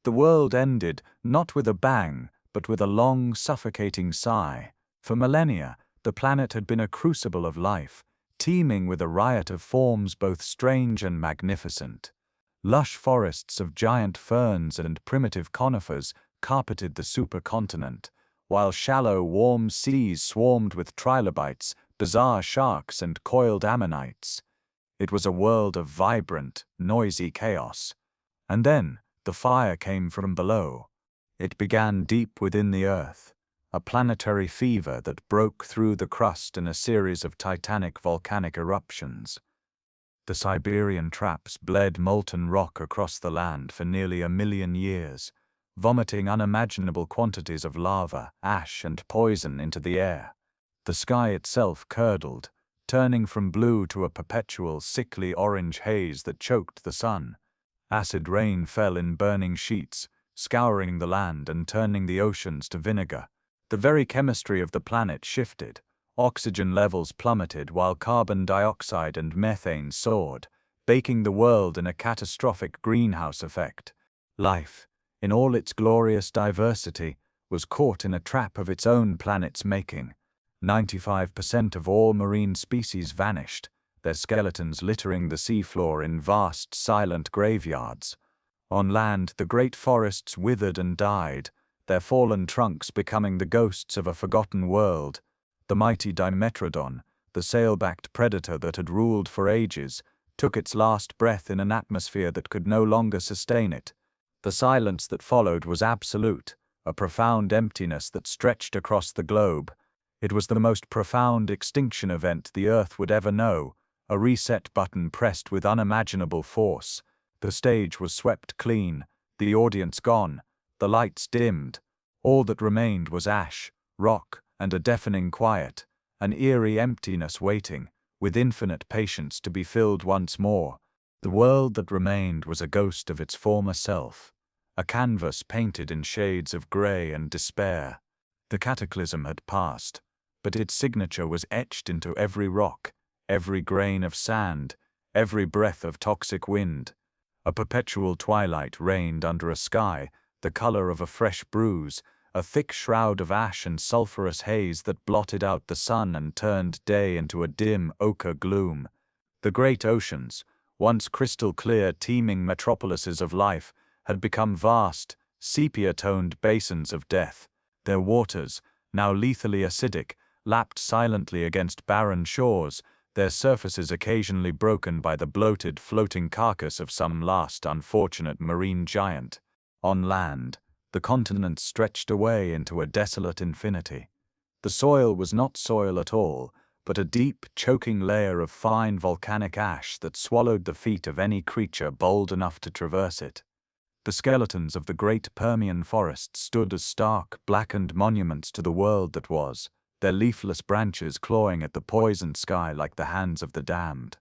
The world ended, not with a bang, but with a long, suffocating sigh. For millennia, the planet had been a crucible of life, teeming with a riot of forms both strange and magnificent. Lush forests of giant ferns and primitive conifers carpeted the supercontinent, while shallow, warm seas swarmed with trilobites, bizarre sharks, and coiled ammonites. It was a world of vibrant, noisy chaos. And then, the fire came from below. It began deep within the earth, a planetary fever that broke through the crust in a series of titanic volcanic eruptions. The Siberian traps bled molten rock across the land for nearly 1,000,000 years, vomiting unimaginable quantities of lava, ash, and poison into the air. The sky itself curdled, turning from blue to a perpetual sickly orange haze that choked the sun. Acid rain fell in burning sheets, scouring the land and turning the oceans to vinegar. The very chemistry of the planet shifted. Oxygen levels plummeted while carbon dioxide and methane soared, baking the world in a catastrophic greenhouse effect. Life, in all its glorious diversity, was caught in a trap of its own planet's making. 95% of all marine species vanished, their skeletons littering the seafloor in vast, silent graveyards. On land, the great forests withered and died, their fallen trunks becoming the ghosts of a forgotten world. The mighty Dimetrodon, the sail-backed predator that had ruled for ages, took its last breath in an atmosphere that could no longer sustain it. The silence that followed was absolute, a profound emptiness that stretched across the globe. It was the most profound extinction event the Earth would ever know, a reset button pressed with unimaginable force. The stage was swept clean, the audience gone, the lights dimmed. All that remained was ash, rock, and a deafening quiet, an eerie emptiness waiting, with infinite patience to be filled once more. The world that remained was a ghost of its former self, a canvas painted in shades of grey and despair. The cataclysm had passed, but its signature was etched into every rock, every grain of sand, every breath of toxic wind. A perpetual twilight reigned under a sky the color of a fresh bruise, a thick shroud of ash and sulphurous haze that blotted out the sun and turned day into a dim ochre gloom. The great oceans, once crystal-clear teeming metropolises of life, had become vast, sepia-toned basins of death. Their waters, now lethally acidic, lapped silently against barren shores, their surfaces occasionally broken by the bloated, floating carcass of some last unfortunate marine giant. On land, the continents stretched away into a desolate infinity. The soil was not soil at all, but a deep, choking layer of fine volcanic ash that swallowed the feet of any creature bold enough to traverse it. The skeletons of the great Permian forests stood as stark, blackened monuments to the world that was, their leafless branches clawing at the poisoned sky like the hands of the damned.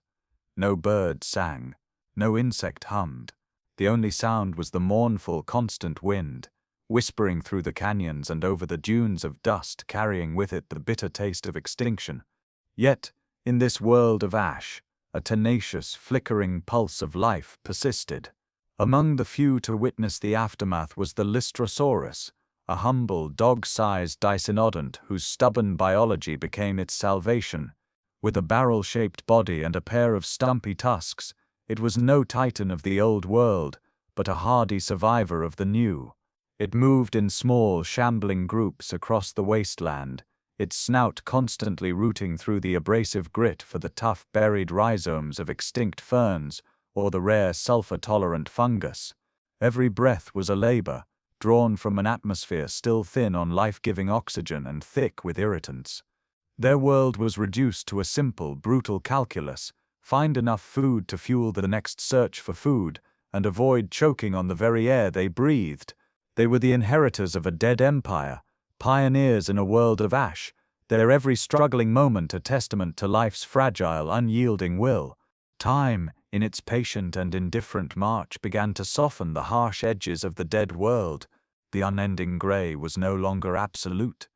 No bird sang, no insect hummed. The only sound was the mournful, constant wind, whispering through the canyons and over the dunes of dust, carrying with it the bitter taste of extinction. Yet, in this world of ash, a tenacious, flickering pulse of life persisted. Among the few to witness the aftermath was the Lystrosaurus, a humble, dog-sized dicynodont whose stubborn biology became its salvation. With a barrel-shaped body and a pair of stumpy tusks, it was no titan of the old world, but a hardy survivor of the new. It moved in small, shambling groups across the wasteland, its snout constantly rooting through the abrasive grit for the tough, buried rhizomes of extinct ferns or the rare sulfur-tolerant fungus. Every breath was a labor, drawn from an atmosphere still thin on life-giving oxygen and thick with irritants. Their world was reduced to a simple, brutal calculus: find enough food to fuel the next search for food, and avoid choking on the very air they breathed. They were the inheritors of a dead empire, pioneers in a world of ash, their every struggling moment a testament to life's fragile, unyielding will. Time, in its patient and indifferent march, began to soften the harsh edges of the dead world. The unending grey was no longer absolute.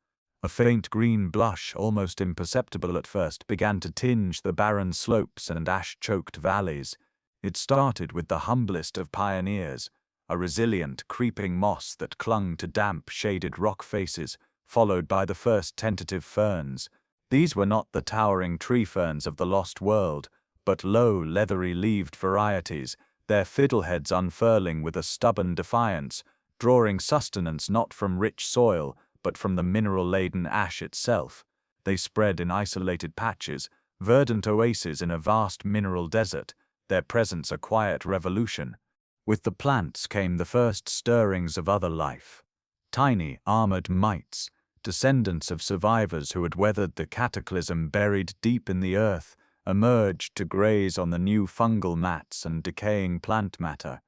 A faint green blush, almost imperceptible at first, began to tinge the barren slopes and ash-choked valleys. It started with the humblest of pioneers, a resilient, creeping moss that clung to damp, shaded rock faces, followed by the first tentative ferns. These were not the towering tree ferns of the lost world, but low, leathery-leaved varieties, their fiddleheads unfurling with a stubborn defiance, drawing sustenance not from rich soil, but from the mineral-laden ash itself. They spread in isolated patches, verdant oases in a vast mineral desert, their presence a quiet revolution. With the plants came the first stirrings of other life. Tiny, armored mites, descendants of survivors who had weathered the cataclysm buried deep in the earth, emerged to graze on the new fungal mats and decaying plant matter.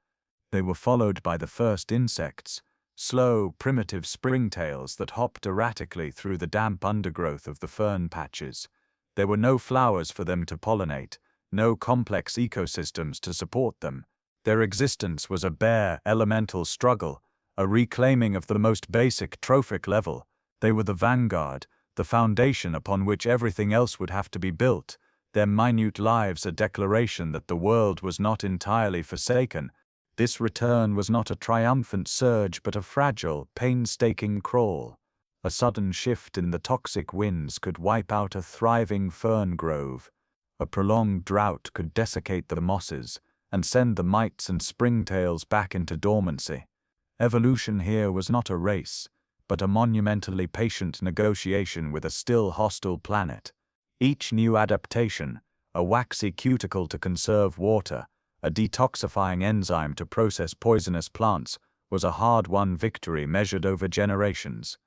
They were followed by the first insects, slow, primitive springtails that hopped erratically through the damp undergrowth of the fern patches. There were no flowers for them to pollinate, no complex ecosystems to support them. Their existence was a bare, elemental struggle, a reclaiming of the most basic trophic level. They were the vanguard, the foundation upon which everything else would have to be built, their minute lives a declaration that the world was not entirely forsaken. This return was not a triumphant surge but a fragile, painstaking crawl. A sudden shift in the toxic winds could wipe out a thriving fern grove. A prolonged drought could desiccate the mosses and send the mites and springtails back into dormancy. Evolution here was not a race, but a monumentally patient negotiation with a still hostile planet. Each new adaptation, a waxy cuticle to conserve water, a detoxifying enzyme to process poisonous plants, was a hard-won victory measured over generations.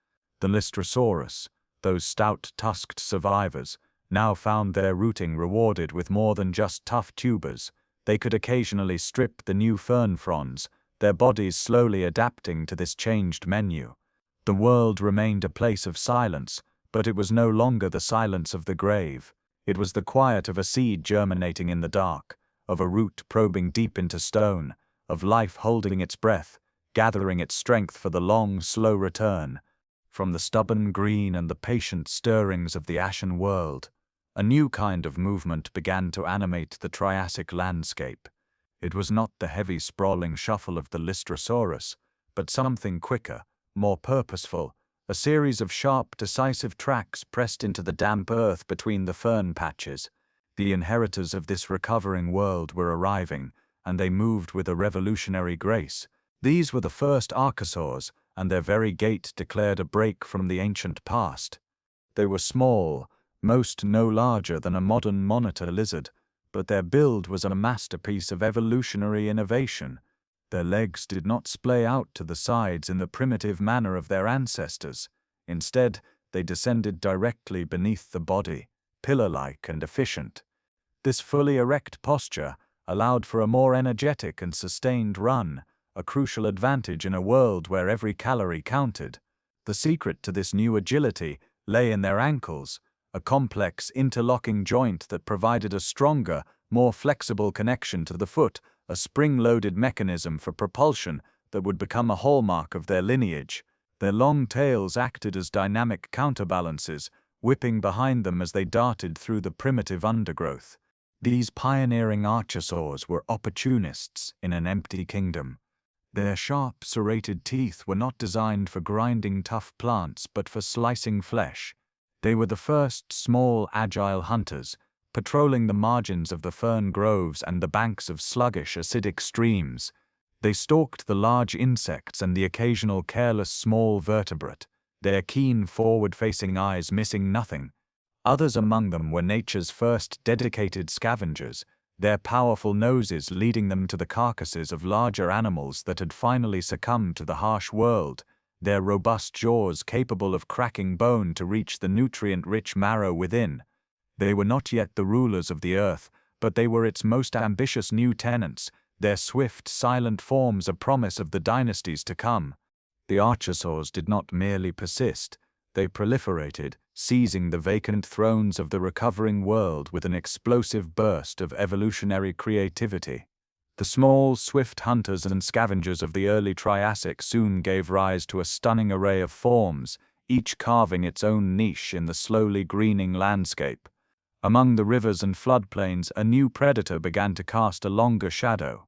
The Lystrosaurus, those stout-tusked survivors, now found their rooting rewarded with more than just tough tubers. They could occasionally strip the new fern fronds, their bodies slowly adapting to this changed menu. The world remained a place of silence, but it was no longer the silence of the grave. It was the quiet of a seed germinating in the dark, of a root probing deep into stone, of life holding its breath, gathering its strength for the long, slow return. From the stubborn green and the patient stirrings of the ashen world, a new kind of movement began to animate the Triassic landscape. It was not the heavy, sprawling shuffle of the Lystrosaurus, but something quicker, more purposeful, a series of sharp, decisive tracks pressed into the damp earth between the fern patches. The inheritors of this recovering world were arriving, and they moved with a revolutionary grace. These were the first archosaurs, and their very gait declared a break from the ancient past. They were small, most no larger than a modern monitor lizard, but their build was a masterpiece of evolutionary innovation. Their legs did not splay out to the sides in the primitive manner of their ancestors. Instead, they descended directly beneath the body, pillar-like and efficient. This fully erect posture allowed for a more energetic and sustained run, a crucial advantage in a world where every calorie counted. The secret to this new agility lay in their ankles, a complex interlocking joint that provided a stronger, more flexible connection to the foot, a spring-loaded mechanism for propulsion that would become a hallmark of their lineage. Their long tails acted as dynamic counterbalances, whipping behind them as they darted through the primitive undergrowth. These pioneering archosaurs were opportunists in an empty kingdom. Their sharp, serrated teeth were not designed for grinding tough plants but for slicing flesh. They were the first small, agile hunters, patrolling the margins of the fern groves and the banks of sluggish, acidic streams. They stalked the large insects and the occasional careless small vertebrate, their keen forward-facing eyes missing nothing. Others among them were nature's first dedicated scavengers, their powerful noses leading them to the carcasses of larger animals that had finally succumbed to the harsh world, their robust jaws capable of cracking bone to reach the nutrient-rich marrow within. They were not yet the rulers of the earth, but they were its most ambitious new tenants, their swift, silent forms a promise of the dynasties to come. The archosaurs did not merely persist, they proliferated, seizing the vacant thrones of the recovering world with an explosive burst of evolutionary creativity. The small, swift hunters and scavengers of the early Triassic soon gave rise to a stunning array of forms, each carving its own niche in the slowly greening landscape. Among the rivers and floodplains, a new predator began to cast a longer shadow.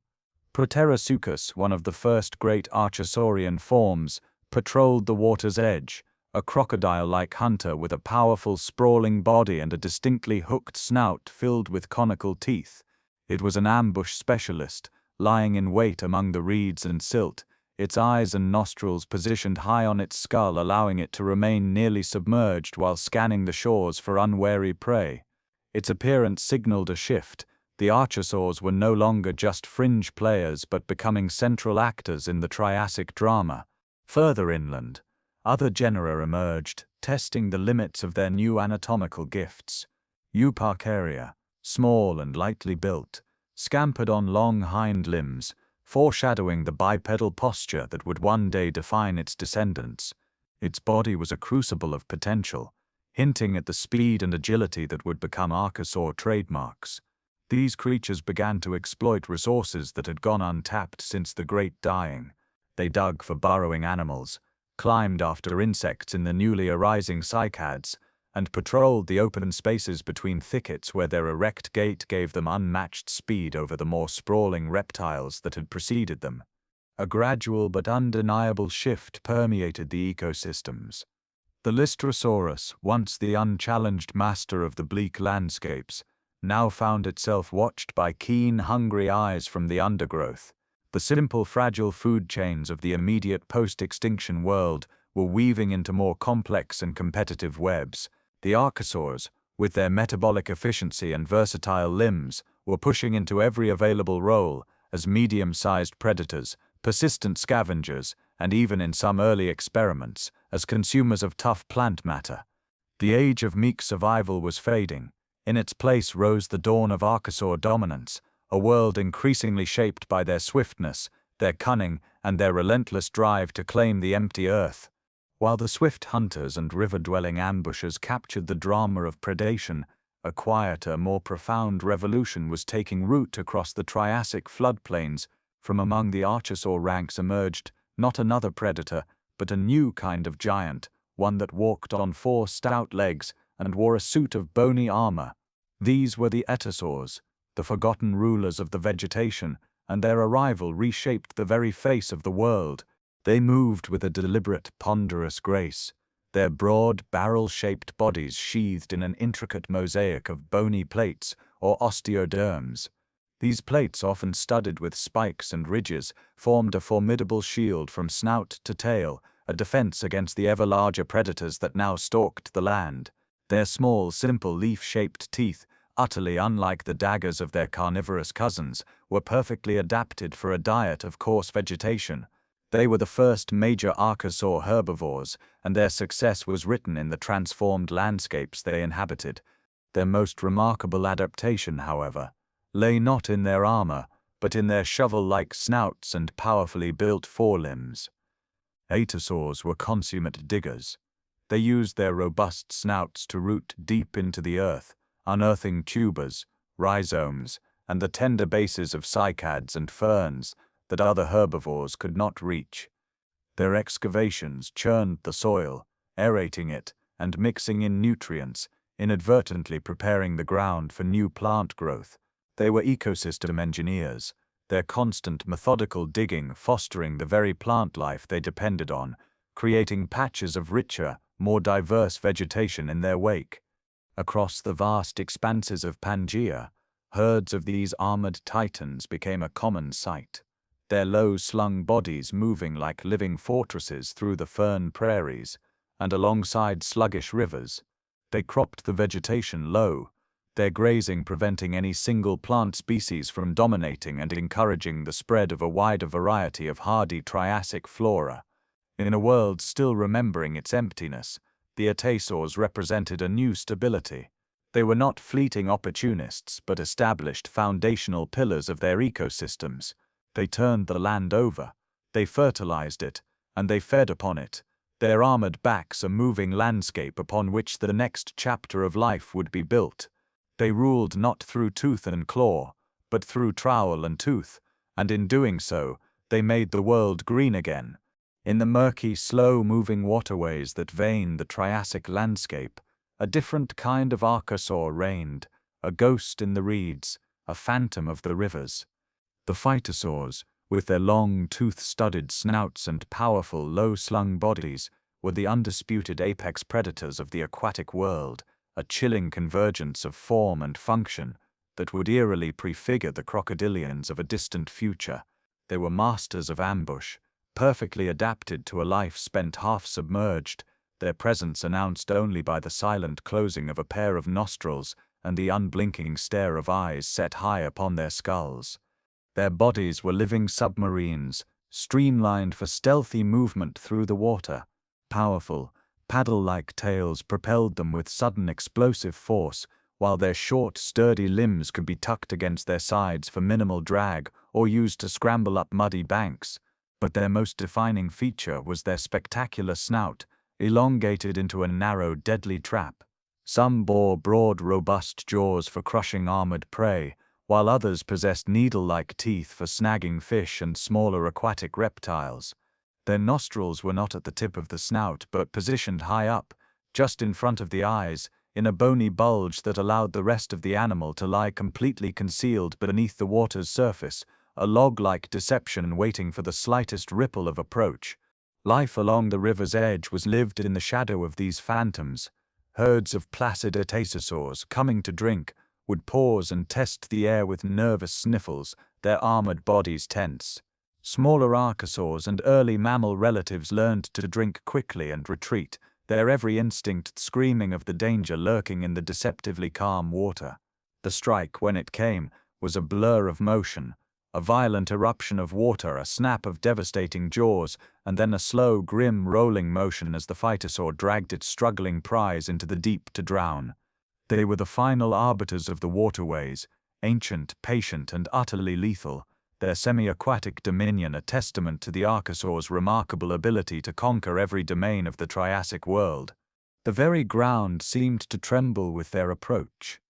Proterosuchus, one of the first great archosaurian forms, patrolled the water's edge, a crocodile-like hunter with a powerful sprawling body and a distinctly hooked snout filled with conical teeth. It was an ambush specialist, lying in wait among the reeds and silt, its eyes and nostrils positioned high on its skull, allowing it to remain nearly submerged while scanning the shores for unwary prey. Its appearance signaled a shift. The archosaurs were no longer just fringe players but becoming central actors in the Triassic drama. Further inland, other genera emerged, testing the limits of their new anatomical gifts. Euparkeria, small and lightly built, scampered on long hind limbs, foreshadowing the bipedal posture that would one day define its descendants. Its body was a crucible of potential, hinting at the speed and agility that would become archosaur trademarks. These creatures began to exploit resources that had gone untapped since the Great Dying. They dug for burrowing animals, climbed after insects in the newly arising cycads, and patrolled the open spaces between thickets where their erect gait gave them unmatched speed over the more sprawling reptiles that had preceded them. A gradual but undeniable shift permeated the ecosystems. The Lystrosaurus, once the unchallenged master of the bleak landscapes, now found itself watched by keen, hungry eyes from the undergrowth. The simple, fragile food chains of the immediate post-extinction world were weaving into more complex and competitive webs. The archosaurs, with their metabolic efficiency and versatile limbs, were pushing into every available role as medium-sized predators, persistent scavengers, and even in some early experiments, as consumers of tough plant matter. The age of meek survival was fading. In its place rose the dawn of archosaur dominance, a world increasingly shaped by their swiftness, their cunning, and their relentless drive to claim the empty earth. While the swift hunters and river-dwelling ambushers captured the drama of predation, a quieter, more profound revolution was taking root across the Triassic floodplains. From among the archosaur ranks emerged not another predator, but a new kind of giant, one that walked on 4 stout legs and wore a suit of bony armor. These were the Etosaurs, the forgotten rulers of the vegetation, and their arrival reshaped the very face of the world. They moved with a deliberate, ponderous grace, their broad, barrel-shaped bodies sheathed in an intricate mosaic of bony plates or osteoderms. These plates, often studded with spikes and ridges, formed a formidable shield from snout to tail, a defense against the ever larger predators that now stalked the land. Their small, simple leaf-shaped teeth, utterly unlike the daggers of their carnivorous cousins, were perfectly adapted for a diet of coarse vegetation. They were the first major archosaur herbivores, and their success was written in the transformed landscapes they inhabited. Their most remarkable adaptation, however, lay not in their armor, but in their shovel-like snouts and powerfully built forelimbs. Etosaurs were consummate diggers. They used their robust snouts to root deep into the earth, unearthing tubers, rhizomes, and the tender bases of cycads and ferns that other herbivores could not reach. Their excavations churned the soil, aerating it and mixing in nutrients, inadvertently preparing the ground for new plant growth. They were ecosystem engineers, their constant methodical digging fostering the very plant life they depended on, creating patches of richer, more diverse vegetation in their wake. Across the vast expanses of Pangaea, herds of these armored titans became a common sight, their low-slung bodies moving like living fortresses through the fern prairies, and alongside sluggish rivers. They cropped the vegetation low, their grazing preventing any single plant species from dominating and encouraging the spread of a wider variety of hardy Triassic flora. In a world still remembering its emptiness, the Etosaurs represented a new stability. They were not fleeting opportunists but established foundational pillars of their ecosystems. They turned the land over, they fertilized it, and they fed upon it, their armored backs a moving landscape upon which the next chapter of life would be built. They ruled not through tooth and claw, but through trowel and tooth, and in doing so, they made the world green again. In the murky, slow-moving waterways that vein the Triassic landscape, a different kind of archosaur reigned, a ghost in the reeds, a phantom of the rivers. The phytosaurs, with their long, tooth-studded snouts and powerful, low-slung bodies, were the undisputed apex predators of the aquatic world, a chilling convergence of form and function that would eerily prefigure the crocodilians of a distant future. They were masters of ambush, perfectly adapted to a life spent half submerged, their presence announced only by the silent closing of a pair of nostrils and the unblinking stare of eyes set high upon their skulls. Their bodies were living submarines, streamlined for stealthy movement through the water. Powerful, paddle-like tails propelled them with sudden explosive force, while their short, sturdy limbs could be tucked against their sides for minimal drag or used to scramble up muddy banks. But their most defining feature was their spectacular snout, elongated into a narrow, deadly trap. Some bore broad, robust jaws for crushing armored prey, while others possessed needle-like teeth for snagging fish and smaller aquatic reptiles. Their nostrils were not at the tip of the snout but positioned high up, just in front of the eyes, in a bony bulge that allowed the rest of the animal to lie completely concealed beneath the water's surface, a log-like deception waiting for the slightest ripple of approach. Life along the river's edge was lived in the shadow of these phantoms. Herds of placid Cretaceous, coming to drink, would pause and test the air with nervous sniffles, their armored bodies tense. Smaller archosaurs and early mammal relatives learned to drink quickly and retreat, their every instinct screaming of the danger lurking in the deceptively calm water. The strike, when it came, was a blur of motion, a violent eruption of water, a snap of devastating jaws, and then a slow, grim, rolling motion as the phytosaur dragged its struggling prize into the deep to drown. They were the final arbiters of the waterways, ancient, patient, and utterly lethal, their semi-aquatic dominion a testament to the archosaur's remarkable ability to conquer every domain of the Triassic world. The very ground seemed to tremble with their approach.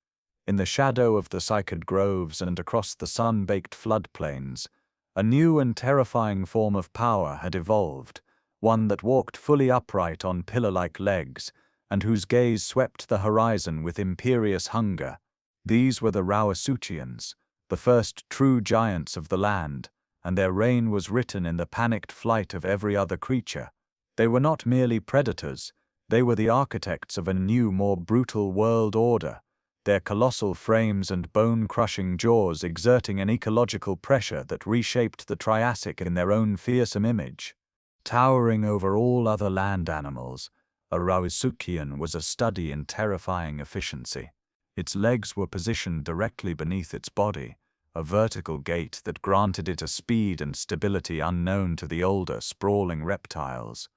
In the shadow of the cycad groves and across the sun-baked floodplains, a new and terrifying form of power had evolved, one that walked fully upright on pillar-like legs, and whose gaze swept the horizon with imperious hunger. These were the Rauisuchians, the first true giants of the land, and their reign was written in the panicked flight of every other creature. They were not merely predators, they were the architects of a new, more brutal world order, their colossal frames and bone-crushing jaws exerting an ecological pressure that reshaped the Triassic in their own fearsome image. Towering over all other land animals, a Rauisuchian was a study in terrifying efficiency. Its legs were positioned directly beneath its body, a vertical gait that granted it a speed and stability unknown to the older, sprawling reptiles.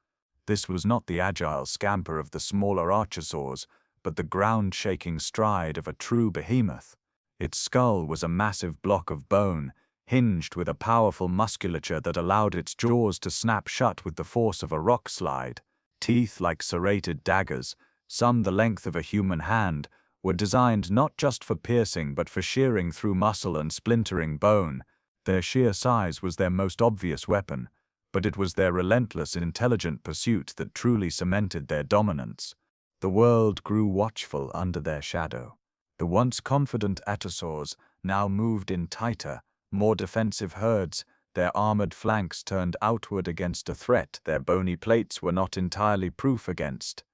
This was not the agile scamper of the smaller archosaurs, but the ground-shaking stride of a true behemoth. Its skull was a massive block of bone, hinged with a powerful musculature that allowed its jaws to snap shut with the force of a rock slide. Teeth like serrated daggers, some the length of a human hand, were designed not just for piercing but for shearing through muscle and splintering bone. Their sheer size was their most obvious weapon, but it was their relentless, intelligent pursuit that truly cemented their dominance. The world grew watchful under their shadow. The once confident Atosaurs now moved in tighter, more defensive herds, their armored flanks turned outward against a threat their bony plates were not entirely proof against.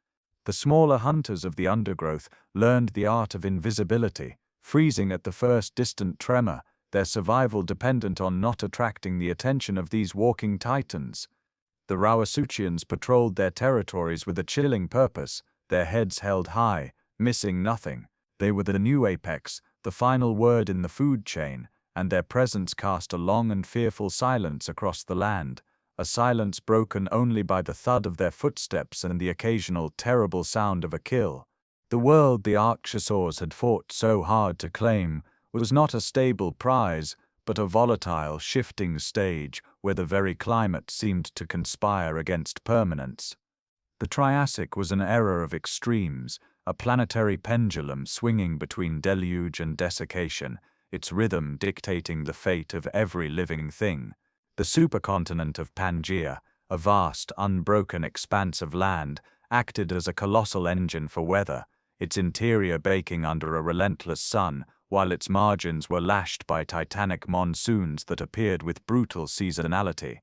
The smaller hunters of the undergrowth learned the art of invisibility, freezing at the first distant tremor, their survival dependent on not attracting the attention of these walking titans. The Rauisuchians patrolled their territories with a chilling purpose, their heads held high, missing nothing. They were the new apex, the final word in the food chain, and their presence cast a long and fearful silence across the land, a silence broken only by the thud of their footsteps and the occasional terrible sound of a kill. The world the archosaurs had fought so hard to claim was not a stable prize, but a volatile, shifting stage where the very climate seemed to conspire against permanence. The Triassic was an era of extremes, a planetary pendulum swinging between deluge and desiccation, its rhythm dictating the fate of every living thing. The supercontinent of Pangaea, a vast, unbroken expanse of land, acted as a colossal engine for weather, its interior baking under a relentless sun, while its margins were lashed by titanic monsoons that appeared with brutal seasonality.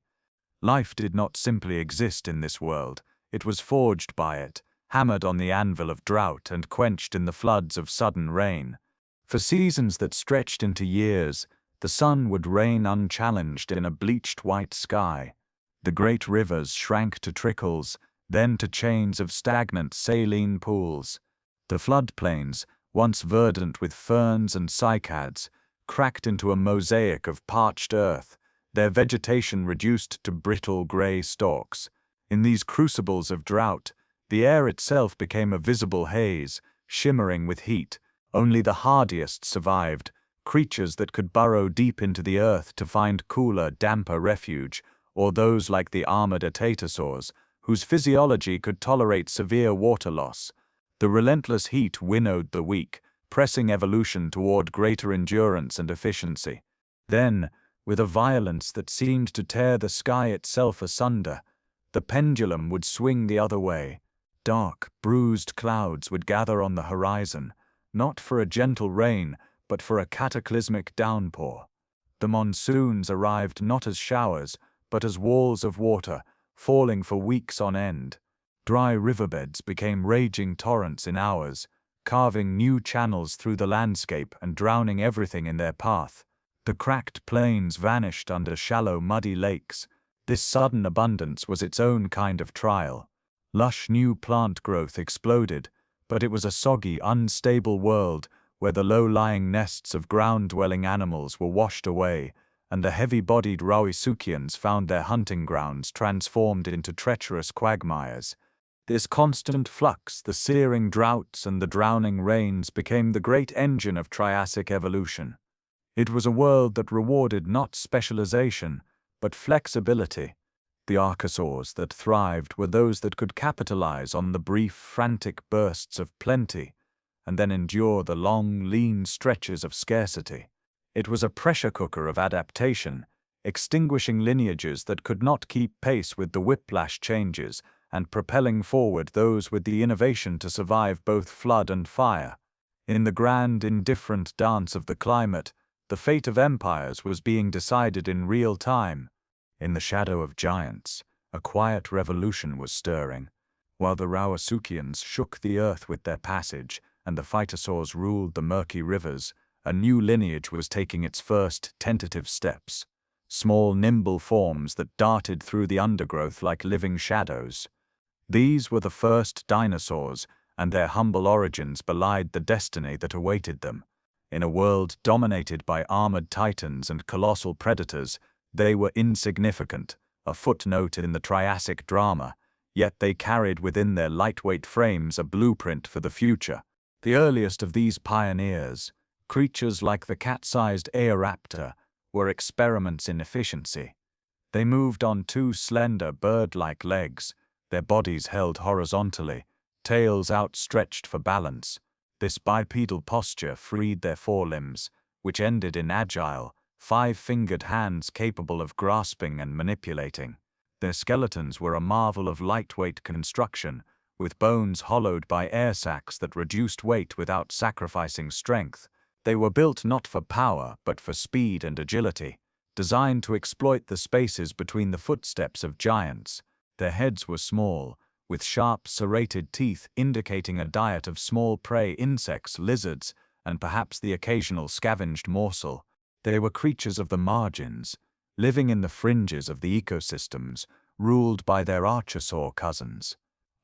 Life did not simply exist in this world, it was forged by it, hammered on the anvil of drought and quenched in the floods of sudden rain. For seasons that stretched into years, the sun would reign unchallenged in a bleached white sky. The great rivers shrank to trickles, then to chains of stagnant saline pools. The floodplains, once verdant with ferns and cycads, cracked into a mosaic of parched earth, their vegetation reduced to brittle gray stalks. In these crucibles of drought, the air itself became a visible haze, shimmering with heat. Only the hardiest survived, creatures that could burrow deep into the earth to find cooler, damper refuge, or those like the armored Dinosaurs, whose physiology could tolerate severe water loss. The relentless heat winnowed the weak, pressing evolution toward greater endurance and efficiency. Then, with a violence that seemed to tear the sky itself asunder, the pendulum would swing the other way. Dark, bruised clouds would gather on the horizon, not for a gentle rain, but for a cataclysmic downpour. The monsoons arrived not as showers, but as walls of water, falling for weeks on end. Dry riverbeds became raging torrents in hours, carving new channels through the landscape and drowning everything in their path. The cracked plains vanished under shallow, muddy lakes. This sudden abundance was its own kind of trial. Lush new plant growth exploded, but it was a soggy, unstable world where the low-lying nests of ground-dwelling animals were washed away, and the heavy-bodied Rauisuchians found their hunting grounds transformed into treacherous quagmires. This constant flux, the searing droughts and the drowning rains, became the great engine of Triassic evolution. It was a world that rewarded not specialization, but flexibility. The archosaurs that thrived were those that could capitalize on the brief, frantic bursts of plenty, and then endure the long, lean stretches of scarcity. It was a pressure cooker of adaptation, extinguishing lineages that could not keep pace with the whiplash changes, and propelling forward those with the innovation to survive both flood and fire. In the grand, indifferent dance of the climate, the fate of empires was being decided in real time. In the shadow of giants, a quiet revolution was stirring. While the Rauisuchians shook the earth with their passage, and the phytosaurs ruled the murky rivers, a new lineage was taking its first tentative steps. Small, nimble forms that darted through the undergrowth like living shadows. These were the first dinosaurs, and their humble origins belied the destiny that awaited them. In a world dominated by armored titans and colossal predators, they were insignificant, a footnote in the Triassic drama, yet they carried within their lightweight frames a blueprint for the future. The earliest of these pioneers, creatures like the cat-sized Aeoraptor, were experiments in efficiency. They moved on two slender bird-like legs, their bodies held horizontally, tails outstretched for balance. This bipedal posture freed their forelimbs, which ended in agile, five-fingered hands capable of grasping and manipulating. Their skeletons were a marvel of lightweight construction, with bones hollowed by air sacs that reduced weight without sacrificing strength. They were built not for power, but for speed and agility, designed to exploit the spaces between the footsteps of giants. Their heads were small, with sharp, serrated teeth indicating a diet of small prey insects, lizards, and perhaps the occasional scavenged morsel. They were creatures of the margins, living in the fringes of the ecosystems, ruled by their archosaur cousins.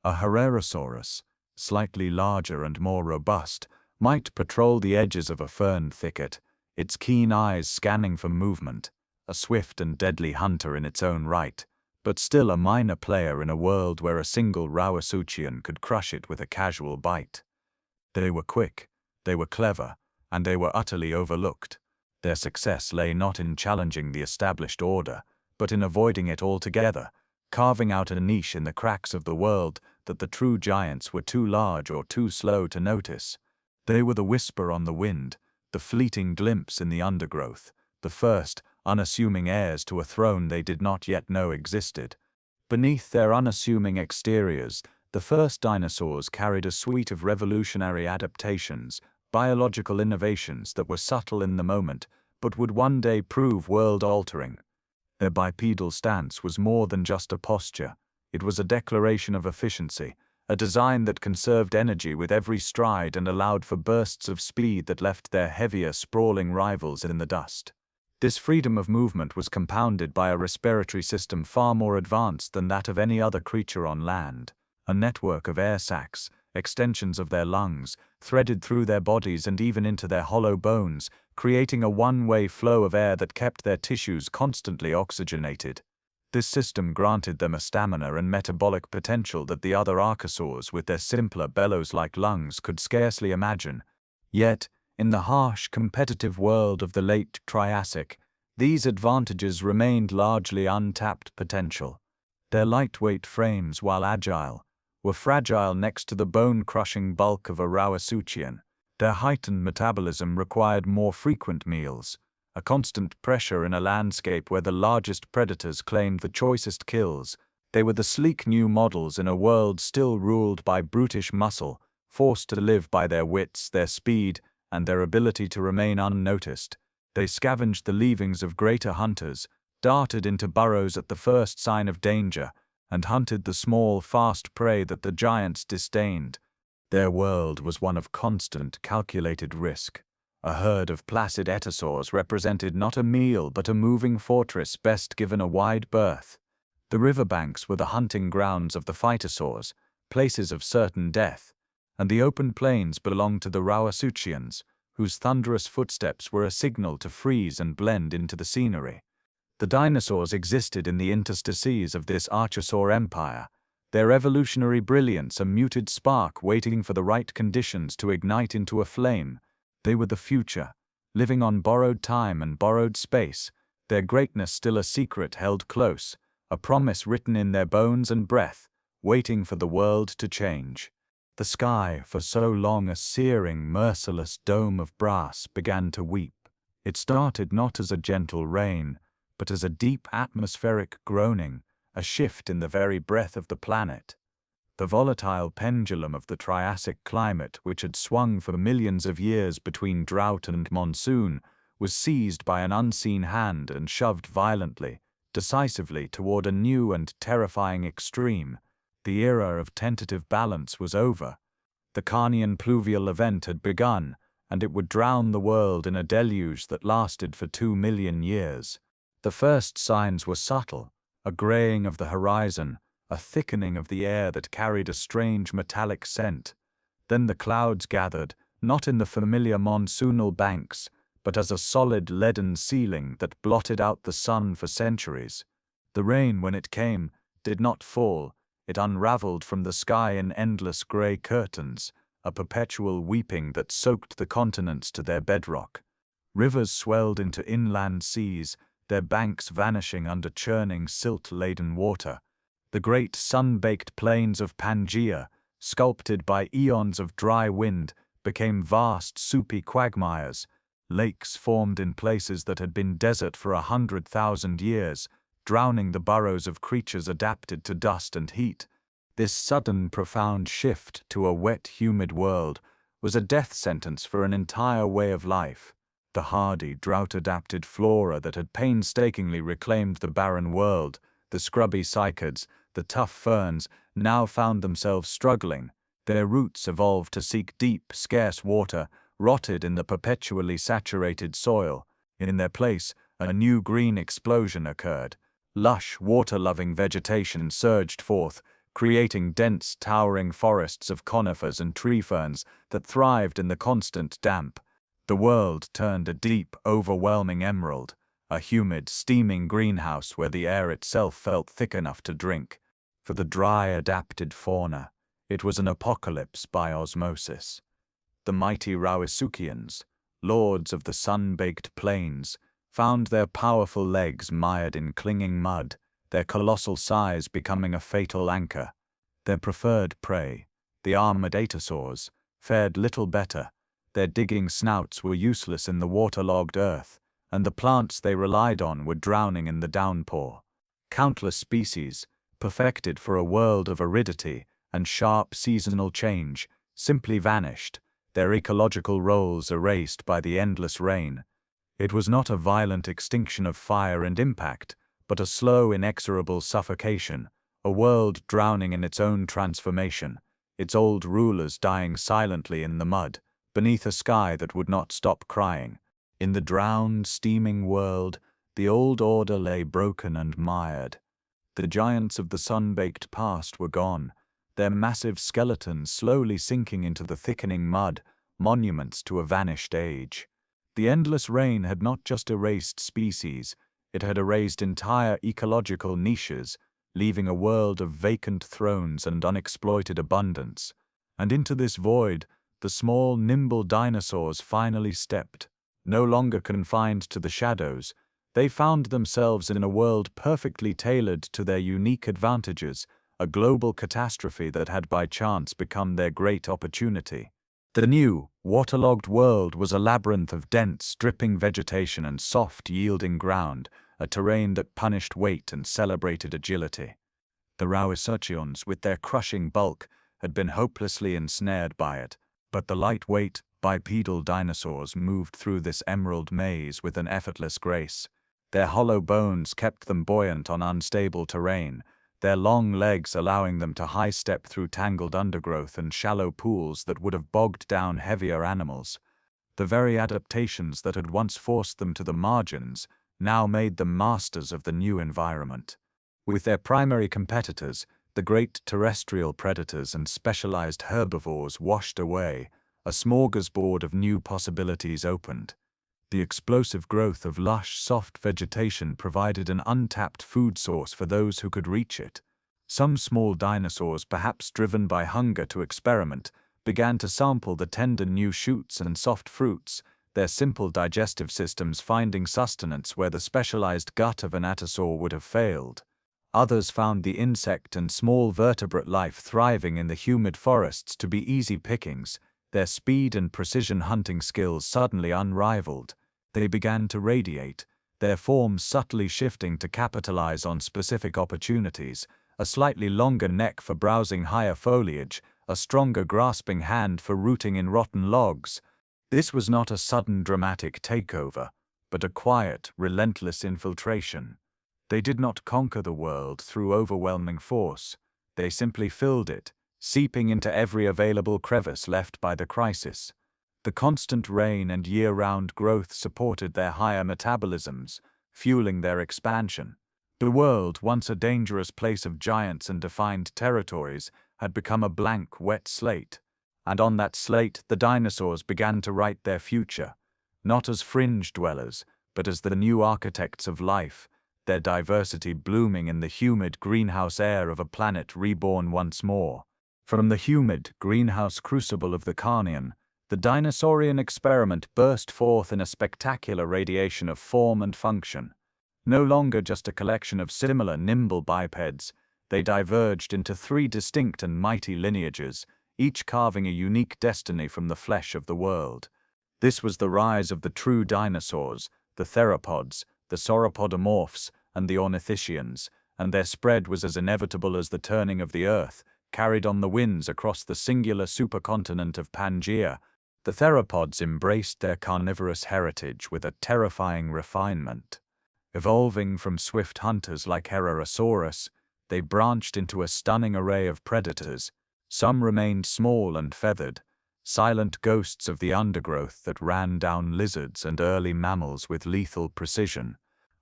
A Herrerasaurus, slightly larger and more robust, might patrol the edges of a fern thicket, its keen eyes scanning for movement, a swift and deadly hunter in its own right, but still a minor player in a world where a single Rauisuchian could crush it with a casual bite. They were quick, they were clever, and they were utterly overlooked. Their success lay not in challenging the established order, but in avoiding it altogether, carving out a niche in the cracks of the world that the true giants were too large or too slow to notice. They were the whisper on the wind, the fleeting glimpse in the undergrowth, the first, unassuming heirs to a throne they did not yet know existed. Beneath their unassuming exteriors, the first dinosaurs carried a suite of revolutionary adaptations, biological innovations that were subtle in the moment, but would one day prove world-altering. Their bipedal stance was more than just a posture. It was a declaration of efficiency, a design that conserved energy with every stride and allowed for bursts of speed that left their heavier, sprawling rivals in the dust. This freedom of movement was compounded by a respiratory system far more advanced than that of any other creature on land. A network of air sacs, extensions of their lungs, threaded through their bodies and even into their hollow bones, creating a one-way flow of air that kept their tissues constantly oxygenated. This system granted them a stamina and metabolic potential that the other archosaurs with their simpler bellows-like lungs could scarcely imagine. Yet, in the harsh, competitive world of the late Triassic, these advantages remained largely untapped potential. Their lightweight frames, while agile, were fragile next to the bone-crushing bulk of a Rauisuchian. Their heightened metabolism required more frequent meals, a constant pressure in a landscape where the largest predators claimed the choicest kills. They were the sleek new models in a world still ruled by brutish muscle, forced to live by their wits, their speed, and their ability to remain unnoticed. They scavenged the leavings of greater hunters, darted into burrows at the first sign of danger, and hunted the small, fast prey that the giants disdained. Their world was one of constant, calculated risk. A herd of placid etosaurs represented not a meal but a moving fortress best given a wide berth. The riverbanks were the hunting grounds of the phytosaurs, places of certain death, and the open plains belonged to the Rauisuchians, whose thunderous footsteps were a signal to freeze and blend into the scenery. The dinosaurs existed in the interstices of this archosaur empire, their evolutionary brilliance a muted spark waiting for the right conditions to ignite into a flame. They were the future, living on borrowed time and borrowed space, their greatness still a secret held close, a promise written in their bones and breath, waiting for the world to change. The sky, for so long a searing, merciless dome of brass, began to weep. It started not as a gentle rain, but as a deep atmospheric groaning, a shift in the very breath of the planet. The volatile pendulum of the Triassic climate, which had swung for millions of years between drought and monsoon, was seized by an unseen hand and shoved violently, decisively toward a new and terrifying extreme. The era of tentative balance was over. The Carnian pluvial event had begun, and it would drown the world in a deluge that lasted for 2 million years. The first signs were subtle, a graying of the horizon, a thickening of the air that carried a strange metallic scent. Then the clouds gathered, not in the familiar monsoonal banks, but as a solid leaden ceiling that blotted out the sun for centuries. The rain, when it came, did not fall. It unraveled from the sky in endless gray curtains, a perpetual weeping that soaked the continents to their bedrock. Rivers swelled into inland seas, their banks vanishing under churning, silt-laden water. The great sun-baked plains of Pangaea, sculpted by eons of dry wind, became vast, soupy quagmires. Lakes formed in places that had been desert for 100,000 years, drowning the burrows of creatures adapted to dust and heat. This sudden, profound shift to a wet, humid world was a death sentence for an entire way of life. The hardy, drought-adapted flora that had painstakingly reclaimed the barren world, the scrubby cycads, the tough ferns, now found themselves struggling. Their roots evolved to seek deep, scarce water, rotted in the perpetually saturated soil. In their place, a new green explosion occurred. Lush, water-loving vegetation surged forth, creating dense, towering forests of conifers and tree ferns that thrived in the constant damp. The world turned a deep, overwhelming emerald, a humid, steaming greenhouse where the air itself felt thick enough to drink. For the dry, adapted fauna, it was an apocalypse by osmosis. The mighty Rauisuchians, lords of the sun-baked plains, found their powerful legs mired in clinging mud, their colossal size becoming a fatal anchor. Their preferred prey, the armored etosaurs, fared little better. Their digging snouts were useless in the waterlogged earth, and the plants they relied on were drowning in the downpour. Countless species, perfected for a world of aridity and sharp seasonal change, simply vanished, their ecological roles erased by the endless rain. It was not a violent extinction of fire and impact, but a slow, inexorable suffocation, a world drowning in its own transformation, its old rulers dying silently in the mud, beneath a sky that would not stop crying. In the drowned, steaming world, the old order lay broken and mired. The giants of the sun-baked past were gone, their massive skeletons slowly sinking into the thickening mud, monuments to a vanished age. The endless rain had not just erased species, it had erased entire ecological niches, leaving a world of vacant thrones and unexploited abundance. And into this void, the small, nimble dinosaurs finally stepped. No longer confined to the shadows, they found themselves in a world perfectly tailored to their unique advantages, a global catastrophe that had by chance become their great opportunity. The new, waterlogged world was a labyrinth of dense, dripping vegetation and soft, yielding ground, a terrain that punished weight and celebrated agility. The Rauisuchians, with their crushing bulk, had been hopelessly ensnared by it, but the lightweight, bipedal dinosaurs moved through this emerald maze with an effortless grace. Their hollow bones kept them buoyant on unstable terrain, their long legs allowing them to high-step through tangled undergrowth and shallow pools that would have bogged down heavier animals. The very adaptations that had once forced them to the margins now made them masters of the new environment. With their primary competitors, the great terrestrial predators and specialized herbivores, washed away, a smorgasbord of new possibilities opened. The explosive growth of lush, soft vegetation provided an untapped food source for those who could reach it. Some small dinosaurs, perhaps driven by hunger to experiment, began to sample the tender new shoots and soft fruits, their simple digestive systems finding sustenance where the specialized gut of an atosaur would have failed. Others found the insect and small vertebrate life thriving in the humid forests to be easy pickings, their speed and precision hunting skills suddenly unrivaled. They began to radiate, their forms subtly shifting to capitalize on specific opportunities, a slightly longer neck for browsing higher foliage, a stronger grasping hand for rooting in rotten logs. This was not a sudden dramatic takeover, but a quiet, relentless infiltration. They did not conquer the world through overwhelming force, they simply filled it, seeping into every available crevice left by the crisis. The constant rain and year-round growth supported their higher metabolisms, fueling their expansion. The world, once a dangerous place of giants and defined territories, had become a blank, wet slate. And on that slate, the dinosaurs began to write their future, not as fringe dwellers, but as the new architects of life, their diversity blooming in the humid greenhouse air of a planet reborn once more. From the humid greenhouse crucible of the Carnian, the dinosaurian experiment burst forth in a spectacular radiation of form and function. No longer just a collection of similar nimble bipeds, they diverged into three distinct and mighty lineages, each carving a unique destiny from the flesh of the world. This was the rise of the true dinosaurs, the theropods, the sauropodomorphs, and the ornithischians, and their spread was as inevitable as the turning of the earth, carried on the winds across the singular supercontinent of Pangaea. The theropods embraced their carnivorous heritage with a terrifying refinement. Evolving from swift hunters like Herrerasaurus, they branched into a stunning array of predators. Some remained small and feathered, silent ghosts of the undergrowth that ran down lizards and early mammals with lethal precision.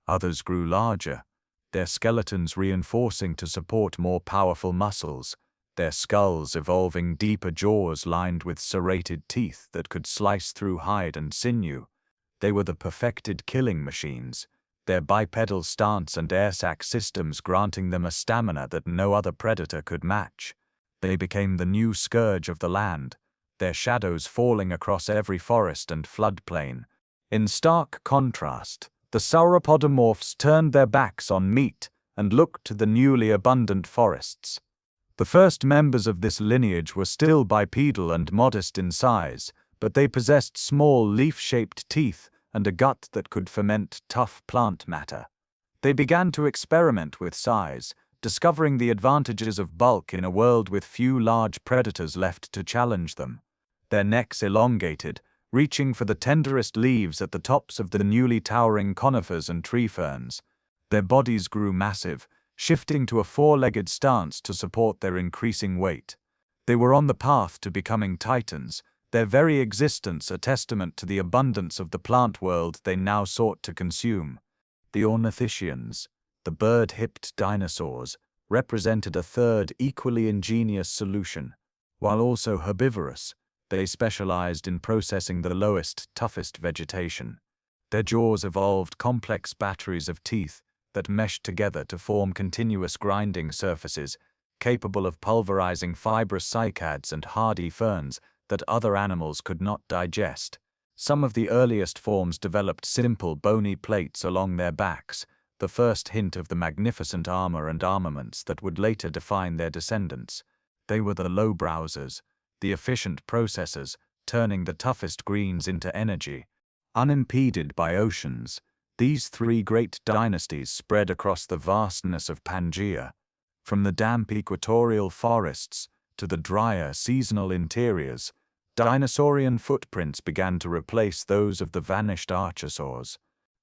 Others grew larger, their skeletons reinforcing to support more powerful muscles, their skulls evolving deeper jaws lined with serrated teeth that could slice through hide and sinew. They were the perfected killing machines, their bipedal stance and air sac systems granting them a stamina that no other predator could match. They became the new scourge of the land, their shadows falling across every forest and floodplain. In stark contrast, the sauropodomorphs turned their backs on meat and looked to the newly abundant forests. The first members of this lineage were still bipedal and modest in size, but they possessed small leaf-shaped teeth and a gut that could ferment tough plant matter. They began to experiment with size, discovering the advantages of bulk in a world with few large predators left to challenge them. their necks elongated, reaching for the tenderest leaves at the tops of the newly towering conifers and tree ferns. Their bodies grew massive, shifting to a four-legged stance to support their increasing weight. They were on the path to becoming titans, their very existence a testament to the abundance of the plant world they now sought to consume. The ornithischians, the bird-hipped dinosaurs, represented a third equally ingenious solution. While also herbivorous, they specialized in processing the lowest, toughest vegetation. Their jaws evolved complex batteries of teeth that meshed together to form continuous grinding surfaces, capable of pulverizing fibrous cycads and hardy ferns that other animals could not digest. Some of the earliest forms developed simple bony plates along their backs, the first hint of the magnificent armor and armaments that would later define their descendants. They were the low browsers, the efficient processors, turning the toughest greens into energy. Unimpeded by oceans, these three great dynasties spread across the vastness of Pangaea. From the damp equatorial forests to the drier seasonal interiors, dinosaurian footprints began to replace those of the vanished archosaurs.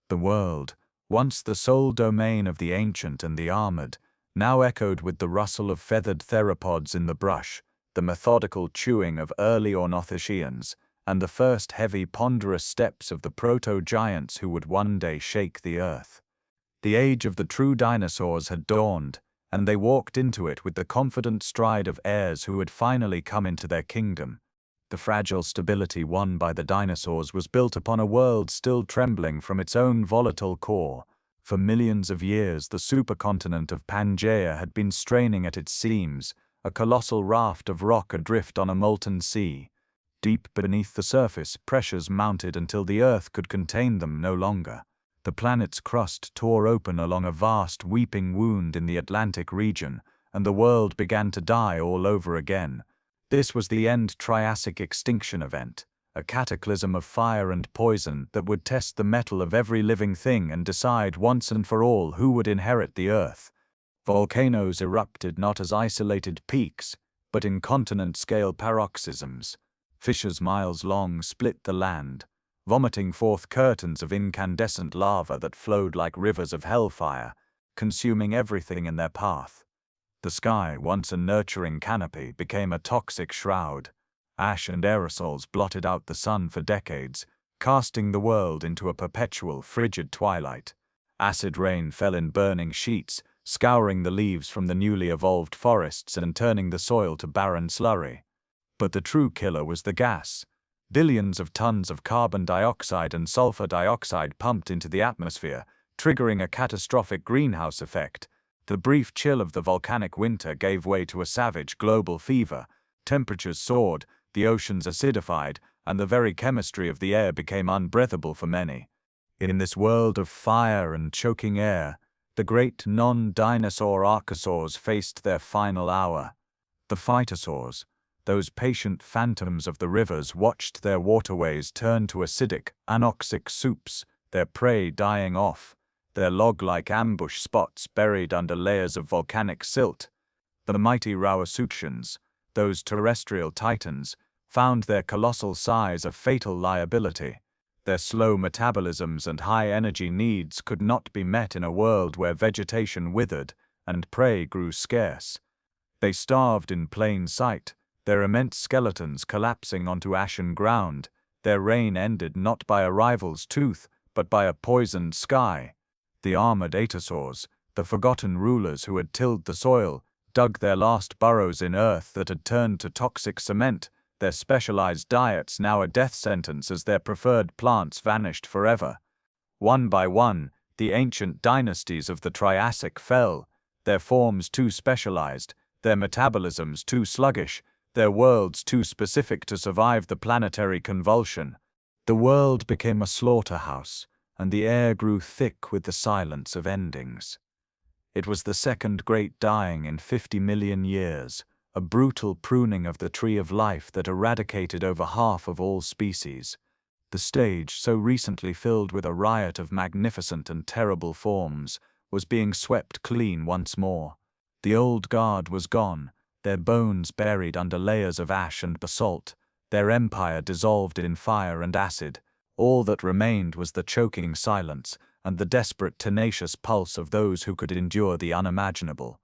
The world, once the sole domain of the ancient and the armored, now echoed with the rustle of feathered theropods in the brush, the methodical chewing of early ornithischians, and the first heavy ponderous steps of the proto-giants who would one day shake the earth. The age of the true dinosaurs had dawned, and they walked into it with the confident stride of heirs who had finally come into their kingdom. The fragile stability won by the dinosaurs was built upon a world still trembling from its own volatile core. For millions of years, the supercontinent of Pangaea had been straining at its seams, a colossal raft of rock adrift on a molten sea. Deep beneath the surface, pressures mounted until the Earth could contain them no longer. The planet's crust tore open along a vast weeping wound in the Atlantic region, and the world began to die all over again. This was the end Triassic extinction event, a cataclysm of fire and poison that would test the mettle of every living thing and decide once and for all who would inherit the Earth. Volcanoes erupted not as isolated peaks, but in continent-scale paroxysms. Fissures miles long split the land, vomiting forth curtains of incandescent lava that flowed like rivers of hellfire, consuming everything in their path. The sky, once a nurturing canopy, became a toxic shroud. Ash and aerosols blotted out the sun for decades, casting the world into a perpetual frigid twilight. Acid rain fell in burning sheets, scouring the leaves from the newly evolved forests and turning the soil to barren slurry. But the true killer was the gas. Billions of tons of carbon dioxide and sulfur dioxide pumped into the atmosphere, triggering a catastrophic greenhouse effect. The brief chill of the volcanic winter gave way to a savage global fever. Temperatures soared, the oceans acidified, and the very chemistry of the air became unbreathable for many. In this world of fire and choking air, the great non-dinosaur archosaurs faced their final hour. The phytosaurs, those patient phantoms of the rivers, watched their waterways turn to acidic, anoxic soups, their prey dying off, their log-like ambush spots buried under layers of volcanic silt. The mighty Rauisuchians, those terrestrial titans, found their colossal size a fatal liability. Their slow metabolisms and high energy needs could not be met in a world where vegetation withered and prey grew scarce. They starved in plain sight, their immense skeletons collapsing onto ashen ground, their reign ended not by a rival's tooth, but by a poisoned sky. The armored Atosaurs, the forgotten rulers who had tilled the soil, dug their last burrows in earth that had turned to toxic cement, their specialized diets now a death sentence as their preferred plants vanished forever. One by one, the ancient dynasties of the Triassic fell, their forms too specialized, their metabolisms too sluggish, their worlds too specific to survive the planetary convulsion. The world became a slaughterhouse, and the air grew thick with the silence of endings. It was the second great dying in 50 million years, a brutal pruning of the tree of life that eradicated over half of all species. The stage, so recently filled with a riot of magnificent and terrible forms, was being swept clean once more. The old guard was gone, their bones buried under layers of ash and basalt, Their empire dissolved in fire and acid. All that remained was the choking silence and the desperate, tenacious pulse of those who could endure the unimaginable.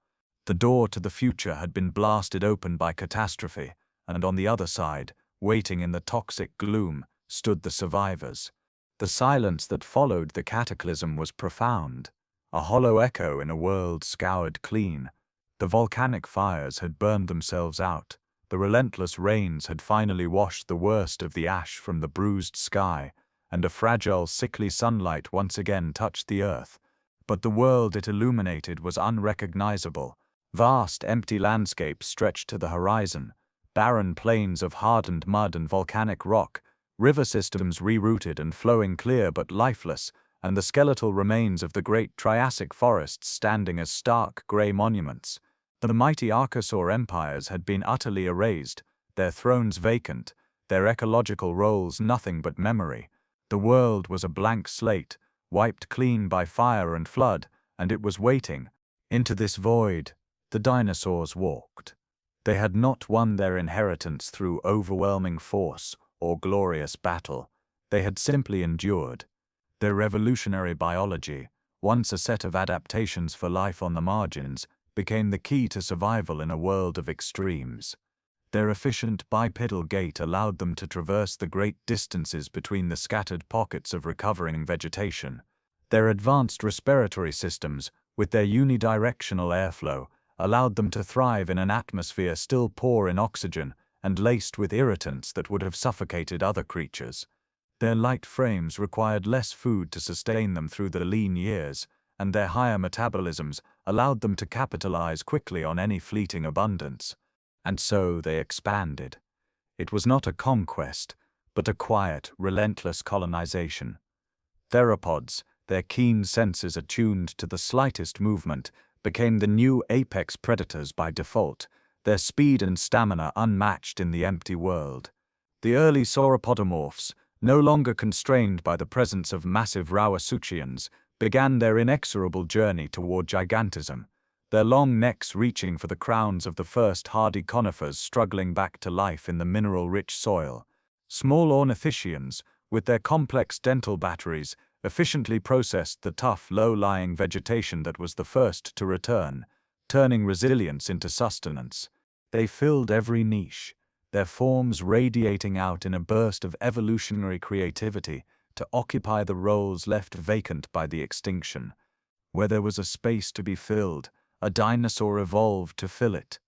The door to the future had been blasted open by catastrophe, and on the other side, waiting in the toxic gloom, stood the survivors. The silence that followed the cataclysm was profound, a hollow echo in a world scoured clean. The volcanic fires had burned themselves out. The relentless rains had finally washed the worst of the ash from the bruised sky, and a fragile, sickly sunlight once again touched the earth. But the world it illuminated was unrecognizable. Vast, empty landscapes stretched to the horizon, barren plains of hardened mud and volcanic rock, river systems rerouted and flowing clear but lifeless, and the skeletal remains of the great Triassic forests standing as stark, grey monuments. The mighty Archosaur empires had been utterly erased, their thrones vacant, their ecological roles nothing but memory. The world was a blank slate, wiped clean by fire and flood, and it was waiting. Into this void, the dinosaurs walked. They had not won their inheritance through overwhelming force or glorious battle. They had simply endured. Their revolutionary biology, once a set of adaptations for life on the margins, became the key to survival in a world of extremes. Their efficient bipedal gait allowed them to traverse the great distances between the scattered pockets of recovering vegetation. Their advanced respiratory systems, with their unidirectional airflow, allowed them to thrive in an atmosphere still poor in oxygen and laced with irritants that would have suffocated other creatures. Their light frames required less food to sustain them through the lean years, and their higher metabolisms allowed them to capitalize quickly on any fleeting abundance. And so they expanded. It was not a conquest, but a quiet, relentless colonization. Theropods, their keen senses attuned to the slightest movement, became the new apex predators by default, their speed and stamina unmatched in the empty world. The early sauropodomorphs, no longer constrained by the presence of massive rauisuchians, began their inexorable journey toward gigantism, their long necks reaching for the crowns of the first hardy conifers struggling back to life in the mineral-rich soil. Small ornithischians, with their complex dental batteries, efficiently processed the tough, low-lying vegetation that was the first to return, turning resilience into sustenance. They filled every niche, their forms radiating out in a burst of evolutionary creativity to occupy the roles left vacant by the extinction. Where there was a space to be filled, a dinosaur evolved to fill it.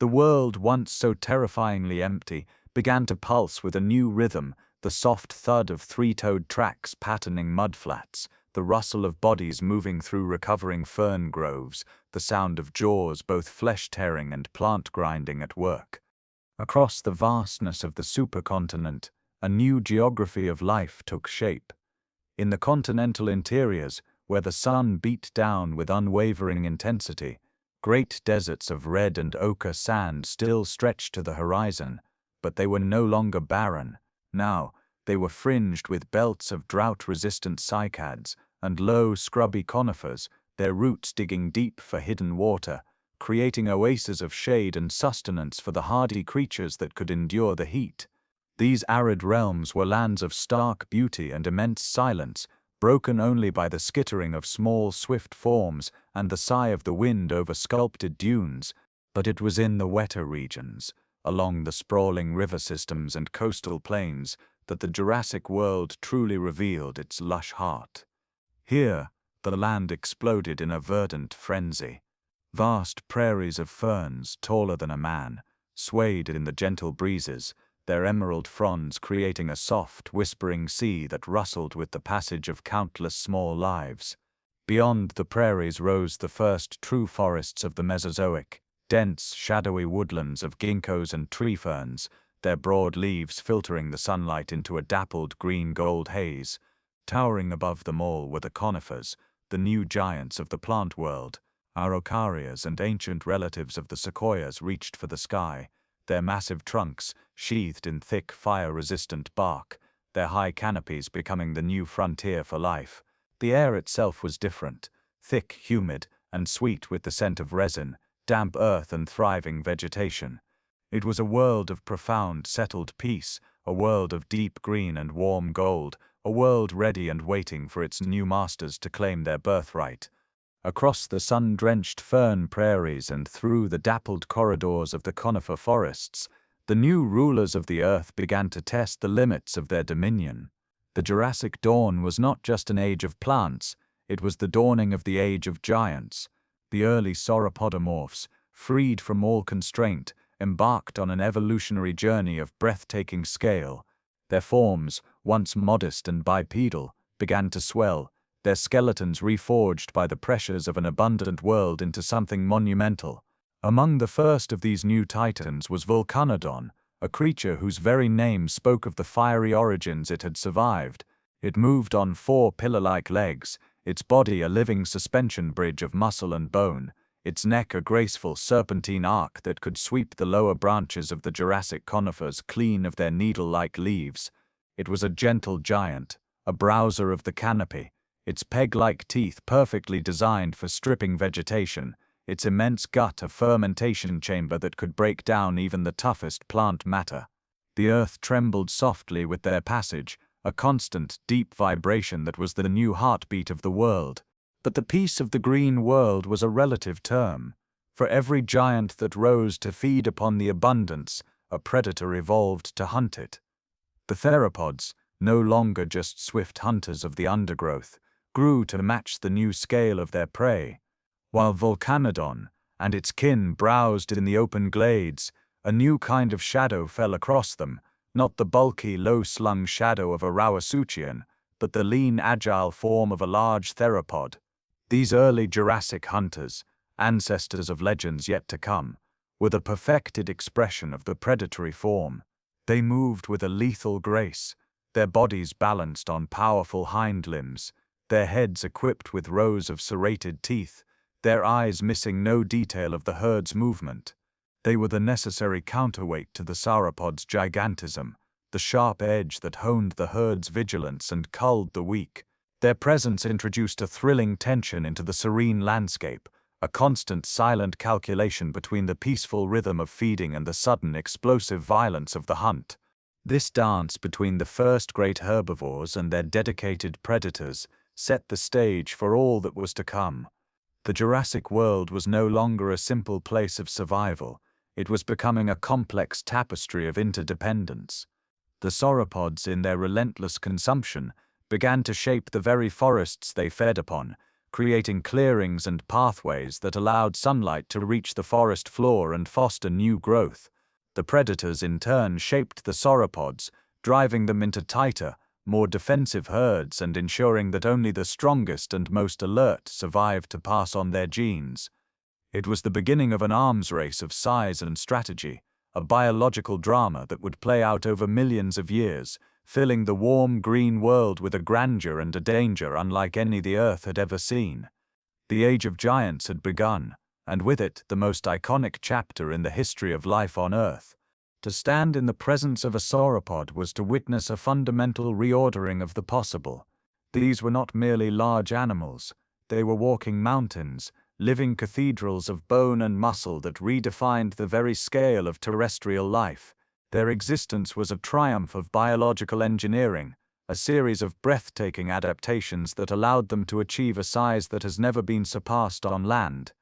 The world, once so terrifyingly empty, began to pulse with a new rhythm, the soft thud of three-toed tracks patterning mudflats, the rustle of bodies moving through recovering fern groves, the sound of jaws both flesh-tearing and plant-grinding at work. Across the vastness of the supercontinent, a new geography of life took shape. In the continental interiors, where the sun beat down with unwavering intensity, great deserts of red and ochre sand still stretched to the horizon, but they were no longer barren. Now, they were fringed with belts of drought-resistant cycads and low, scrubby conifers, their roots digging deep for hidden water, creating oases of shade and sustenance for the hardy creatures that could endure the heat. These arid realms were lands of stark beauty and immense silence, broken only by the skittering of small, swift forms and the sigh of the wind over sculpted dunes. But it was in the wetter regions, along the sprawling river systems and coastal plains, that the Jurassic world truly revealed its lush heart. Here, the land exploded in a verdant frenzy. Vast prairies of ferns, taller than a man, swayed in the gentle breezes, their emerald fronds creating a soft, whispering sea that rustled with the passage of countless small lives. Beyond the prairies rose the first true forests of the Mesozoic, dense, shadowy woodlands of ginkgos and tree ferns, their broad leaves filtering the sunlight into a dappled green-gold haze. Towering above them all were the conifers, the new giants of the plant world. Araucarias and ancient relatives of the sequoias reached for the sky, their massive trunks sheathed in thick, fire-resistant bark, their high canopies becoming the new frontier for life. The air itself was different, thick, humid, and sweet with the scent of resin, damp earth and thriving vegetation. It was a world of profound, settled peace, a world of deep green and warm gold, a world ready and waiting for its new masters to claim their birthright. Across the sun-drenched fern prairies and through the dappled corridors of the conifer forests, the new rulers of the earth began to test the limits of their dominion. The Jurassic dawn was not just an age of plants, it was the dawning of the age of giants. The early sauropodomorphs, freed from all constraint, embarked on an evolutionary journey of breathtaking scale. Their forms, once modest and bipedal, began to swell, their skeletons reforged by the pressures of an abundant world into something monumental. Among the first of these new titans was Volcanodon, a creature whose very name spoke of the fiery origins it had survived. It moved on 4 pillar-like legs, its body a living suspension bridge of muscle and bone, its neck a graceful serpentine arc that could sweep the lower branches of the Jurassic conifers clean of their needle-like leaves. It was a gentle giant, a browser of the canopy, its peg-like teeth perfectly designed for stripping vegetation, its immense gut a fermentation chamber that could break down even the toughest plant matter. The earth trembled softly with their passage, a constant, deep vibration that was the new heartbeat of the world. But the peace of the green world was a relative term. For every giant that rose to feed upon the abundance, a predator evolved to hunt it. The theropods, no longer just swift hunters of the undergrowth, grew to match the new scale of their prey. While Volcanodon and its kin browsed in the open glades, a new kind of shadow fell across them, not the bulky, low-slung shadow of a Rauisuchian, but the lean, agile form of a large theropod. These early Jurassic hunters, ancestors of legends yet to come, were the perfected expression of the predatory form. They moved with a lethal grace, their bodies balanced on powerful hind limbs, their heads equipped with rows of serrated teeth, their eyes missing no detail of the herd's movement. They were the necessary counterweight to the sauropod's gigantism, the sharp edge that honed the herd's vigilance and culled the weak. Their presence introduced a thrilling tension into the serene landscape, a constant silent calculation between the peaceful rhythm of feeding and the sudden explosive violence of the hunt. This dance between the first great herbivores and their dedicated predators set the stage for all that was to come. The Jurassic world was no longer a simple place of survival, it was becoming a complex tapestry of interdependence. The sauropods, in their relentless consumption, began to shape the very forests they fed upon, creating clearings and pathways that allowed sunlight to reach the forest floor and foster new growth. The predators in turn shaped the sauropods, driving them into tighter, more defensive herds and ensuring that only the strongest and most alert survived to pass on their genes. It was the beginning of an arms race of size and strategy, a biological drama that would play out over millions of years, filling the warm green world with a grandeur and a danger unlike any the Earth had ever seen. The Age of Giants had begun, and with it the most iconic chapter in the history of life on Earth. To stand in the presence of a sauropod was to witness a fundamental reordering of the possible. These were not merely large animals, they were walking mountains, living cathedrals of bone and muscle that redefined the very scale of terrestrial life. Their existence was a triumph of biological engineering, a series of breathtaking adaptations that allowed them to achieve a size that has never been surpassed on land.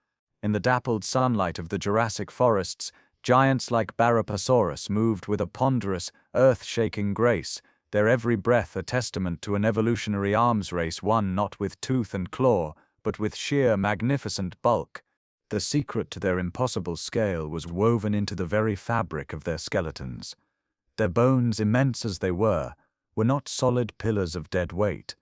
In the dappled sunlight of the Jurassic forests, giants like Baropasaurus moved with a ponderous, earth-shaking grace, their every breath a testament to an evolutionary arms race won not with tooth and claw, but with sheer magnificent bulk. The secret to their impossible scale was woven into the very fabric of their skeletons. Their bones, immense as they were not solid pillars of dead weight.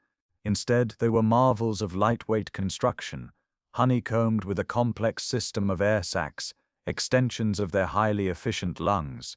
Instead, they were marvels of lightweight construction, honeycombed with a complex system of air sacs, extensions of their highly efficient lungs.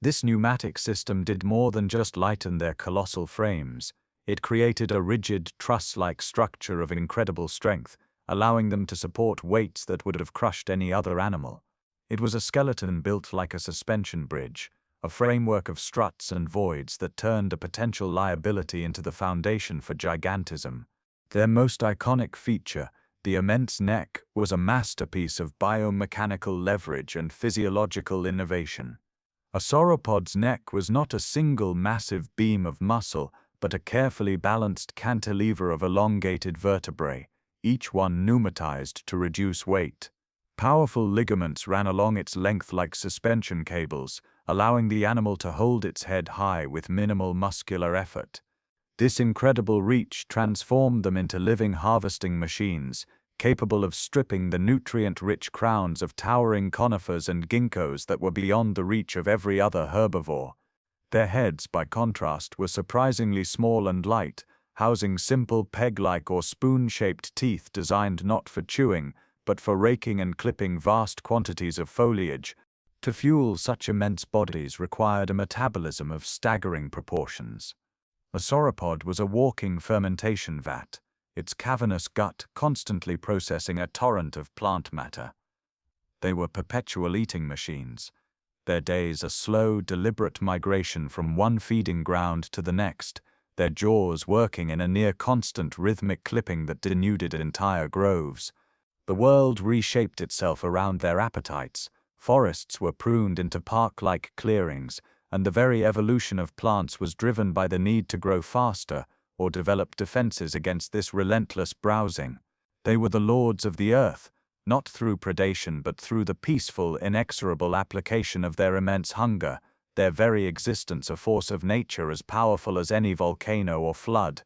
This pneumatic system did more than just lighten their colossal frames. It created a rigid, truss-like structure of incredible strength, allowing them to support weights that would have crushed any other animal. It was a skeleton built like a suspension bridge, a framework of struts and voids that turned a potential liability into the foundation for gigantism. Their most iconic feature, the immense neck, was a masterpiece of biomechanical leverage and physiological innovation. A sauropod's neck was not a single massive beam of muscle, but a carefully balanced cantilever of elongated vertebrae, each one pneumatized to reduce weight. Powerful ligaments ran along its length like suspension cables, allowing the animal to hold its head high with minimal muscular effort. This incredible reach transformed them into living harvesting machines, capable of stripping the nutrient-rich crowns of towering conifers and ginkgos that were beyond the reach of every other herbivore. Their heads, by contrast, were surprisingly small and light, housing simple peg-like or spoon-shaped teeth designed not for chewing, but for raking and clipping vast quantities of foliage. To fuel such immense bodies required a metabolism of staggering proportions. A sauropod was a walking fermentation vat, its cavernous gut constantly processing a torrent of plant matter. They were perpetual eating machines, their days a slow, deliberate migration from one feeding ground to the next, their jaws working in a near-constant rhythmic clipping that denuded entire groves. The world reshaped itself around their appetites. Forests were pruned into park-like clearings, and the very evolution of plants was driven by the need to grow faster or develop defenses against this relentless browsing. They were the lords of the earth, not through predation but through the peaceful, inexorable application of their immense hunger, their very existence a force of nature as powerful as any volcano or flood.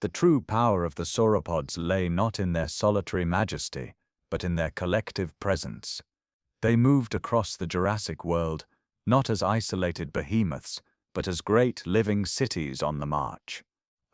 The true power of the sauropods lay not in their solitary majesty, but in their collective presence. They moved across the Jurassic world, not as isolated behemoths, but as great living cities on the march.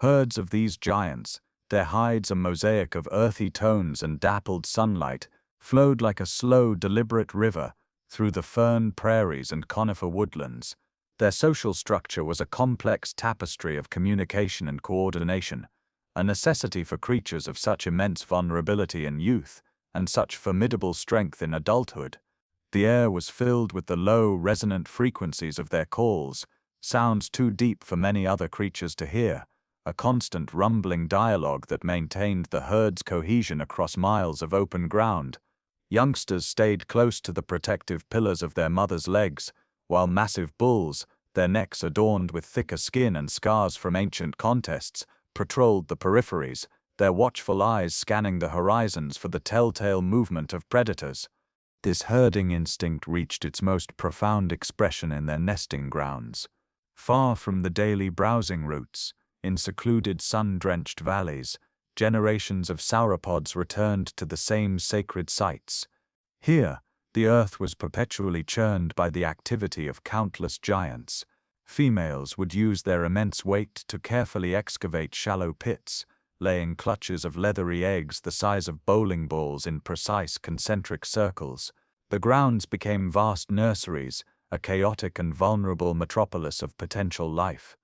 Herds of these giants, their hides a mosaic of earthy tones and dappled sunlight, flowed like a slow, deliberate river through the fern prairies and conifer woodlands. Their social structure was a complex tapestry of communication and coordination, a necessity for creatures of such immense vulnerability in youth and such formidable strength in adulthood. The air was filled with the low, resonant frequencies of their calls, sounds too deep for many other creatures to hear, a constant rumbling dialogue that maintained the herd's cohesion across miles of open ground. Youngsters stayed close to the protective pillars of their mothers' legs, while massive bulls, their necks adorned with thicker skin and scars from ancient contests, patrolled the peripheries, their watchful eyes scanning the horizons for the telltale movement of predators. This herding instinct reached its most profound expression in their nesting grounds. Far from the daily browsing routes, in secluded sun-drenched valleys, generations of sauropods returned to the same sacred sites. Here, the earth was perpetually churned by the activity of countless giants. Females would use their immense weight to carefully excavate shallow pits, laying clutches of leathery eggs the size of bowling balls in precise concentric circles. The grounds became vast nurseries, a chaotic and vulnerable metropolis of potential life.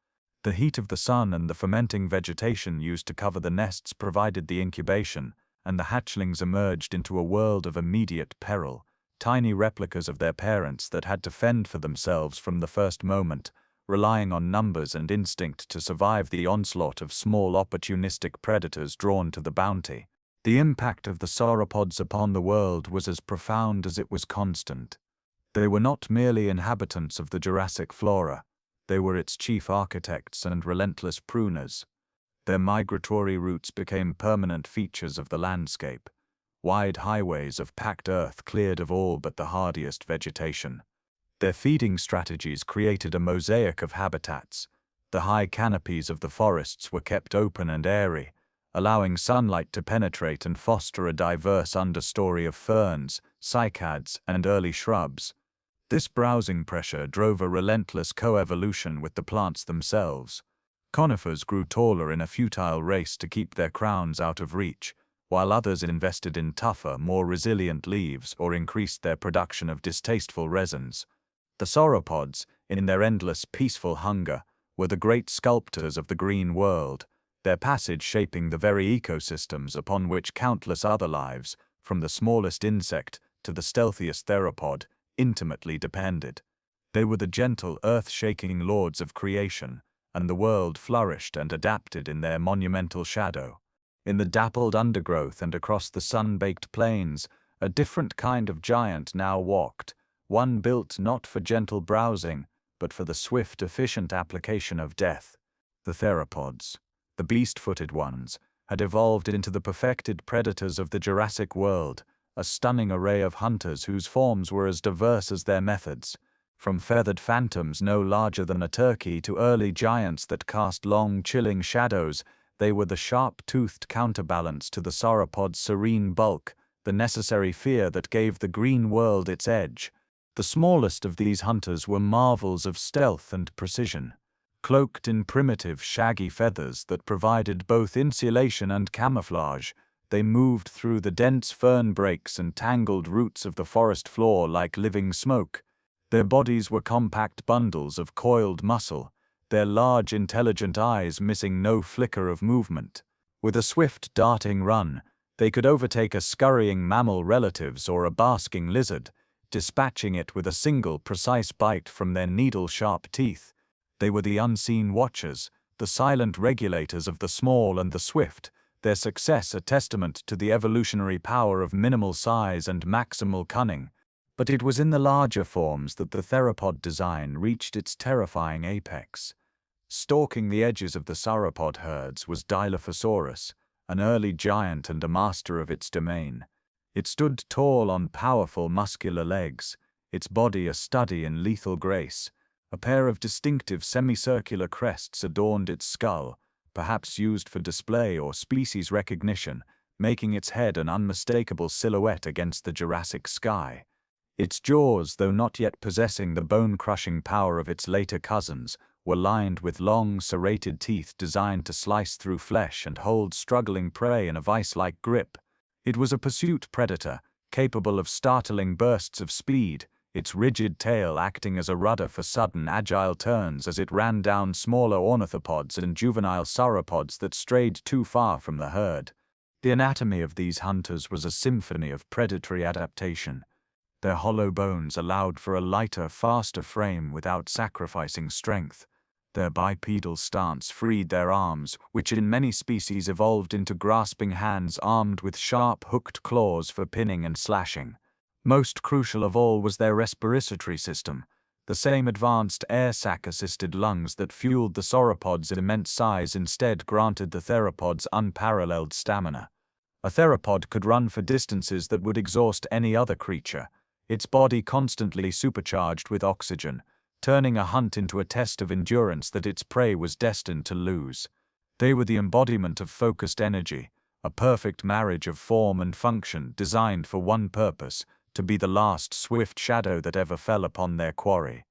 The heat of the sun and the fermenting vegetation used to cover the nests provided the incubation, and the hatchlings emerged into a world of immediate peril, tiny replicas of their parents that had to fend for themselves from the first moment, relying on numbers and instinct to survive the onslaught of small opportunistic predators drawn to the bounty. The impact of the sauropods upon the world was as profound as it was constant. They were not merely inhabitants of the Jurassic flora, they were its chief architects and relentless pruners. Their migratory routes became permanent features of the landscape, wide highways of packed earth cleared of all but the hardiest vegetation. Their feeding strategies created a mosaic of habitats. The high canopies of the forests were kept open and airy, allowing sunlight to penetrate and foster a diverse understory of ferns, cycads, and early shrubs. This browsing pressure drove a relentless coevolution with the plants themselves. Conifers grew taller in a futile race to keep their crowns out of reach, while others invested in tougher, more resilient leaves or increased their production of distasteful resins. The sauropods, in their endless, peaceful hunger, were the great sculptors of the green world, their passage shaping the very ecosystems upon which countless other lives, from the smallest insect to the stealthiest theropod, intimately depended. They were the gentle, earth-shaking lords of creation, and the world flourished and adapted in their monumental shadow. In the dappled undergrowth and across the sun-baked plains, a different kind of giant now walked, one built not for gentle browsing, but for the swift, efficient application of death. The theropods, the beast-footed ones, had evolved into the perfected predators of the Jurassic world, a stunning array of hunters whose forms were as diverse as their methods. From feathered phantoms no larger than a turkey to early giants that cast long, chilling shadows, they were the sharp-toothed counterbalance to the sauropod's serene bulk, the necessary fear that gave the green world its edge. The smallest of these hunters were marvels of stealth and precision. Cloaked in primitive, shaggy feathers that provided both insulation and camouflage, they moved through the dense fern brakes and tangled roots of the forest floor like living smoke. Their bodies were compact bundles of coiled muscle, their large, intelligent eyes missing no flicker of movement. With a swift, darting run, they could overtake a scurrying mammal relatives or a basking lizard, dispatching it with a single, precise bite from their needle-sharp teeth. They were the unseen watchers, the silent regulators of the small and the swift, their success a testament to the evolutionary power of minimal size and maximal cunning. But it was in the larger forms that the theropod design reached its terrifying apex. Stalking the edges of the sauropod herds was Dilophosaurus, an early giant and a master of its domain. It stood tall on powerful muscular legs, its body a study in lethal grace. A pair of distinctive semicircular crests adorned its skull, perhaps used for display or species recognition, making its head an unmistakable silhouette against the Jurassic sky. Its jaws, though not yet possessing the bone-crushing power of its later cousins, were lined with long, serrated teeth designed to slice through flesh and hold struggling prey in a vice-like grip. It was a pursuit predator, capable of startling bursts of speed, its rigid tail acting as a rudder for sudden, agile turns as it ran down smaller ornithopods and juvenile sauropods that strayed too far from the herd. The anatomy of these hunters was a symphony of predatory adaptation. Their hollow bones allowed for a lighter, faster frame without sacrificing strength. Their bipedal stance freed their arms, which in many species evolved into grasping hands armed with sharp, hooked claws for pinning and slashing. Most crucial of all was their respiratory system, the same advanced air sac-assisted lungs that fueled the sauropod's immense size instead granted the theropods unparalleled stamina. A theropod could run for distances that would exhaust any other creature, its body constantly supercharged with oxygen, turning a hunt into a test of endurance that its prey was destined to lose. They were the embodiment of focused energy, a perfect marriage of form and function designed for one purpose, to be the last swift shadow that ever fell upon their quarry.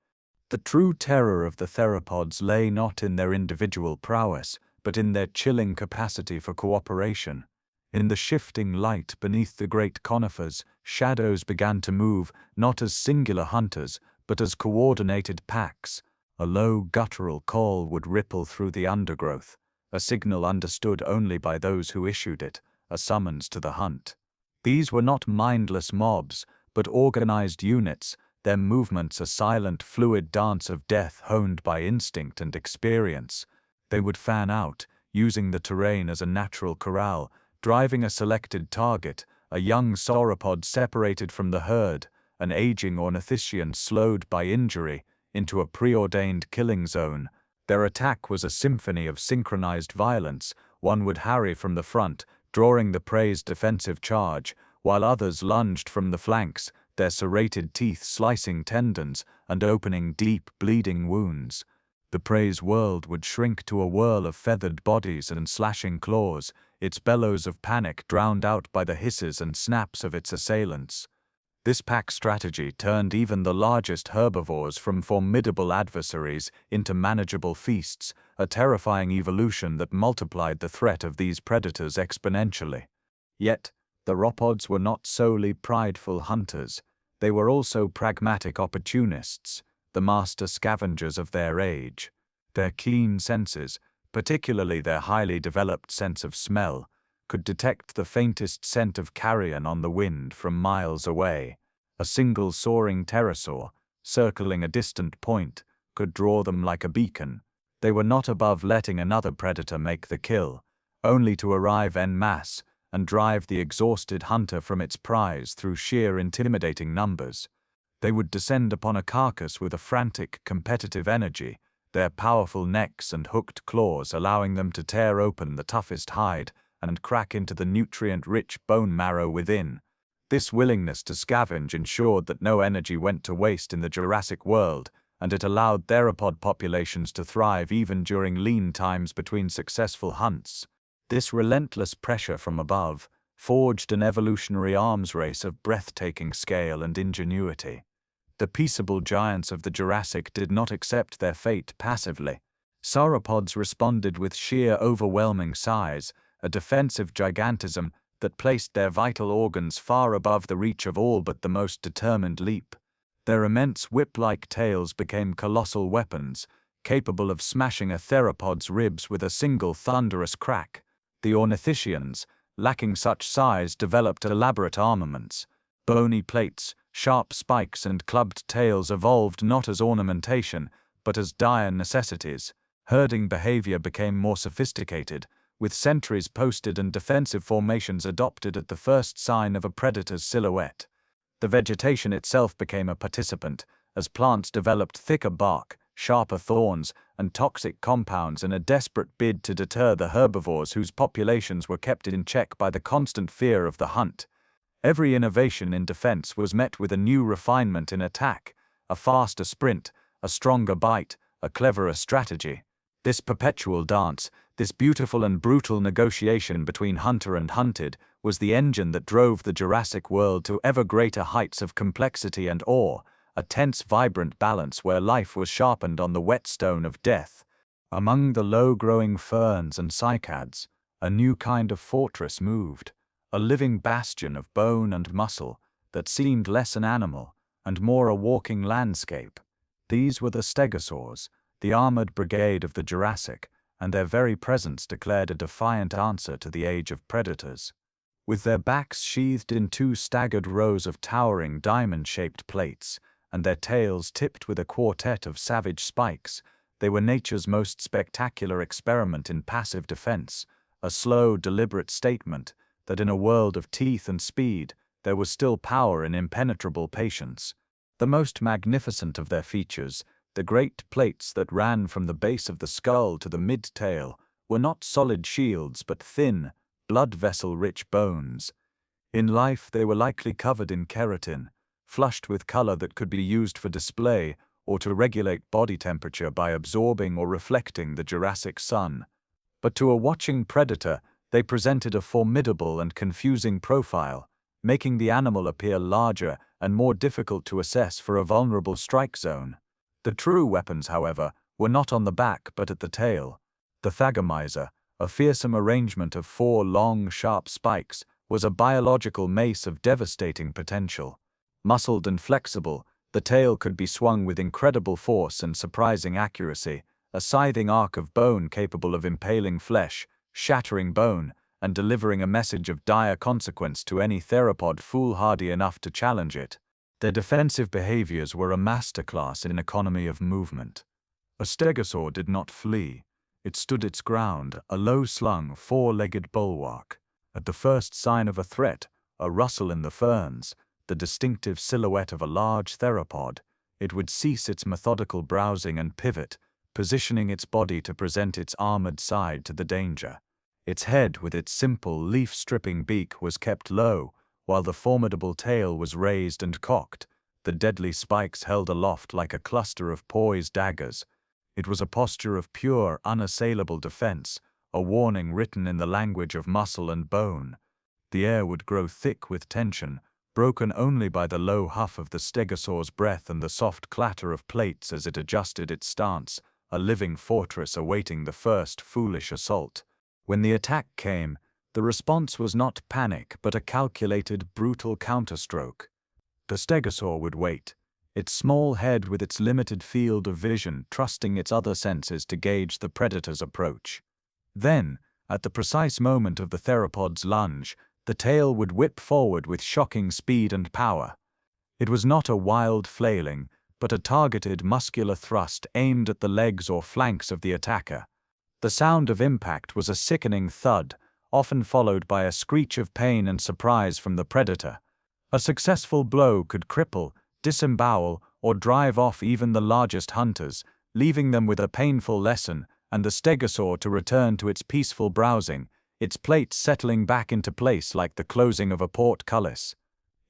The true terror of the theropods lay not in their individual prowess, but in their chilling capacity for cooperation. In the shifting light beneath the great conifers, shadows began to move, not as singular hunters, but as coordinated packs. A low guttural call would ripple through the undergrowth, a signal understood only by those who issued it, a summons to the hunt. These were not mindless mobs, but organized units, their movements a silent, fluid dance of death honed by instinct and experience. They would fan out, using the terrain as a natural corral, driving a selected target, a young sauropod separated from the herd, an aging ornithischian slowed by injury, into a preordained killing zone. Their attack was a symphony of synchronized violence. One would harry from the front, drawing the prey's defensive charge, while others lunged from the flanks, their serrated teeth slicing tendons and opening deep, bleeding wounds. The prey's world would shrink to a whirl of feathered bodies and slashing claws, its bellows of panic drowned out by the hisses and snaps of its assailants. This pack strategy turned even the largest herbivores from formidable adversaries into manageable feasts, a terrifying evolution that multiplied the threat of these predators exponentially. Yet, the theropods were not solely prideful hunters, they were also pragmatic opportunists, the master scavengers of their age. Their keen senses, particularly their highly developed sense of smell, could detect the faintest scent of carrion on the wind from miles away. A single soaring pterosaur, circling a distant point, could draw them like a beacon. They were not above letting another predator make the kill, only to arrive en masse and drive the exhausted hunter from its prize through sheer intimidating numbers. They would descend upon a carcass with a frantic, competitive energy, their powerful necks and hooked claws allowing them to tear open the toughest hide and crack into the nutrient-rich bone marrow within. This willingness to scavenge ensured that no energy went to waste in the Jurassic world, and it allowed theropod populations to thrive even during lean times between successful hunts. This relentless pressure from above forged an evolutionary arms race of breathtaking scale and ingenuity. The peaceable giants of the Jurassic did not accept their fate passively. Sauropods responded with sheer overwhelming size, a defensive gigantism that placed their vital organs far above the reach of all but the most determined leap. Their immense whip-like tails became colossal weapons, capable of smashing a theropod's ribs with a single thunderous crack. The ornithischians, lacking such size, developed elaborate armaments. Bony plates, sharp spikes and clubbed tails evolved not as ornamentation, but as dire necessities. Herding behavior became more sophisticated, with sentries posted and defensive formations adopted at the first sign of a predator's silhouette. The vegetation itself became a participant, as plants developed thicker bark, sharper thorns, and toxic compounds in a desperate bid to deter the herbivores whose populations were kept in check by the constant fear of the hunt. Every innovation in defense was met with a new refinement in attack, a faster sprint, a stronger bite, a cleverer strategy. This perpetual dance, this beautiful and brutal negotiation between hunter and hunted, was the engine that drove the Jurassic world to ever greater heights of complexity and awe, a tense, vibrant balance where life was sharpened on the whetstone of death. Among the low-growing ferns and cycads, a new kind of fortress moved, a living bastion of bone and muscle that seemed less an animal and more a walking landscape. These were the stegosaurs, the armored brigade of the Jurassic, and their very presence declared a defiant answer to the age of predators. With their backs sheathed in two staggered rows of towering diamond-shaped plates, and their tails tipped with a quartet of savage spikes, they were nature's most spectacular experiment in passive defense, a slow, deliberate statement that in a world of teeth and speed, there was still power in impenetrable patience. The most magnificent of their features, the great plates that ran from the base of the skull to the mid-tail, were not solid shields but thin, blood-vessel-rich bones. In life they were likely covered in keratin, flushed with color that could be used for display or to regulate body temperature by absorbing or reflecting the Jurassic sun. But to a watching predator, they presented a formidable and confusing profile, making the animal appear larger and more difficult to assess for a vulnerable strike zone. The true weapons, however, were not on the back but at the tail. The thagomizer, a fearsome arrangement of 4 long, sharp spikes, was a biological mace of devastating potential. Muscled and flexible, the tail could be swung with incredible force and surprising accuracy, a scything arc of bone capable of impaling flesh, shattering bone, and delivering a message of dire consequence to any theropod foolhardy enough to challenge it. Their defensive behaviors were a masterclass in economy of movement. A stegosaur did not flee. It stood its ground, a low-slung, 4-legged bulwark. At the first sign of a threat, a rustle in the ferns, the distinctive silhouette of a large theropod, it would cease its methodical browsing and pivot, positioning its body to present its armored side to the danger. Its head, with its simple, leaf-stripping beak, was kept low, while the formidable tail was raised and cocked, the deadly spikes held aloft like a cluster of poised daggers. It was a posture of pure, unassailable defense, a warning written in the language of muscle and bone. The air would grow thick with tension, broken only by the low huff of the stegosaur's breath and the soft clatter of plates as it adjusted its stance, a living fortress awaiting the first foolish assault. When the attack came, the response was not panic but a calculated, brutal counterstroke. The stegosaur would wait, its small head with its limited field of vision trusting its other senses to gauge the predator's approach. Then, at the precise moment of the theropod's lunge, the tail would whip forward with shocking speed and power. It was not a wild flailing, but a targeted muscular thrust aimed at the legs or flanks of the attacker. The sound of impact was a sickening thud, often followed by a screech of pain and surprise from the predator. A successful blow could cripple, disembowel, or drive off even the largest hunters, leaving them with a painful lesson and the stegosaur to return to its peaceful browsing, its plates settling back into place like the closing of a portcullis.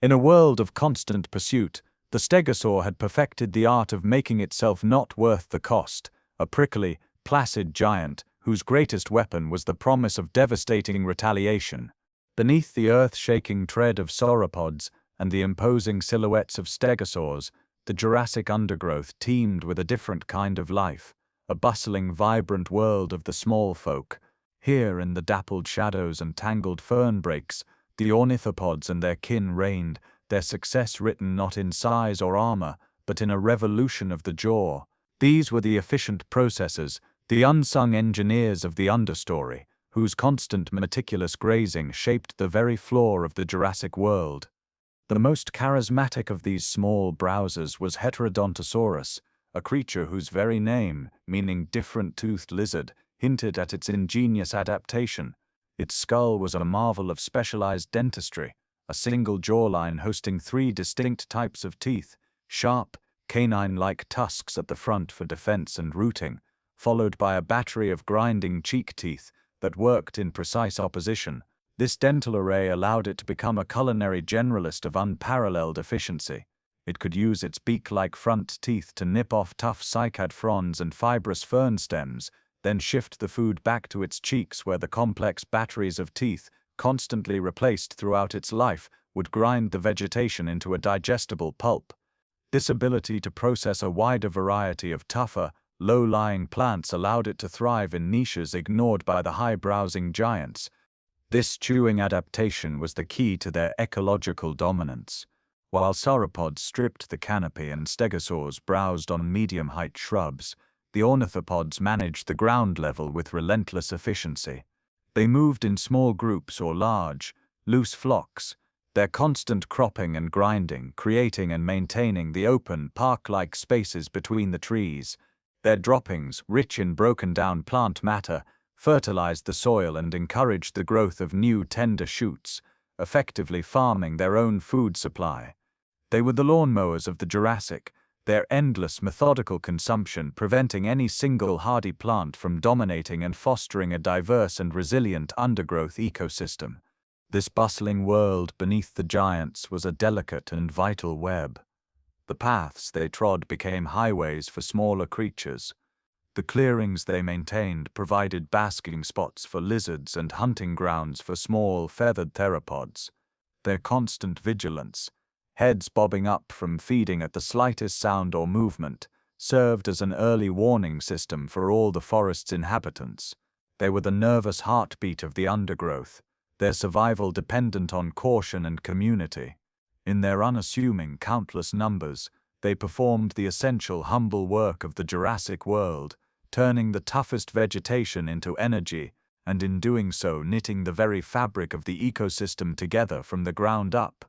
In a world of constant pursuit, the stegosaur had perfected the art of making itself not worth the cost, a prickly, placid giant whose greatest weapon was the promise of devastating retaliation. Beneath the earth-shaking tread of sauropods and the imposing silhouettes of stegosaurs, the Jurassic undergrowth teemed with a different kind of life, a bustling, vibrant world of the small folk. Here, in the dappled shadows and tangled fern brakes, the ornithopods and their kin reigned, their success written not in size or armor, but in a revolution of the jaw. These were the efficient processors, the unsung engineers of the understory, whose constant meticulous grazing shaped the very floor of the Jurassic world. The most charismatic of these small browsers was Heterodontosaurus, a creature whose very name, meaning different-toothed lizard, hinted at its ingenious adaptation. Its skull was a marvel of specialized dentistry, a single jawline hosting 3 distinct types of teeth, sharp, canine-like tusks at the front for defense and rooting, followed by a battery of grinding cheek teeth that worked in precise opposition. This dental array allowed it to become a culinary generalist of unparalleled efficiency. It could use its beak-like front teeth to nip off tough cycad fronds and fibrous fern stems, then shift the food back to its cheeks where the complex batteries of teeth, constantly replaced throughout its life, would grind the vegetation into a digestible pulp. This ability to process a wider variety of tougher, low-lying plants allowed it to thrive in niches ignored by the high-browsing giants. This chewing adaptation was the key to their ecological dominance. While sauropods stripped the canopy and stegosaurs browsed on medium-height shrubs, the ornithopods managed the ground level with relentless efficiency. They moved in small groups or large, loose flocks, their constant cropping and grinding creating and maintaining the open, park-like spaces between the trees. Their droppings, rich in broken-down plant matter, fertilized the soil and encouraged the growth of new tender shoots, effectively farming their own food supply. They were the lawnmowers of the Jurassic, their endless methodical consumption preventing any single hardy plant from dominating and fostering a diverse and resilient undergrowth ecosystem. This bustling world beneath the giants was a delicate and vital web. The paths they trod became highways for smaller creatures. The clearings they maintained provided basking spots for lizards and hunting grounds for small, feathered theropods. Their constant vigilance, heads bobbing up from feeding at the slightest sound or movement, served as an early warning system for all the forest's inhabitants. They were the nervous heartbeat of the undergrowth, their survival dependent on caution and community. In their unassuming, countless numbers, they performed the essential humble work of the Jurassic world, turning the toughest vegetation into energy, and in doing so knitting the very fabric of the ecosystem together from the ground up.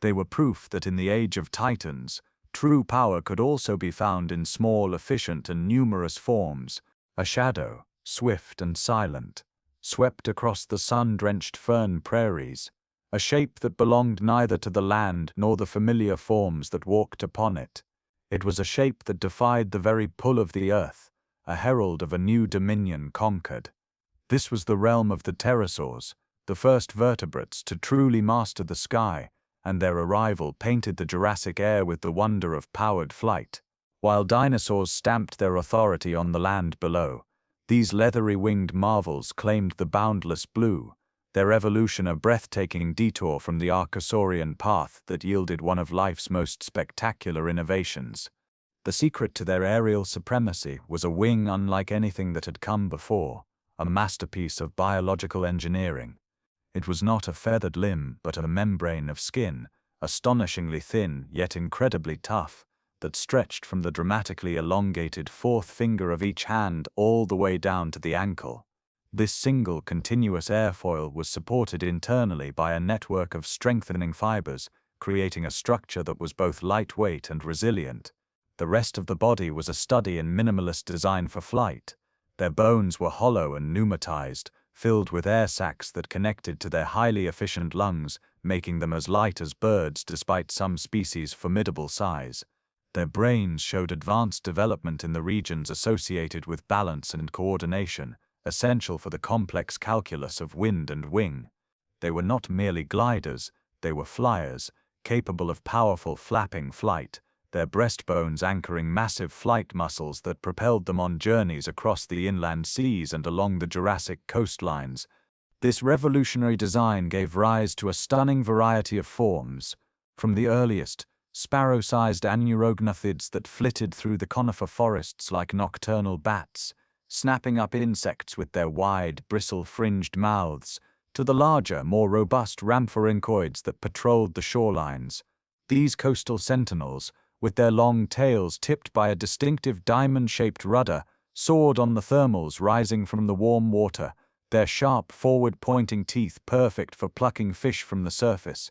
They were proof that in the Age of Titans, true power could also be found in small, efficient, and numerous forms. A shadow, swift and silent, swept across the sun-drenched fern prairies, a shape that belonged neither to the land nor the familiar forms that walked upon it. It was a shape that defied the very pull of the earth, a herald of a new dominion conquered. This was the realm of the pterosaurs, the first vertebrates to truly master the sky, and their arrival painted the Jurassic air with the wonder of powered flight. While dinosaurs stamped their authority on the land below, these leathery-winged marvels claimed the boundless blue, their evolution a breathtaking detour from the Archosaurian path that yielded one of life's most spectacular innovations. The secret to their aerial supremacy was a wing unlike anything that had come before, a masterpiece of biological engineering. It was not a feathered limb but a membrane of skin, astonishingly thin yet incredibly tough, that stretched from the dramatically elongated fourth finger of each hand all the way down to the ankle. This single continuous airfoil was supported internally by a network of strengthening fibers, creating a structure that was both lightweight and resilient. The rest of the body was a study in minimalist design for flight. Their bones were hollow and pneumatized, filled with air sacs that connected to their highly efficient lungs, making them as light as birds despite some species' formidable size. Their brains showed advanced development in the regions associated with balance and coordination, essential for the complex calculus of wind and wing. They were not merely gliders, they were flyers, capable of powerful flapping flight, their breastbones anchoring massive flight muscles that propelled them on journeys across the inland seas and along the Jurassic coastlines. This revolutionary design gave rise to a stunning variety of forms, from the earliest, sparrow-sized anurognathids that flitted through the conifer forests like nocturnal bats, snapping up insects with their wide, bristle-fringed mouths, to the larger, more robust rhamphorhynchoids that patrolled the shorelines. These coastal sentinels, with their long tails tipped by a distinctive diamond-shaped rudder, soared on the thermals rising from the warm water, their sharp, forward-pointing teeth perfect for plucking fish from the surface.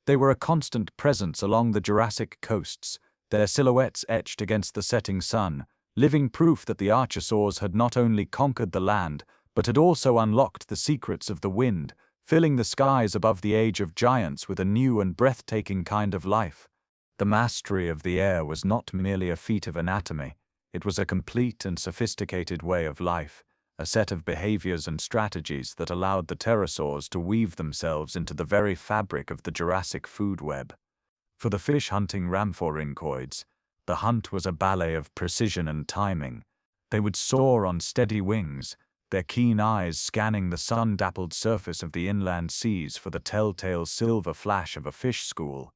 They were a constant presence along the Jurassic coasts, their silhouettes etched against the setting sun, living proof that the archosaurs had not only conquered the land, but had also unlocked the secrets of the wind, filling the skies above the age of giants with a new and breathtaking kind of life. The mastery of the air was not merely a feat of anatomy, it was a complete and sophisticated way of life, a set of behaviors and strategies that allowed the pterosaurs to weave themselves into the very fabric of the Jurassic food web. For the fish-hunting rhamphorhynchoids, the hunt was a ballet of precision and timing. They would soar on steady wings, their keen eyes scanning the sun-dappled surface of the inland seas for the telltale silver flash of a fish school.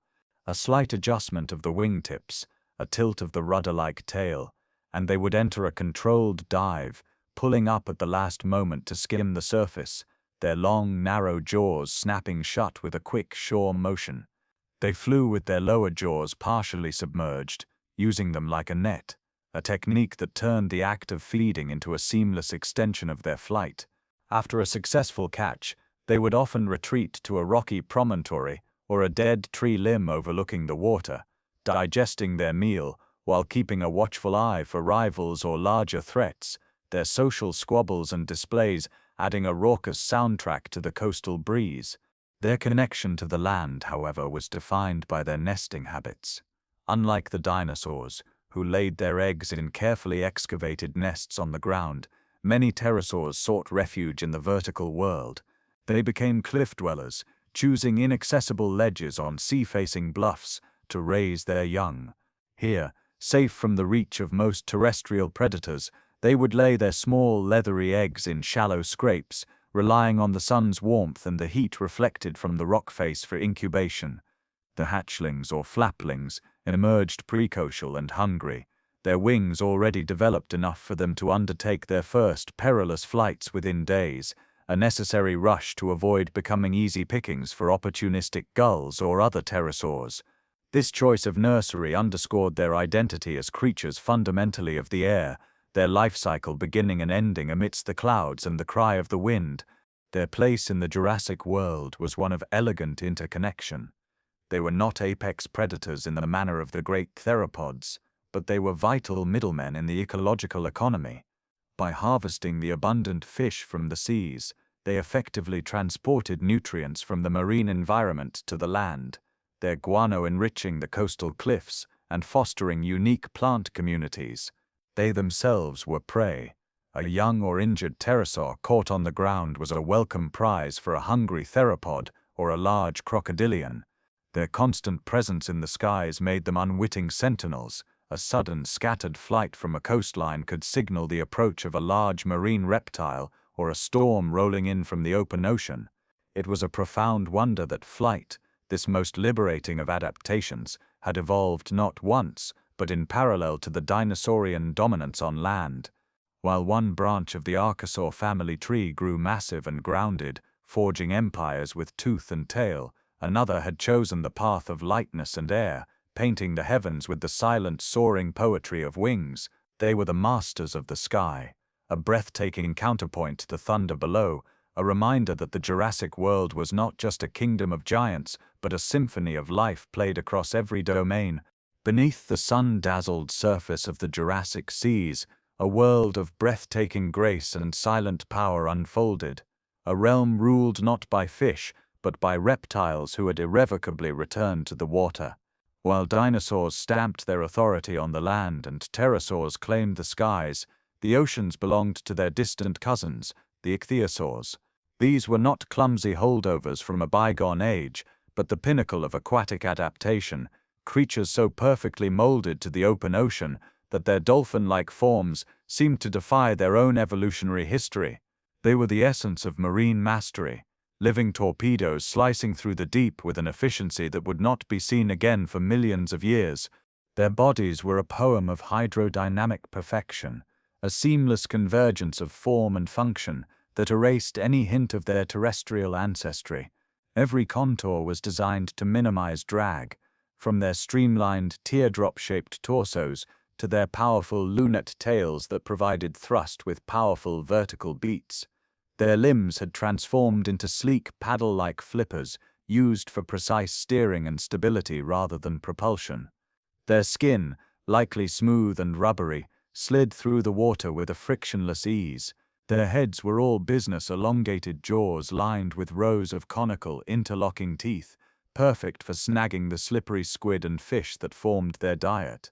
A slight adjustment of the wingtips, a tilt of the rudder-like tail, and they would enter a controlled dive, pulling up at the last moment to skim the surface, their long, narrow jaws snapping shut with a quick shore motion. They flew with their lower jaws partially submerged, using them like a net, a technique that turned the act of feeding into a seamless extension of their flight. After a successful catch, they would often retreat to a rocky promontory or a dead tree limb overlooking the water, digesting their meal while keeping a watchful eye for rivals or larger threats, their social squabbles and displays adding a raucous soundtrack to the coastal breeze. Their connection to the land, however, was defined by their nesting habits. Unlike the dinosaurs, who laid their eggs in carefully excavated nests on the ground, many pterosaurs sought refuge in the vertical world. They became cliff dwellers, choosing inaccessible ledges on sea-facing bluffs to raise their young. Here, safe from the reach of most terrestrial predators, they would lay their small, leathery eggs in shallow scrapes, relying on the sun's warmth and the heat reflected from the rock face for incubation. The hatchlings or flaplings emerged precocial and hungry, their wings already developed enough for them to undertake their first perilous flights within days, a necessary rush to avoid becoming easy pickings for opportunistic gulls or other pterosaurs. This choice of nursery underscored their identity as creatures fundamentally of the air, their life cycle beginning and ending amidst the clouds and the cry of the wind. Their place in the Jurassic world was one of elegant interconnection. They were not apex predators in the manner of the great theropods, but they were vital middlemen in the ecological economy. By harvesting the abundant fish from the seas, they effectively transported nutrients from the marine environment to the land, their guano enriching the coastal cliffs and fostering unique plant communities. They themselves were prey. A young or injured pterosaur caught on the ground was a welcome prize for a hungry theropod or a large crocodilian. Their constant presence in the skies made them unwitting sentinels. A sudden, scattered flight from a coastline could signal the approach of a large marine reptile or a storm rolling in from the open ocean. It was a profound wonder that flight, this most liberating of adaptations, had evolved not once, but in parallel to the dinosaurian dominance on land. While one branch of the archosaur family tree grew massive and grounded, forging empires with tooth and tail, another had chosen the path of lightness and air, painting the heavens with the silent soaring poetry of wings. They were the masters of the sky, a breathtaking counterpoint to the thunder below, a reminder that the Jurassic world was not just a kingdom of giants, but a symphony of life played across every domain. Beneath the sun-dazzled surface of the Jurassic seas, a world of breathtaking grace and silent power unfolded, a realm ruled not by fish, but by reptiles who had irrevocably returned to the water. While dinosaurs stamped their authority on the land and pterosaurs claimed the skies, the oceans belonged to their distant cousins, the ichthyosaurs. These were not clumsy holdovers from a bygone age, but the pinnacle of aquatic adaptation, creatures so perfectly molded to the open ocean that their dolphin-like forms seemed to defy their own evolutionary history. They were the essence of marine mastery, living torpedoes slicing through the deep with an efficiency that would not be seen again for millions of years. Their bodies were a poem of hydrodynamic perfection, a seamless convergence of form and function that erased any hint of their terrestrial ancestry. Every contour was designed to minimize drag, from their streamlined, teardrop-shaped torsos to their powerful lunate tails that provided thrust with powerful vertical beats. Their limbs had transformed into sleek paddle-like flippers used for precise steering and stability rather than propulsion. Their skin, likely smooth and rubbery, slid through the water with a frictionless ease. Their heads were all business elongated jaws lined with rows of conical, interlocking teeth, perfect for snagging the slippery squid and fish that formed their diet.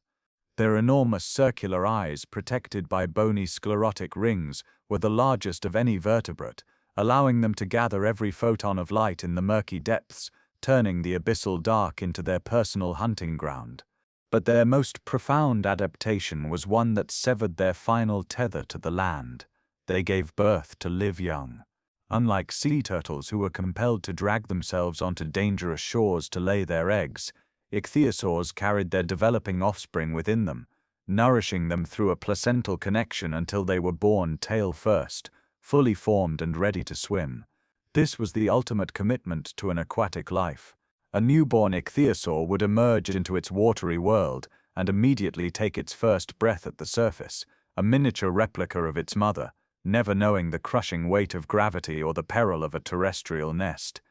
Their enormous circular eyes, protected by bony sclerotic rings, were the largest of any vertebrate, allowing them to gather every photon of light in the murky depths, turning the abyssal dark into their personal hunting ground. But their most profound adaptation was one that severed their final tether to the land. They gave birth to live young. Unlike sea turtles who were compelled to drag themselves onto dangerous shores to lay their eggs, ichthyosaurs carried their developing offspring within them, nourishing them through a placental connection until they were born tail first, fully formed and ready to swim. This was the ultimate commitment to an aquatic life. A newborn ichthyosaur would emerge into its watery world and immediately take its first breath at the surface, a miniature replica of its mother, never knowing the crushing weight of gravity or the peril of a terrestrial nest.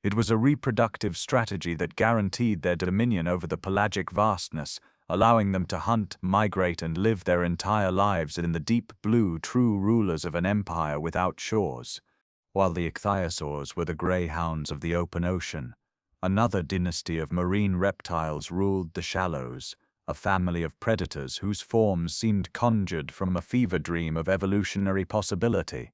It was a reproductive strategy that guaranteed their dominion over the pelagic vastness, allowing them to hunt, migrate, and live their entire lives in the deep blue, true rulers of an empire without shores. While the ichthyosaurs were the greyhounds of the open ocean, another dynasty of marine reptiles ruled the shallows, a family of predators whose forms seemed conjured from a fever dream of evolutionary possibility.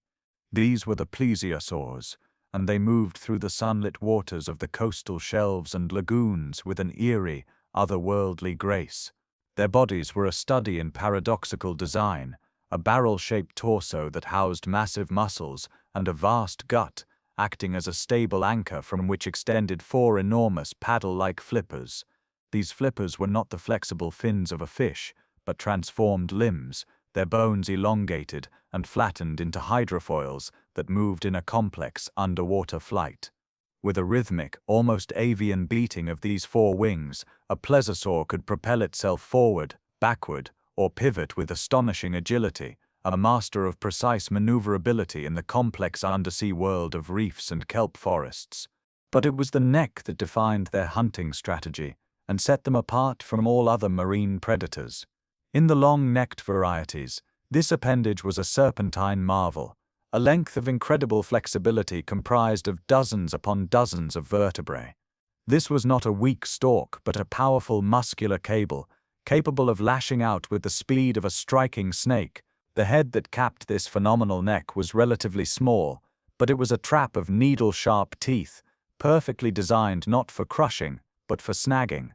These were the plesiosaurs, and they moved through the sunlit waters of the coastal shelves and lagoons with an eerie, otherworldly grace. Their bodies were a study in paradoxical design, a barrel-shaped torso that housed massive muscles and a vast gut, acting as a stable anchor from which extended four enormous paddle-like flippers. These flippers were not the flexible fins of a fish, but transformed limbs, their bones elongated and flattened into hydrofoils that moved in a complex underwater flight. With a rhythmic, almost avian beating of these four wings, a plesiosaur could propel itself forward, backward, or pivot with astonishing agility, a master of precise maneuverability in the complex undersea world of reefs and kelp forests. But it was the neck that defined their hunting strategy and set them apart from all other marine predators. In the long-necked varieties, this appendage was a serpentine marvel, a length of incredible flexibility comprised of dozens upon dozens of vertebrae. This was not a weak stalk but a powerful muscular cable, capable of lashing out with the speed of a striking snake. The head that capped this phenomenal neck was relatively small, but it was a trap of needle-sharp teeth, perfectly designed not for crushing, but for snagging.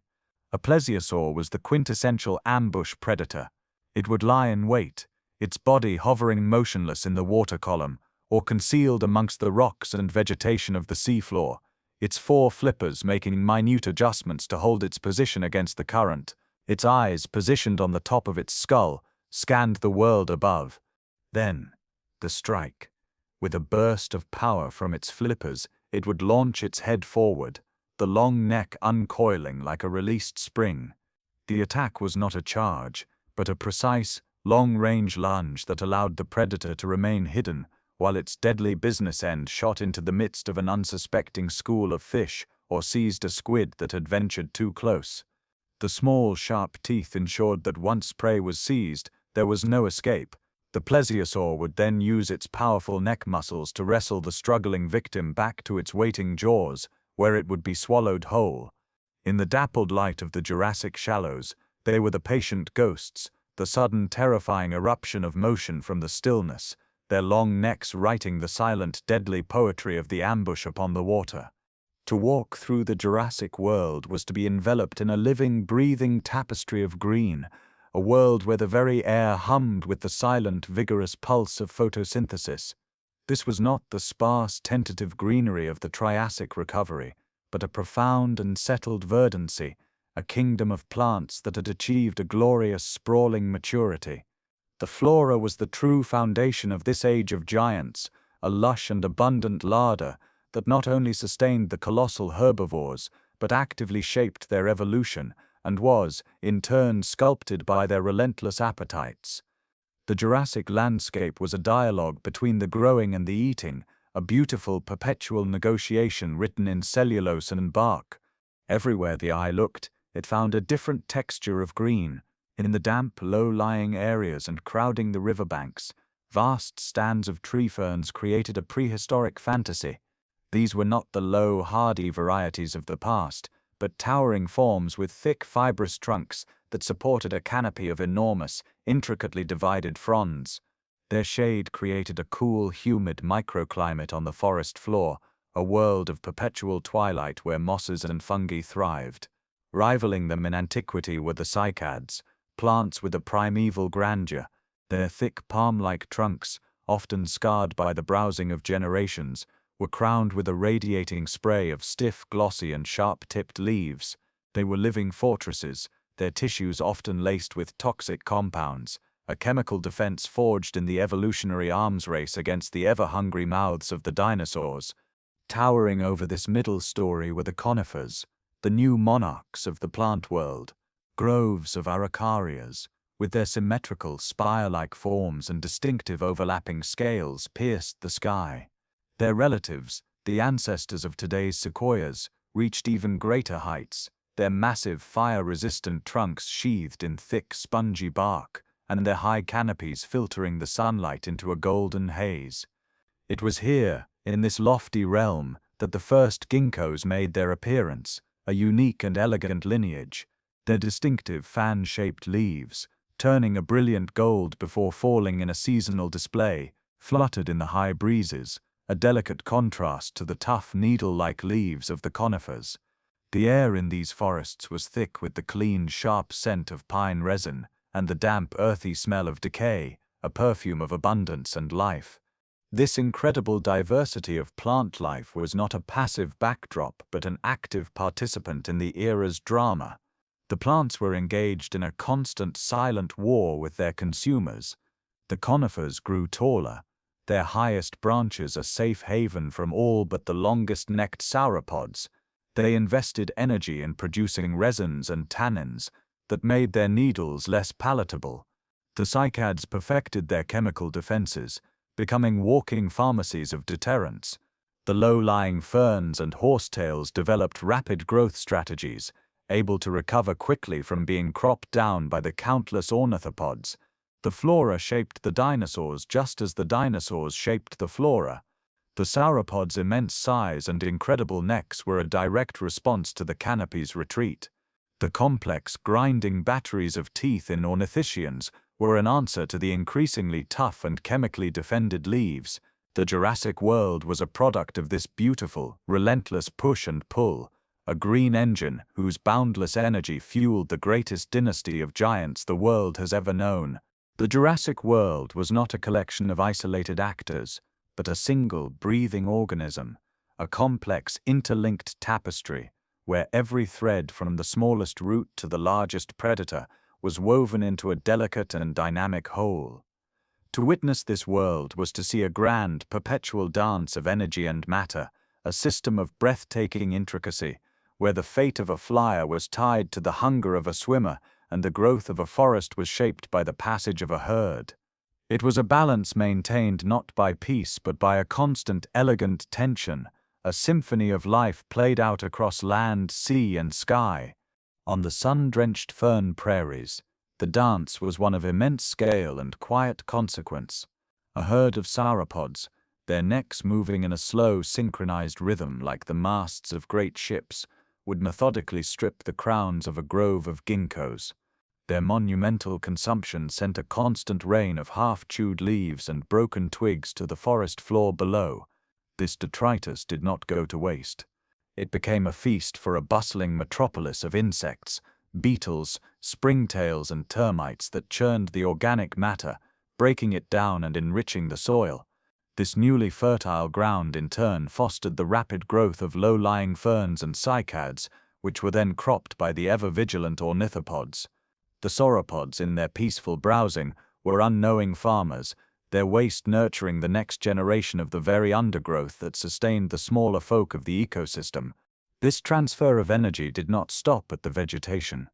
A plesiosaur was the quintessential ambush predator. It would lie in wait, its body hovering motionless in the water column, or concealed amongst the rocks and vegetation of the seafloor, its four flippers making minute adjustments to hold its position against the current. Its eyes, positioned on the top of its skull, scanned the world above. Then, the strike. With a burst of power from its flippers, it would launch its head forward, the long neck uncoiling like a released spring. The attack was not a charge, but a precise, long-range lunge that allowed the predator to remain hidden, while its deadly business end shot into the midst of an unsuspecting school of fish or seized a squid that had ventured too close. The small, sharp teeth ensured that once prey was seized, there was no escape, The plesiosaur would then use its powerful neck muscles to wrestle the struggling victim back to its waiting jaws, where it would be swallowed whole. In the dappled light of the Jurassic shallows, they were the patient ghosts, the sudden terrifying eruption of motion from the stillness, their long necks writing the silent, deadly poetry of the ambush upon the water. To walk through the Jurassic world was to be enveloped in a living, breathing tapestry of green, a world where the very air hummed with the silent, vigorous pulse of photosynthesis. This was not the sparse, tentative greenery of the Triassic recovery, but a profound and settled verdancy, a kingdom of plants that had achieved a glorious, sprawling maturity. The flora was the true foundation of this age of giants, a lush and abundant larder that not only sustained the colossal herbivores, but actively shaped their evolution, and was, in turn, sculpted by their relentless appetites. The Jurassic landscape was a dialogue between the growing and the eating, a beautiful, perpetual negotiation written in cellulose and bark. Everywhere the eye looked, it found a different texture of green. In the damp, low-lying areas and crowding the riverbanks, vast stands of tree ferns created a prehistoric fantasy. These were not the low, hardy varieties of the past, but towering forms with thick, fibrous trunks that supported a canopy of enormous, intricately divided fronds. Their shade created a cool, humid microclimate on the forest floor, a world of perpetual twilight where mosses and fungi thrived. Rivaling them in antiquity were the cycads, plants with a primeval grandeur. Their thick palm-like trunks, often scarred by the browsing of generations, were crowned with a radiating spray of stiff, glossy and sharp-tipped leaves. They were living fortresses, their tissues often laced with toxic compounds, a chemical defense forged in the evolutionary arms race against the ever-hungry mouths of the dinosaurs. Towering over this middle story were the conifers, the new monarchs of the plant world. Groves of araucarias, with their symmetrical, spire-like forms and distinctive overlapping scales, pierced the sky. Their relatives, the ancestors of today's sequoias, reached even greater heights, their massive fire-resistant trunks sheathed in thick, spongy bark, and their high canopies filtering the sunlight into a golden haze. It was here, in this lofty realm, that the first ginkgos made their appearance, a unique and elegant lineage. Their distinctive fan-shaped leaves, turning a brilliant gold before falling in a seasonal display, fluttered in the high breezes, a delicate contrast to the tough needle-like leaves of the conifers. The air in these forests was thick with the clean, sharp scent of pine resin, and the damp, earthy smell of decay, a perfume of abundance and life. This incredible diversity of plant life was not a passive backdrop but an active participant in the era's drama. The plants were engaged in a constant, silent war with their consumers. The conifers grew taller, their highest branches a safe haven from all but the longest-necked sauropods. They invested energy in producing resins and tannins that made their needles less palatable. The cycads perfected their chemical defenses, becoming walking pharmacies of deterrence. The low-lying ferns and horsetails developed rapid growth strategies, able to recover quickly from being cropped down by the countless ornithopods. The flora shaped the dinosaurs just as the dinosaurs shaped the flora. The sauropods' immense size and incredible necks were a direct response to the canopy's retreat. The complex, grinding batteries of teeth in ornithischians were an answer to the increasingly tough and chemically defended leaves. The Jurassic world was a product of this beautiful, relentless push and pull, a green engine whose boundless energy fueled the greatest dynasty of giants the world has ever known. The Jurassic world was not a collection of isolated actors, but a single, breathing organism, a complex, interlinked tapestry, where every thread from the smallest root to the largest predator was woven into a delicate and dynamic whole. To witness this world was to see a grand, perpetual dance of energy and matter, a system of breathtaking intricacy, where the fate of a flyer was tied to the hunger of a swimmer and the growth of a forest was shaped by the passage of a herd. It was a balance maintained not by peace but by a constant, elegant tension, a symphony of life played out across land, sea, and sky. On the sun-drenched fern prairies, The dance was one of immense scale and quiet consequence. A herd of sauropods, their necks moving in a slow, synchronized rhythm like the masts of great ships, would methodically strip the crowns of a grove of ginkgos. Their monumental consumption sent a constant rain of half-chewed leaves and broken twigs to the forest floor below. This detritus did not go to waste. It became a feast for a bustling metropolis of insects, beetles, springtails, and termites that churned the organic matter, breaking it down and enriching the soil. This newly fertile ground in turn fostered the rapid growth of low-lying ferns and cycads, which were then cropped by the ever-vigilant ornithopods. The sauropods, in their peaceful browsing, were unknowing farmers, their waste nurturing the next generation of the very undergrowth that sustained the smaller folk of the ecosystem. This transfer of energy did not stop at the vegetation.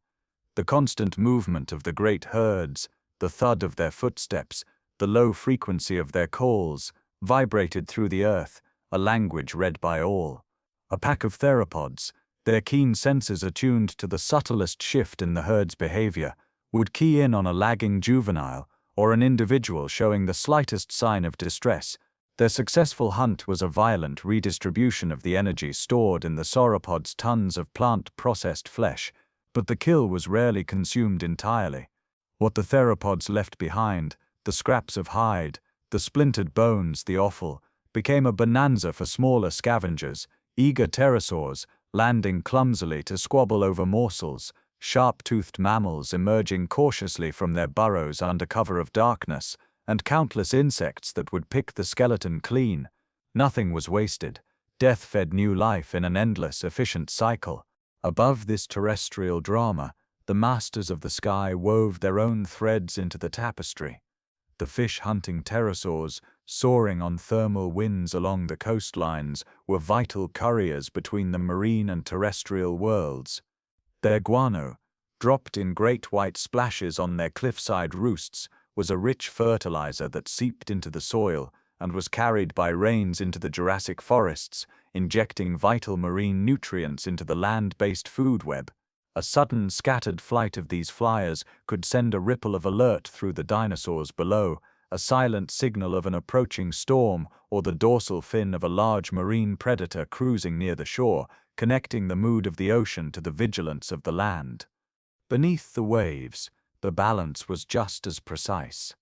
The constant movement of the great herds, the thud of their footsteps, the low frequency of their calls, vibrated through the earth, a language read by all. A pack of theropods, their keen senses attuned to the subtlest shift in the herd's behavior, would key in on a lagging juvenile or an individual showing the slightest sign of distress. Their successful hunt was a violent redistribution of the energy stored in the sauropod's tons of plant-processed flesh, but the kill was rarely consumed entirely. What the theropods left behind, the scraps of hide, the splintered bones, the offal, became a bonanza for smaller scavengers, eager pterosaurs, landing clumsily to squabble over morsels, sharp-toothed mammals emerging cautiously from their burrows under cover of darkness, and countless insects that would pick the skeleton clean. Nothing was wasted. Death fed new life in an endless, efficient cycle. Above this terrestrial drama, the masters of the sky wove their own threads into the tapestry. The fish-hunting pterosaurs, soaring on thermal winds along the coastlines, were vital couriers between the marine and terrestrial worlds. Their guano, dropped in great white splashes on their cliffside roosts, was a rich fertilizer that seeped into the soil and was carried by rains into the Jurassic forests, injecting vital marine nutrients into the land-based food web. A sudden scattered flight of these flyers could send a ripple of alert through the dinosaurs below, a silent signal of an approaching storm or the dorsal fin of a large marine predator cruising near the shore, connecting the mood of the ocean to the vigilance of the land. Beneath the waves, the balance was just as precise.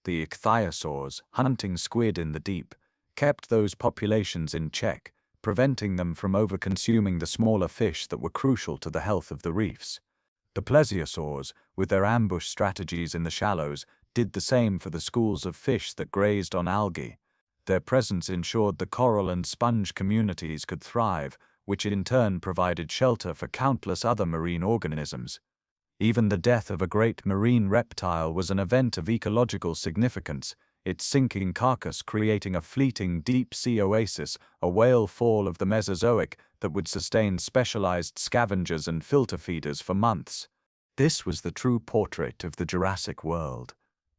The ichthyosaurs, hunting squid in the deep, kept those populations in check, preventing them from over-consuming the smaller fish that were crucial to the health of the reefs. The plesiosaurs, with their ambush strategies in the shallows, did the same for the schools of fish that grazed on algae. Their presence ensured the coral and sponge communities could thrive, which in turn provided shelter for countless other marine organisms. Even the death of a great marine reptile was an event of ecological significance, its sinking carcass creating a fleeting deep-sea oasis, a whale fall of the Mesozoic that would sustain specialized scavengers and filter feeders for months. This was the true portrait of the Jurassic world.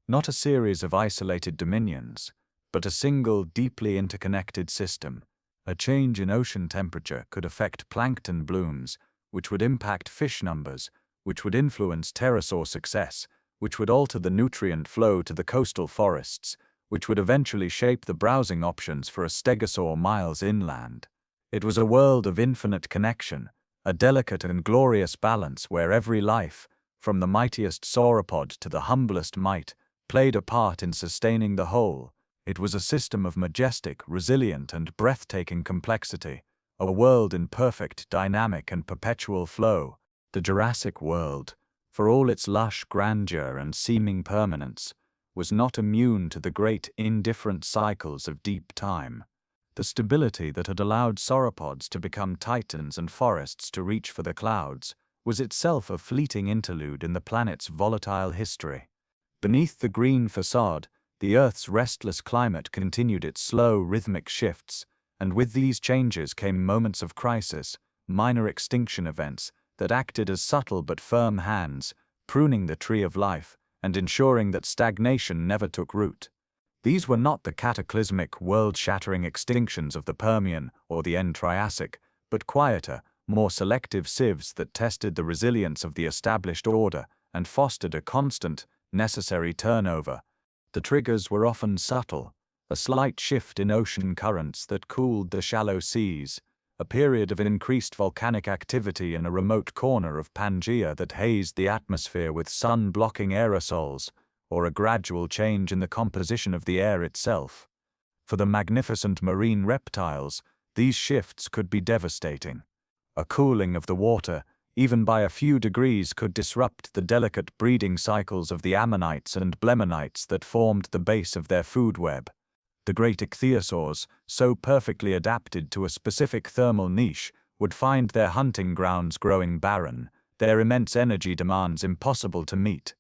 Not a series of isolated dominions, but a single, deeply interconnected system. A change in ocean temperature could affect plankton blooms, which would impact fish numbers, which would influence pterosaur success, which would alter the nutrient flow to the coastal forests, which would eventually shape the browsing options for a stegosaur miles inland. It was a world of infinite connection, a delicate and glorious balance where every life, from the mightiest sauropod to the humblest mite, played a part in sustaining the whole. It was a system of majestic, resilient, and breathtaking complexity, a world in perfect, dynamic, and perpetual flow. The Jurassic world, for all its lush grandeur and seeming permanence, was not immune to the great indifferent cycles of deep time. The stability that had allowed sauropods to become titans and forests to reach for the clouds was itself a fleeting interlude in the planet's volatile history. Beneath the green facade, the Earth's restless climate continued its slow, rhythmic shifts, and with these changes came moments of crisis, minor extinction events, that acted as subtle but firm hands, pruning the tree of life and ensuring that stagnation never took root. These were not the cataclysmic, world-shattering extinctions of the Permian or the end Triassic, but quieter, more selective sieves that tested the resilience of the established order and fostered a constant, necessary turnover. The triggers were often subtle: a slight shift in ocean currents that cooled the shallow seas, a period of increased volcanic activity in a remote corner of Pangaea that hazed the atmosphere with sun-blocking aerosols, or a gradual change in the composition of the air itself. For the magnificent marine reptiles, these shifts could be devastating. A cooling of the water, even by a few degrees, could disrupt the delicate breeding cycles of the ammonites and belemnites that formed the base of their food web. The great ichthyosaurs, so perfectly adapted to a specific thermal niche, would find their hunting grounds growing barren, their immense energy demands impossible to meet.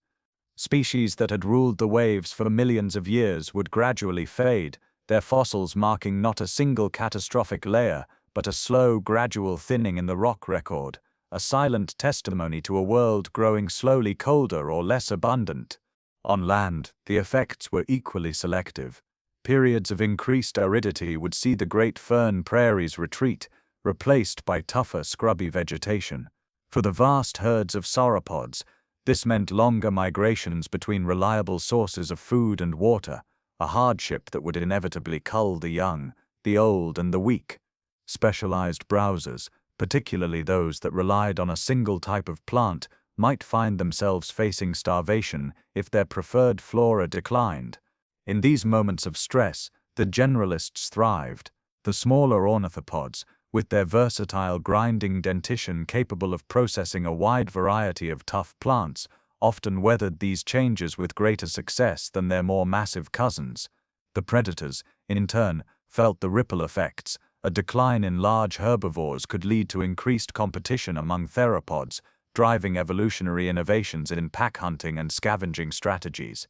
Species that had ruled the waves for millions of years would gradually fade, their fossils marking not a single catastrophic layer, but a slow, gradual thinning in the rock record, a silent testimony to a world growing slowly colder or less abundant. On land, the effects were equally selective. Periods of increased aridity would see the great fern prairies retreat, replaced by tougher, scrubby vegetation. For the vast herds of sauropods, this meant longer migrations between reliable sources of food and water, a hardship that would inevitably cull the young, the old, and the weak. Specialized browsers, particularly those that relied on a single type of plant, might find themselves facing starvation if their preferred flora declined. In these moments of stress, the generalists thrived. The smaller ornithopods, with their versatile grinding dentition capable of processing a wide variety of tough plants, often weathered these changes with greater success than their more massive cousins. The predators, in turn, felt the ripple effects. A decline in large herbivores could lead to increased competition among theropods, driving evolutionary innovations in pack hunting and scavenging strategies.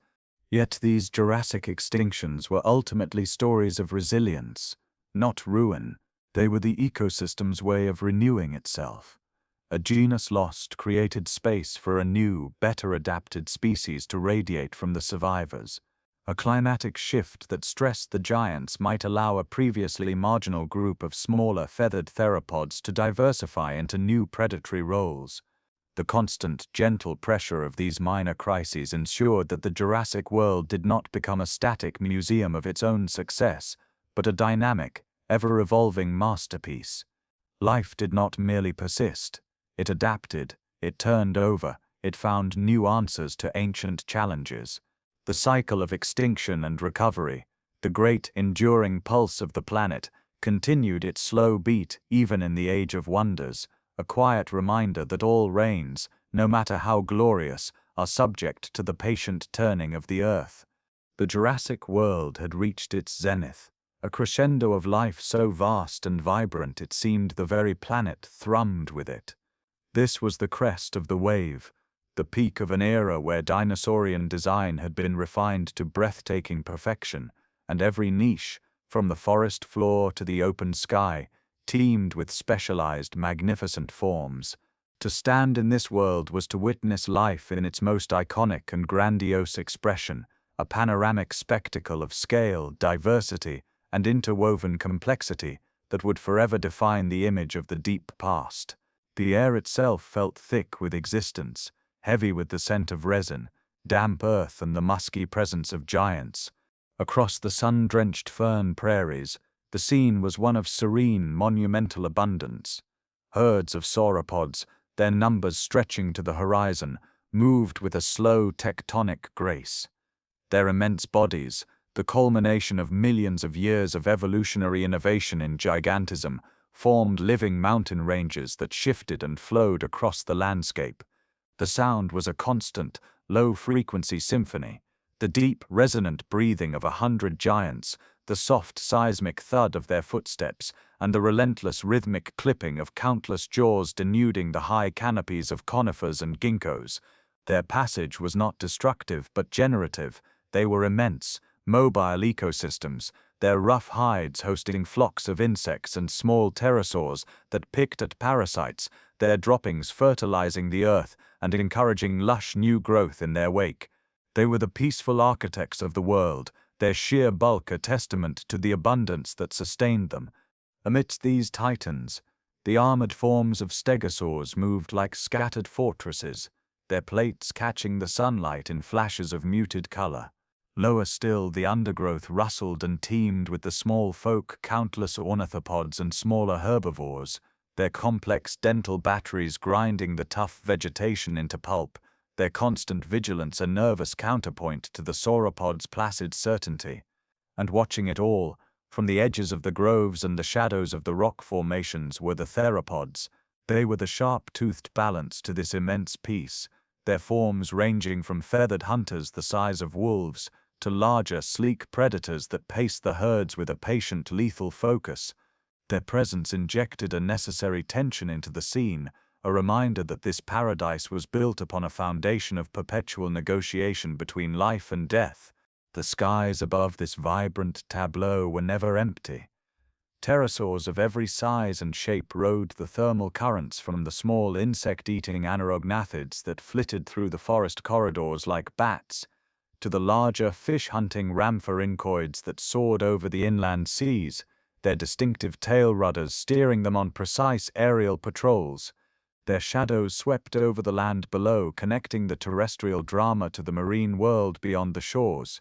Yet these Jurassic extinctions were ultimately stories of resilience, not ruin. They were the ecosystem's way of renewing itself. A genus lost created space for a new, better adapted species to radiate from the survivors. A climatic shift that stressed the giants might allow a previously marginal group of smaller feathered theropods to diversify into new predatory roles. The constant, gentle pressure of these minor crises ensured that the Jurassic world did not become a static museum of its own success, but a dynamic, ever-evolving masterpiece. Life did not merely persist. It adapted, it turned over, it found new answers to ancient challenges. The cycle of extinction and recovery, the great enduring pulse of the planet, continued its slow beat even in the Age of Wonders, a quiet reminder that all reigns, no matter how glorious, are subject to the patient turning of the earth. The Jurassic world had reached its zenith, a crescendo of life so vast and vibrant it seemed the very planet thrummed with it. This was the crest of the wave, the peak of an era where dinosaurian design had been refined to breathtaking perfection, and every niche, from the forest floor to the open sky, teemed with specialized, magnificent forms. To stand in this world was to witness life in its most iconic and grandiose expression, a panoramic spectacle of scale, diversity, and interwoven complexity that would forever define the image of the deep past. The air itself felt thick with existence, heavy with the scent of resin, damp earth, and the musky presence of giants. Across the sun-drenched fern prairies, the scene was one of serene, monumental abundance. Herds of sauropods, their numbers stretching to the horizon, moved with a slow tectonic grace. Their immense bodies, the culmination of millions of years of evolutionary innovation in gigantism, formed living mountain ranges that shifted and flowed across the landscape. The sound was a constant, low-frequency symphony, the deep, resonant breathing of 100 giants, the soft seismic thud of their footsteps, and the relentless rhythmic clipping of countless jaws denuding the high canopies of conifers and ginkgos. Their passage was not destructive but generative. They were immense, mobile ecosystems, their rough hides hosting flocks of insects and small pterosaurs that picked at parasites, their droppings fertilizing the earth and encouraging lush new growth in their wake. They were the peaceful architects of the world, their sheer bulk a testament to the abundance that sustained them. Amidst these titans, the armored forms of stegosaurs moved like scattered fortresses, their plates catching the sunlight in flashes of muted color. Lower still, the undergrowth rustled and teemed with the small folk, countless ornithopods and smaller herbivores, their complex dental batteries grinding the tough vegetation into pulp, their constant vigilance a nervous counterpoint to the sauropod's placid certainty. And watching it all, from the edges of the groves and the shadows of the rock formations, were the theropods. They were the sharp-toothed balance to this immense piece, their forms ranging from feathered hunters the size of wolves to larger, sleek predators that paced the herds with a patient, lethal focus. Their presence injected a necessary tension into the scene, a reminder that this paradise was built upon a foundation of perpetual negotiation between life and death. The skies above this vibrant tableau were never empty. Pterosaurs of every size and shape rode the thermal currents, from the small insect-eating anaerognathids that flitted through the forest corridors like bats, to the larger fish-hunting rhamphorhynchoids that soared over the inland seas, their distinctive tail rudders steering them on precise aerial patrols. Their shadows swept over the land below, connecting the terrestrial drama to the marine world beyond the shores.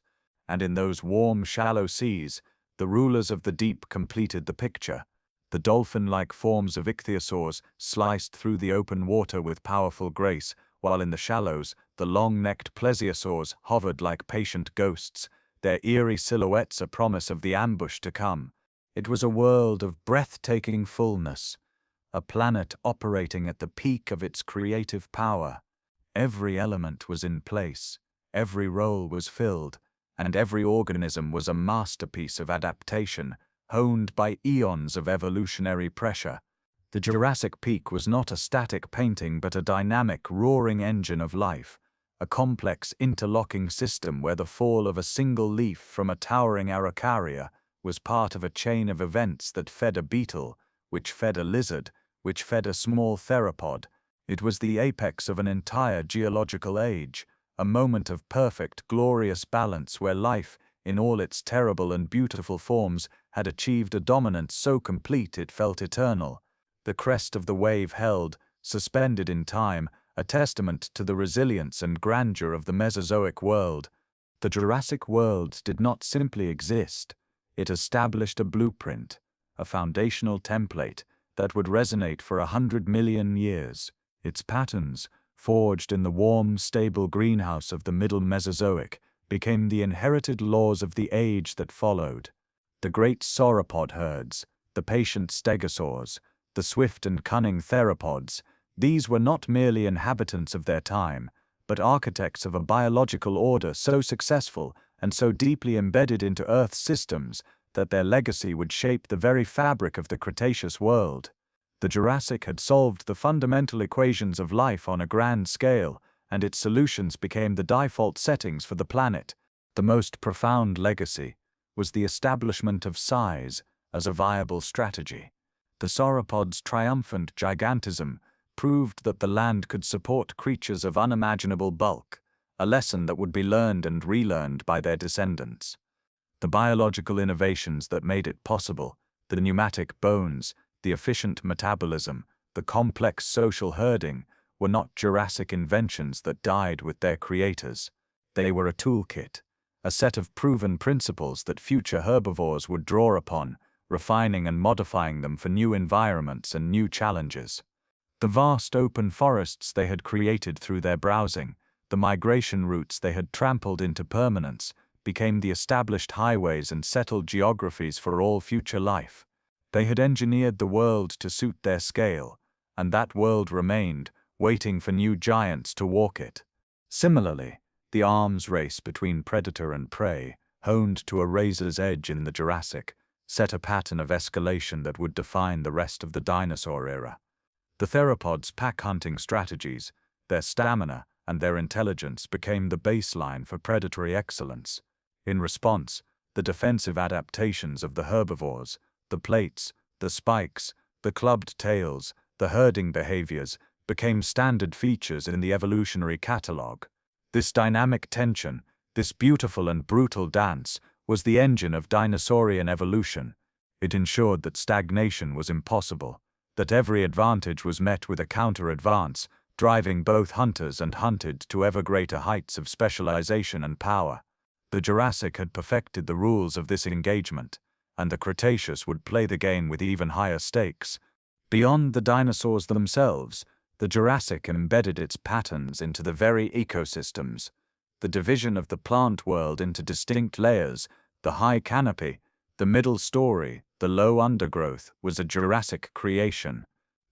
And in those warm, shallow seas, the rulers of the deep completed the picture. The dolphin-like forms of ichthyosaurs sliced through the open water with powerful grace, while in the shallows, the long-necked plesiosaurs hovered like patient ghosts, their eerie silhouettes a promise of the ambush to come. It was a world of breathtaking fullness, a planet operating at the peak of its creative power. Every element was in place, every role was filled, and every organism was a masterpiece of adaptation, honed by eons of evolutionary pressure. The Jurassic peak was not a static painting but a dynamic, roaring engine of life, a complex interlocking system where the fall of a single leaf from a towering araucaria was part of a chain of events that fed a beetle, which fed a lizard, which fed a small theropod. It was the apex of an entire geological age, a moment of perfect, glorious balance where life, in all its terrible and beautiful forms, had achieved a dominance so complete it felt eternal. The crest of the wave held, suspended in time, a testament to the resilience and grandeur of the Mesozoic world. The Jurassic world did not simply exist. It established a blueprint, a foundational template that would resonate for 100 million years. Its patterns, forged in the warm, stable greenhouse of the Middle Mesozoic, became the inherited laws of the age that followed. The great sauropod herds, the patient stegosaurs, the swift and cunning theropods, these were not merely inhabitants of their time, but architects of a biological order so successful and so deeply embedded into Earth's systems that their legacy would shape the very fabric of the Cretaceous world. The Jurassic had solved the fundamental equations of life on a grand scale, and its solutions became the default settings for the planet. The most profound legacy was the establishment of size as a viable strategy. The sauropods' triumphant gigantism proved that the land could support creatures of unimaginable bulk, a lesson that would be learned and relearned by their descendants. The biological innovations that made it possible, the pneumatic bones, the efficient metabolism, the complex social herding, were not Jurassic inventions that died with their creators. They were a toolkit, a set of proven principles that future herbivores would draw upon, refining and modifying them for new environments and new challenges. The vast open forests they had created through their browsing, the migration routes they had trampled into permanence, became the established highways and settled geographies for all future life. They had engineered the world to suit their scale, and that world remained, waiting for new giants to walk it. Similarly, the arms race between predator and prey, honed to a razor's edge in the Jurassic, set a pattern of escalation that would define the rest of the dinosaur era. The theropods' pack-hunting strategies, their stamina, and their intelligence became the baseline for predatory excellence. In response, the defensive adaptations of the herbivores, the plates, the spikes, the clubbed tails, the herding behaviors, became standard features in the evolutionary catalogue. This dynamic tension, this beautiful and brutal dance, was the engine of dinosaurian evolution. It ensured that stagnation was impossible, that every advantage was met with a counter-advance, driving both hunters and hunted to ever greater heights of specialization and power. The Jurassic had perfected the rules of this engagement, and the Cretaceous would play the game with even higher stakes. Beyond the dinosaurs themselves, the Jurassic embedded its patterns into the very ecosystems. The division of the plant world into distinct layers, the high canopy, the middle story, the low undergrowth, was a Jurassic creation.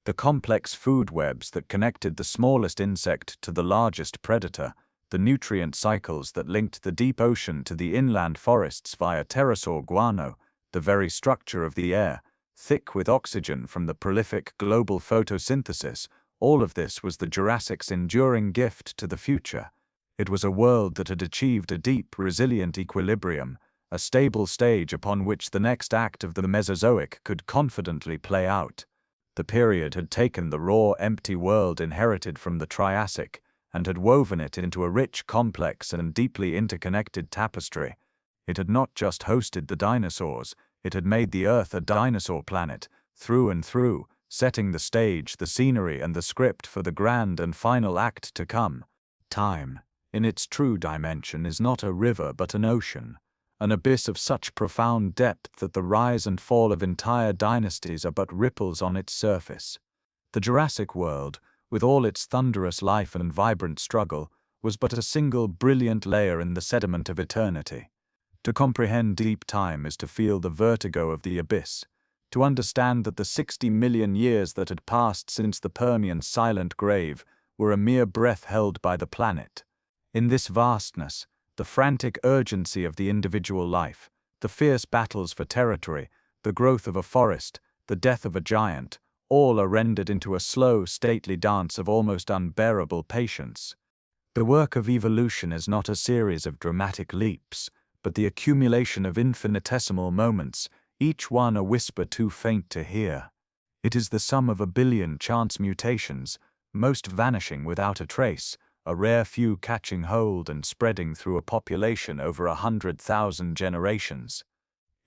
The complex food webs that connected the smallest insect to the largest predator, the nutrient cycles that linked the deep ocean to the inland forests via pterosaur guano, the very structure of the air, thick with oxygen from the prolific global photosynthesis, all of this was the Jurassic's enduring gift to the future. It was a world that had achieved a deep, resilient equilibrium, a stable stage upon which the next act of the Mesozoic could confidently play out. The period had taken the raw, empty world inherited from the Triassic and had woven it into a rich, complex, and deeply interconnected tapestry. It had not just hosted the dinosaurs, it had made the Earth a dinosaur planet, through and through, setting the stage, the scenery, and the script for the grand and final act to come. Time, in its true dimension, is not a river but an ocean, an abyss of such profound depth that the rise and fall of entire dynasties are but ripples on its surface. The Jurassic world, with all its thunderous life and vibrant struggle, was but a single brilliant layer in the sediment of eternity. To comprehend deep time is to feel the vertigo of the abyss, to understand that the 60 million years that had passed since the Permian's silent grave were a mere breath held by the planet. In this vastness, the frantic urgency of the individual life, the fierce battles for territory, the growth of a forest, the death of a giant, all are rendered into a slow, stately dance of almost unbearable patience. The work of evolution is not a series of dramatic leaps, but the accumulation of infinitesimal moments, each one a whisper too faint to hear. It is the sum of a billion chance mutations, most vanishing without a trace, a rare few catching hold and spreading through a population over 100,000 generations.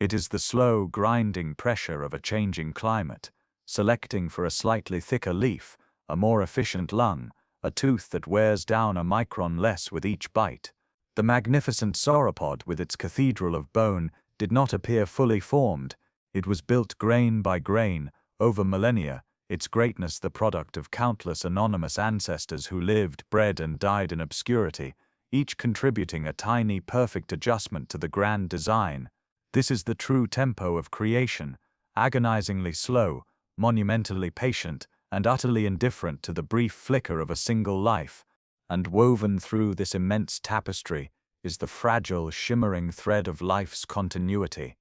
It is the slow, grinding pressure of a changing climate, selecting for a slightly thicker leaf, a more efficient lung, a tooth that wears down a micron less with each bite. The magnificent sauropod with its cathedral of bone did not appear fully formed. It was built grain by grain, over millennia, its greatness the product of countless anonymous ancestors who lived, bred, and died in obscurity, each contributing a tiny, perfect adjustment to the grand design. This is the true tempo of creation, agonizingly slow, monumentally patient, and utterly indifferent to the brief flicker of a single life. And woven through this immense tapestry is the fragile, shimmering thread of life's continuity.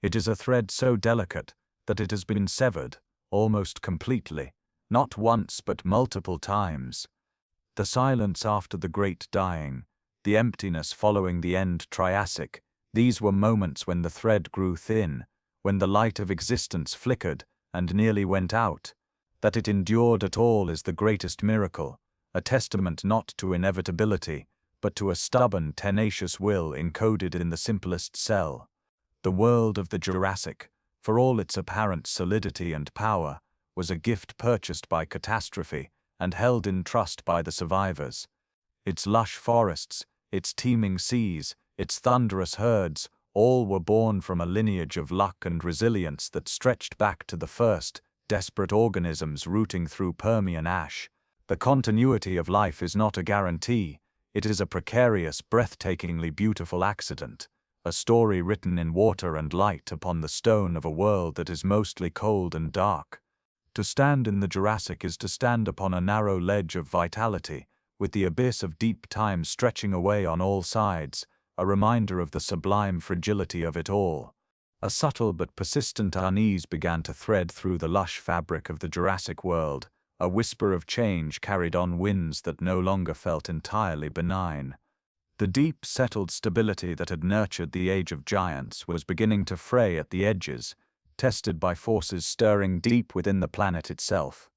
It is a thread so delicate that it has been severed, almost completely, not once but multiple times. The silence after the great dying, the emptiness following the end Triassic, these were moments when the thread grew thin, when the light of existence flickered and nearly went out. That it endured at all is the greatest miracle, a testament not to inevitability, but to a stubborn, tenacious will encoded in the simplest cell. The world of the Jurassic, for all its apparent solidity and power, was a gift purchased by catastrophe and held in trust by the survivors. Its lush forests, its teeming seas, its thunderous herds, all were born from a lineage of luck and resilience that stretched back to the first, desperate organisms rooting through Permian ash. The continuity of life is not a guarantee, it is a precarious, breathtakingly beautiful accident, a story written in water and light upon the stone of a world that is mostly cold and dark. To stand in the Jurassic is to stand upon a narrow ledge of vitality, with the abyss of deep time stretching away on all sides, a reminder of the sublime fragility of it all. A subtle but persistent unease began to thread through the lush fabric of the Jurassic world, a whisper of change carried on winds that no longer felt entirely benign. The deep, settled stability that had nurtured the Age of Giants was beginning to fray at the edges, tested by forces stirring deep within the planet itself.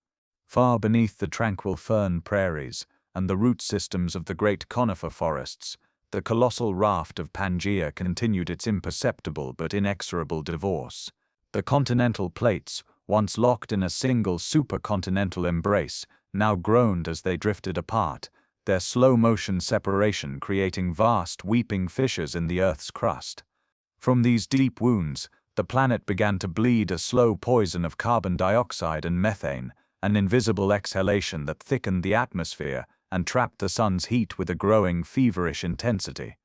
Far beneath the tranquil fern prairies and the root systems of the great conifer forests, the colossal raft of Pangaea continued its imperceptible but inexorable divorce. The continental plates, once locked in a single supercontinental embrace, now groaned as they drifted apart, their slow-motion separation creating vast weeping fissures in the Earth's crust. From these deep wounds, the planet began to bleed a slow poison of carbon dioxide and methane, an invisible exhalation that thickened the atmosphere and trapped the sun's heat with a growing feverish intensity.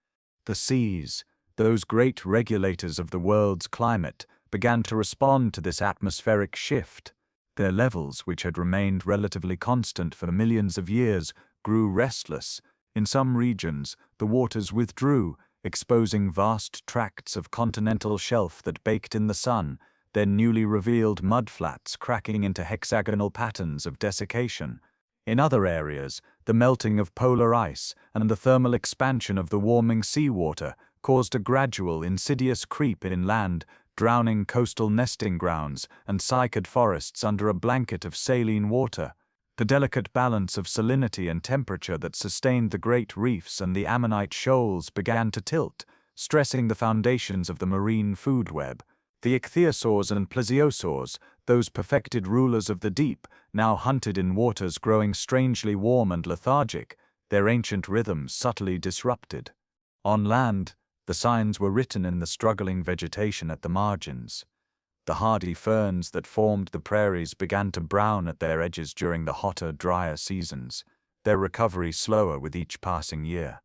The seas, those great regulators of the world's climate, began to respond to this atmospheric shift. Their levels, which had remained relatively constant for millions of years, grew restless. In some regions, the waters withdrew, exposing vast tracts of continental shelf that baked in the sun, their newly revealed mudflats cracking into hexagonal patterns of desiccation. In other areas, the melting of polar ice and the thermal expansion of the warming seawater caused a gradual, insidious creep inland, drowning coastal nesting grounds and cycad forests under a blanket of saline water. The delicate balance of salinity and temperature that sustained the great reefs and the ammonite shoals began to tilt, stressing the foundations of the marine food web. The ichthyosaurs and plesiosaurs, those perfected rulers of the deep, now hunted in waters growing strangely warm and lethargic, their ancient rhythms subtly disrupted. On land, the signs were written in the struggling vegetation at the margins. The hardy ferns that formed the prairies began to brown at their edges during the hotter, drier seasons, their recovery slower with each passing year.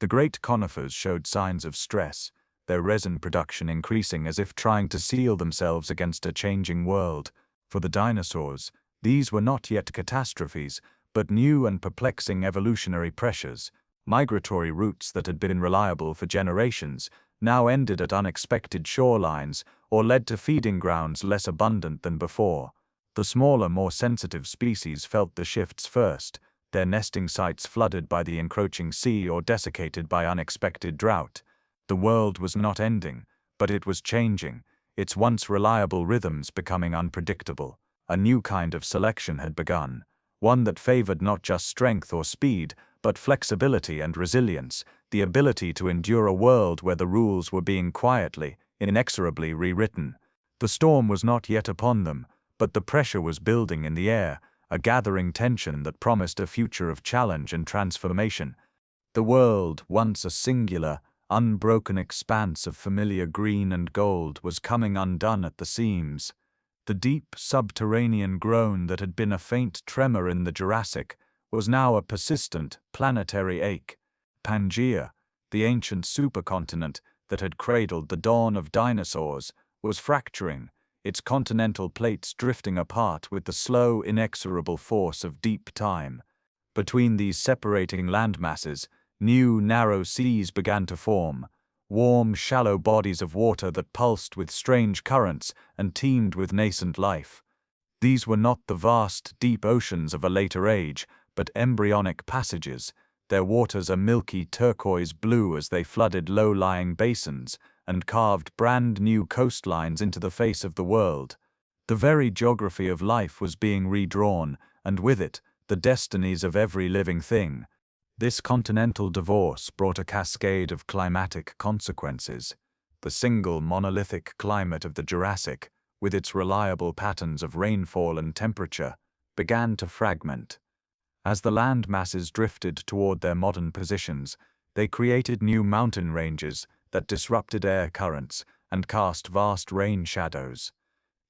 The great conifers showed signs of stress, their resin production increasing as if trying to seal themselves against a changing world. For the dinosaurs, these were not yet catastrophes, but new and perplexing evolutionary pressures. Migratory routes that had been reliable for generations now ended at unexpected shorelines or led to feeding grounds less abundant than before. The smaller, more sensitive species felt the shifts first, their nesting sites flooded by the encroaching sea or desiccated by unexpected drought. The world was not ending, but it was changing, its once reliable rhythms becoming unpredictable. A new kind of selection had begun, one that favored not just strength or speed, but flexibility and resilience, the ability to endure a world where the rules were being quietly, inexorably rewritten. The storm was not yet upon them, but the pressure was building in the air, a gathering tension that promised a future of challenge and transformation. The world, once a singular, unbroken expanse of familiar green and gold, was coming undone at the seams. The deep subterranean groan that had been a faint tremor in the Jurassic was now a persistent, planetary ache. Pangaea, the ancient supercontinent that had cradled the dawn of dinosaurs, was fracturing, its continental plates drifting apart with the slow, inexorable force of deep time. Between these separating landmasses, new, narrow seas began to form, warm, shallow bodies of water that pulsed with strange currents and teemed with nascent life. These were not the vast, deep oceans of a later age, but embryonic passages, their waters a milky turquoise blue as they flooded low-lying basins and carved brand-new coastlines into the face of the world. The very geography of life was being redrawn, and with it, the destinies of every living thing. This continental divorce brought a cascade of climatic consequences. The single monolithic climate of the Jurassic, with its reliable patterns of rainfall and temperature, began to fragment. As the land masses drifted toward their modern positions, they created new mountain ranges that disrupted air currents and cast vast rain shadows.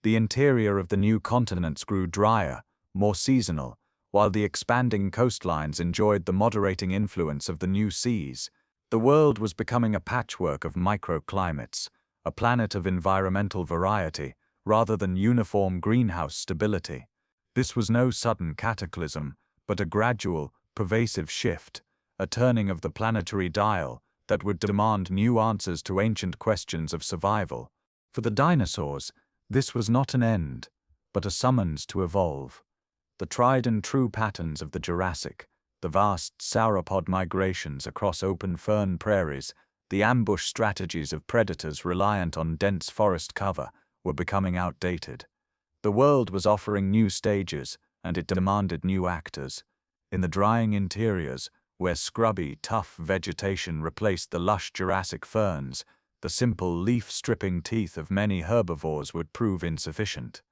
The interior of the new continents grew drier, more seasonal, while the expanding coastlines enjoyed the moderating influence of the new seas. The world was becoming a patchwork of microclimates, a planet of environmental variety, rather than uniform greenhouse stability. This was no sudden cataclysm, but a gradual, pervasive shift, a turning of the planetary dial that would demand new answers to ancient questions of survival. For the dinosaurs, this was not an end, but a summons to evolve. The tried-and-true patterns of the Jurassic, the vast sauropod migrations across open fern prairies, the ambush strategies of predators reliant on dense forest cover, were becoming outdated. The world was offering new stages, and it demanded new actors. In the drying interiors, where scrubby, tough vegetation replaced the lush Jurassic ferns, the simple leaf-stripping teeth of many herbivores would prove insufficient.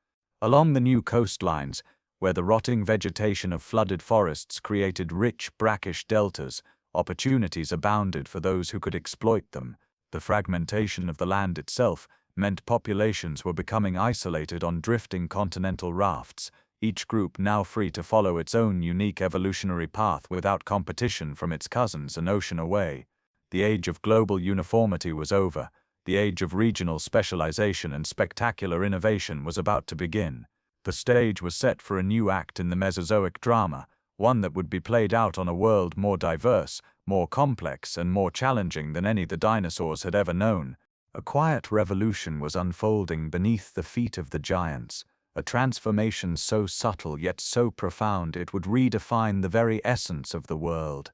Along the new coastlines, where the rotting vegetation of flooded forests created rich, brackish deltas. Opportunities abounded for those who could exploit them. The fragmentation of the land itself meant populations were becoming isolated on drifting continental rafts, each group now free to follow its own unique evolutionary path without competition from its cousins an ocean away. The age of global uniformity was over. The age of regional specialization and spectacular innovation was about to begin. The stage was set for a new act in the Mesozoic drama, one that would be played out on a world more diverse, more complex, and more challenging than any the dinosaurs had ever known. A quiet revolution was unfolding beneath the feet of the giants, a transformation so subtle yet so profound it would redefine the very essence of the world.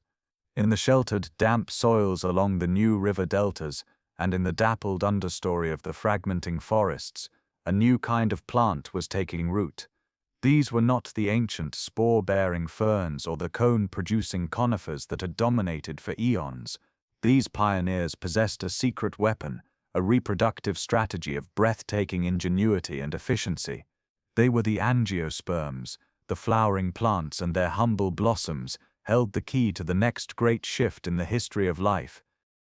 In the sheltered, damp soils along the new river deltas, and in the dappled understory of the fragmenting forests, a new kind of plant was taking root. These were not the ancient spore-bearing ferns or the cone-producing conifers that had dominated for eons. These pioneers possessed a secret weapon, a reproductive strategy of breathtaking ingenuity and efficiency. They were the angiosperms. The flowering plants and their humble blossoms held the key to the next great shift in the history of life.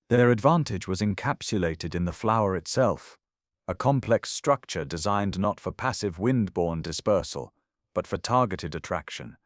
Their advantage was encapsulated in the flower itself, a complex structure designed not for passive wind-borne dispersal, but for targeted attraction.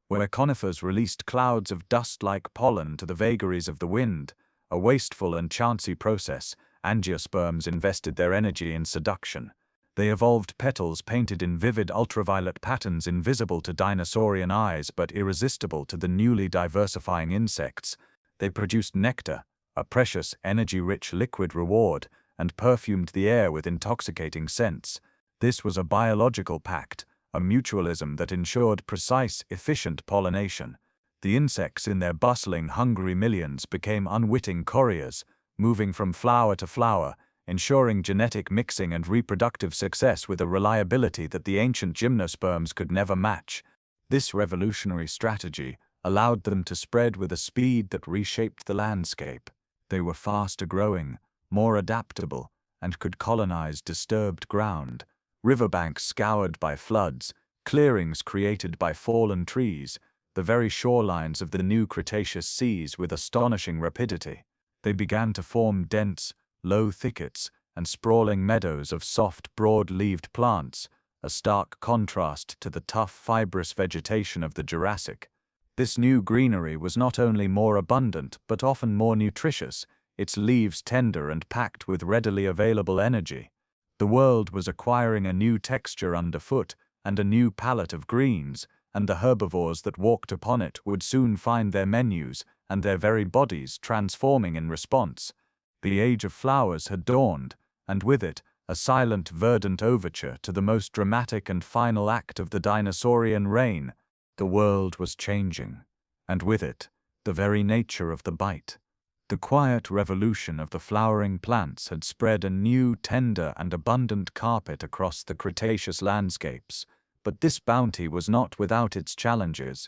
Where conifers released clouds of dust-like pollen to the vagaries of the wind, a wasteful and chancy process, angiosperms invested their energy in seduction. They evolved petals painted in vivid ultraviolet patterns invisible to dinosaurian eyes but irresistible to the newly diversifying insects. They produced nectar, a precious, energy-rich liquid reward, and perfumed the air with intoxicating scents. This was a biological pact, a mutualism that ensured precise, efficient pollination. The insects in their bustling, hungry millions became unwitting couriers, moving from flower to flower, ensuring genetic mixing and reproductive success with a reliability that the ancient gymnosperms could never match. This revolutionary strategy allowed them to spread with a speed that reshaped the landscape. They were faster growing, more adaptable, and could colonize disturbed ground. Riverbanks scoured by floods, clearings created by fallen trees, the very shorelines of the new Cretaceous seas with astonishing rapidity. They began to form dense, low thickets and sprawling meadows of soft, broad-leaved plants, a stark contrast to the tough, fibrous vegetation of the Jurassic. This new greenery was not only more abundant but often more nutritious, its leaves tender and packed with readily available energy. The world was acquiring a new texture underfoot and a new palette of greens, and the herbivores that walked upon it would soon find their menus and their very bodies transforming in response. The age of flowers had dawned, and with it, a silent, verdant overture to the most dramatic and final act of the dinosaurian reign. The world was changing, and with it, the very nature of the bite. The quiet revolution of the flowering plants had spread a new, tender, and abundant carpet across the Cretaceous landscapes, but this bounty was not without its challenges.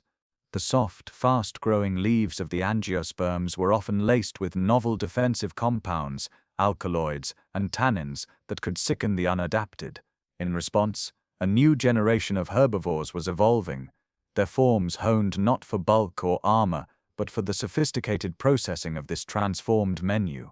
The soft, fast-growing leaves of the angiosperms were often laced with novel defensive compounds, alkaloids, and tannins that could sicken the unadapted. In response, a new generation of herbivores was evolving, their forms honed not for bulk or armor, but for the sophisticated processing of this transformed menu.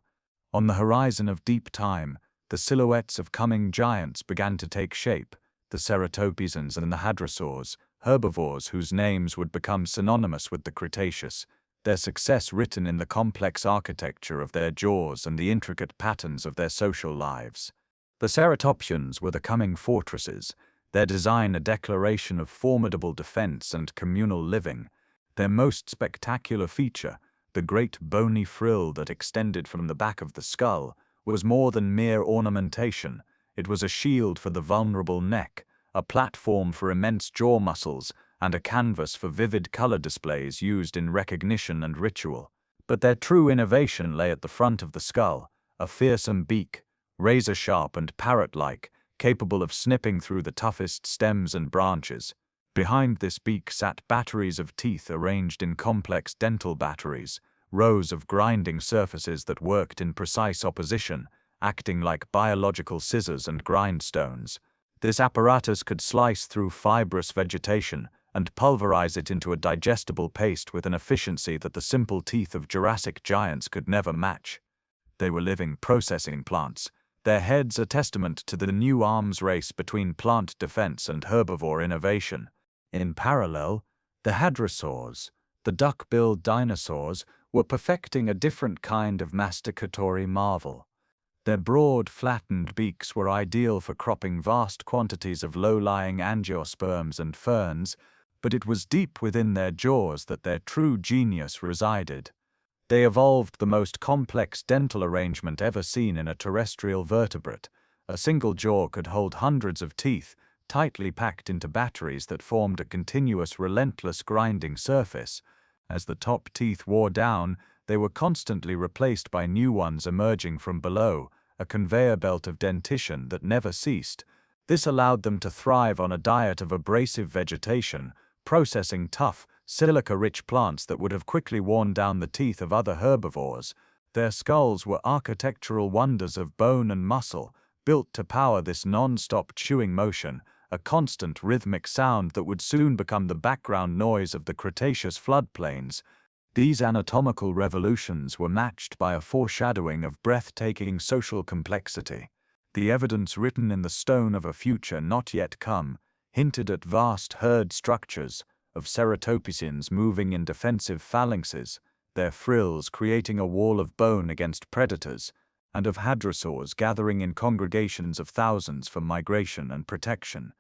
On the horizon of deep time, the silhouettes of coming giants began to take shape, the ceratopsians and the hadrosaurs, herbivores whose names would become synonymous with the Cretaceous, their success written in the complex architecture of their jaws and the intricate patterns of their social lives. The ceratopsians were the coming fortresses, their design a declaration of formidable defense and communal living. Their most spectacular feature, the great bony frill that extended from the back of the skull, was more than mere ornamentation. It was a shield for the vulnerable neck, a platform for immense jaw muscles, and a canvas for vivid color displays used in recognition and ritual. But their true innovation lay at the front of the skull, a fearsome beak, razor-sharp and parrot-like, capable of snipping through the toughest stems and branches. Behind this beak sat batteries of teeth arranged in complex dental batteries, rows of grinding surfaces that worked in precise opposition, acting like biological scissors and grindstones. This apparatus could slice through fibrous vegetation and pulverize it into a digestible paste with an efficiency that the simple teeth of Jurassic giants could never match. They were living processing plants, their heads a testament to the new arms race between plant defense and herbivore innovation. In parallel, the hadrosaurs, the duck-billed dinosaurs, were perfecting a different kind of masticatory marvel. Their broad, flattened beaks were ideal for cropping vast quantities of low-lying angiosperms and ferns, but it was deep within their jaws that their true genius resided. They evolved the most complex dental arrangement ever seen in a terrestrial vertebrate. A single jaw could hold hundreds of teeth, tightly packed into batteries that formed a continuous, relentless grinding surface. As the top teeth wore down, they were constantly replaced by new ones emerging from below, a conveyor belt of dentition that never ceased. This allowed them to thrive on a diet of abrasive vegetation, processing tough, silica-rich plants that would have quickly worn down the teeth of other herbivores. Their skulls were architectural wonders of bone and muscle, built to power this non-stop chewing motion, a constant rhythmic sound that would soon become the background noise of the Cretaceous floodplains. These anatomical revolutions were matched by a foreshadowing of breathtaking social complexity. The evidence written in the stone of a future not yet come hinted at vast herd structures, of ceratopsians moving in defensive phalanxes, their frills creating a wall of bone against predators, and of hadrosaurs gathering in congregations of thousands for migration and protection.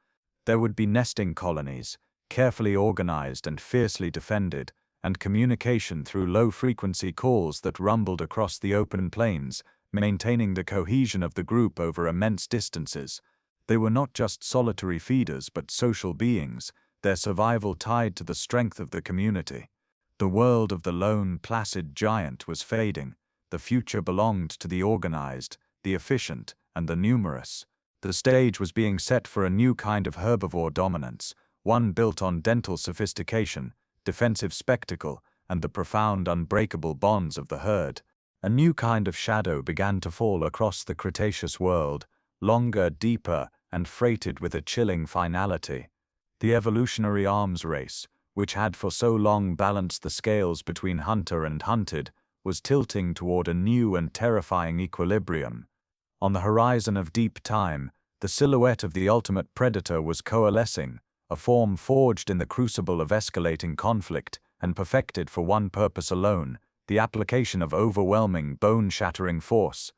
There would be nesting colonies, carefully organized and fiercely defended, and communication through low-frequency calls that rumbled across the open plains, maintaining the cohesion of the group over immense distances. They were not just solitary feeders but social beings, their survival tied to the strength of the community. The world of the lone, placid giant was fading. The future belonged to the organized, the efficient, and the numerous. The stage was being set for a new kind of herbivore dominance, one built on dental sophistication, defensive spectacle, and the profound, unbreakable bonds of the herd. A new kind of shadow began to fall across the Cretaceous world, longer, deeper, and freighted with a chilling finality. The evolutionary arms race, which had for so long balanced the scales between hunter and hunted, was tilting toward a new and terrifying equilibrium. On the horizon of deep time, the silhouette of the ultimate predator was coalescing, a form forged in the crucible of escalating conflict and perfected for one purpose alone, the application of overwhelming, bone-shattering force.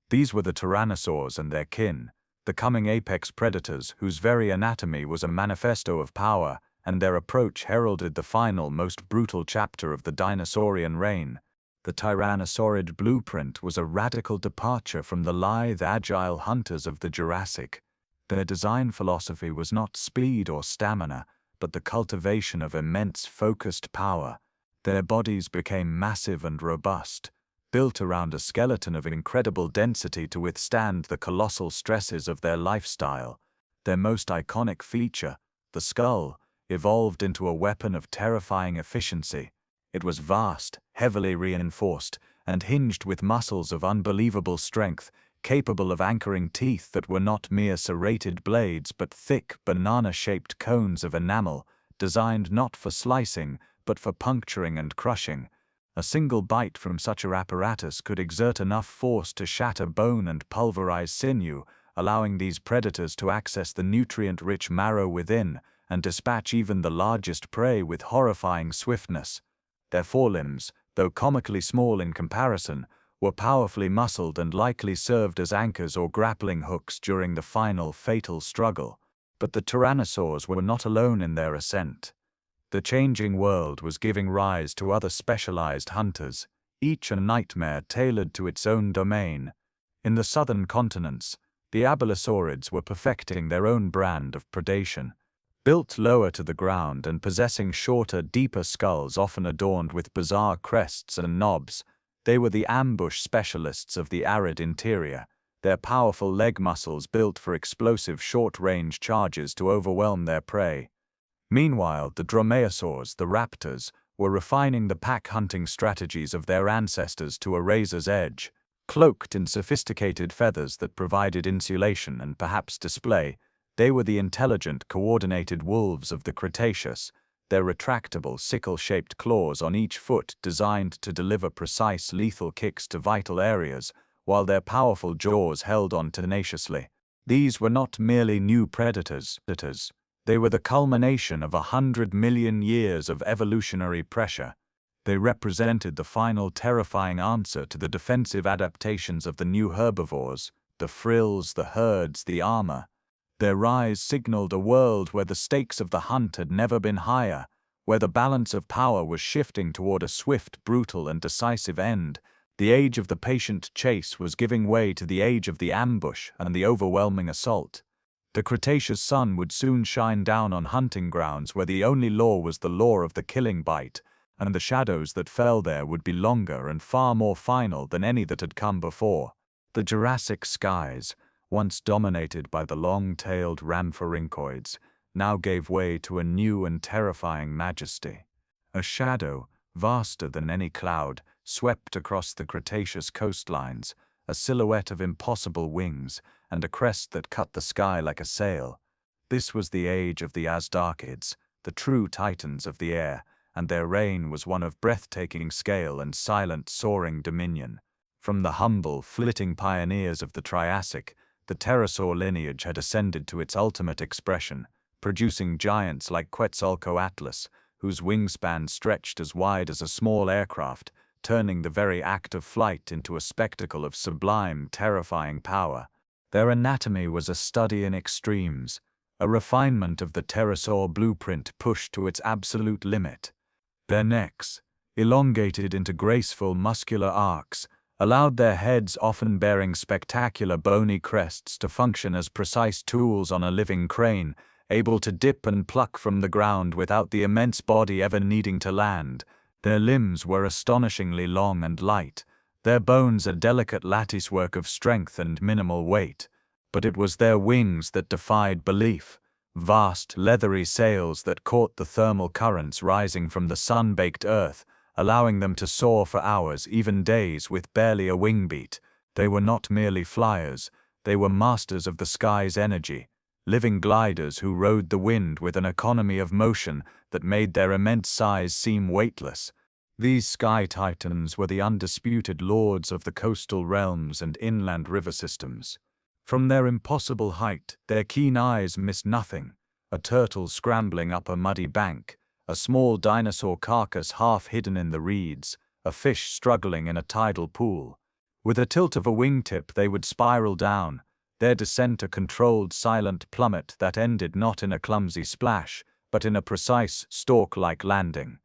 These were the Tyrannosaurs and their kin, the coming apex predators whose very anatomy was a manifesto of power, and their approach heralded the final, most brutal chapter of the dinosaurian reign. The tyrannosaurid blueprint was a radical departure from the lithe, agile hunters of the Jurassic. Their design philosophy was not speed or stamina, but the cultivation of immense focused power. Their bodies became massive and robust, built around a skeleton of incredible density to withstand the colossal stresses of their lifestyle. Their most iconic feature, the skull, evolved into a weapon of terrifying efficiency. It was vast, heavily reinforced, and hinged with muscles of unbelievable strength, capable of anchoring teeth that were not mere serrated blades but thick, banana-shaped cones of enamel, designed not for slicing, but for puncturing and crushing. A single bite from such a apparatus could exert enough force to shatter bone and pulverize sinew, allowing these predators to access the nutrient-rich marrow within and dispatch even the largest prey with horrifying swiftness. Their forelimbs, though comically small in comparison, were powerfully muscled and likely served as anchors or grappling hooks during the final, fatal struggle. But the Tyrannosaurs were not alone in their ascent. The changing world was giving rise to other specialized hunters, each a nightmare tailored to its own domain. In the southern continents, the abelisaurids were perfecting their own brand of predation. Built lower to the ground and possessing shorter, deeper skulls often adorned with bizarre crests and knobs, they were the ambush specialists of the arid interior, their powerful leg muscles built for explosive short-range charges to overwhelm their prey. Meanwhile, the dromaeosaurs, the raptors, were refining the pack-hunting strategies of their ancestors to a razor's edge. Cloaked in sophisticated feathers that provided insulation and perhaps display, They were the intelligent, coordinated wolves of the Cretaceous, their retractable, sickle-shaped claws on each foot designed to deliver precise, lethal kicks to vital areas, while their powerful jaws held on tenaciously. These were not merely new predators. They were the culmination of 100 million years of evolutionary pressure. They represented the final terrifying answer to the defensive adaptations of the new herbivores, the frills, the herds, the armor. Their rise signaled a world where the stakes of the hunt had never been higher, where the balance of power was shifting toward a swift, brutal, and decisive end. The age of the patient chase was giving way to the age of the ambush and the overwhelming assault. The Cretaceous sun would soon shine down on hunting grounds where the only law was the law of the killing bite, and the shadows that fell there would be longer and far more final than any that had come before. The Jurassic skies, once dominated by the long-tailed rhamphorhynchoids, now gave way to a new and terrifying majesty. A shadow, vaster than any cloud, swept across the Cretaceous coastlines, a silhouette of impossible wings, and a crest that cut the sky like a sail. This was the age of the Azhdarchids, the true titans of the air, and their reign was one of breathtaking scale and silent, soaring dominion. From the humble, flitting pioneers of the Triassic, the pterosaur lineage had ascended to its ultimate expression, producing giants like Quetzalcoatlus, whose wingspan stretched as wide as a small aircraft, turning the very act of flight into a spectacle of sublime, terrifying power. Their anatomy was a study in extremes, a refinement of the pterosaur blueprint pushed to its absolute limit. Their necks, elongated into graceful muscular arcs, allowed their heads, often bearing spectacular bony crests, to function as precise tools on a living crane, able to dip and pluck from the ground without the immense body ever needing to land. Their limbs were astonishingly long and light, their bones a delicate latticework of strength and minimal weight. But it was their wings that defied belief, vast, leathery sails that caught the thermal currents rising from the sun-baked earth, allowing them to soar for hours, even days, with barely a wing beat. They were not merely flyers, they were masters of the sky's energy, living gliders who rode the wind with an economy of motion that made their immense size seem weightless. These sky titans were the undisputed lords of the coastal realms and inland river systems. From their impossible height, their keen eyes missed nothing: a turtle scrambling up a muddy bank, a small dinosaur carcass half hidden in the reeds, a fish struggling in a tidal pool. With a tilt of a wingtip they would spiral down, their descent a controlled, silent plummet that ended not in a clumsy splash, but in a precise, stork-like landing.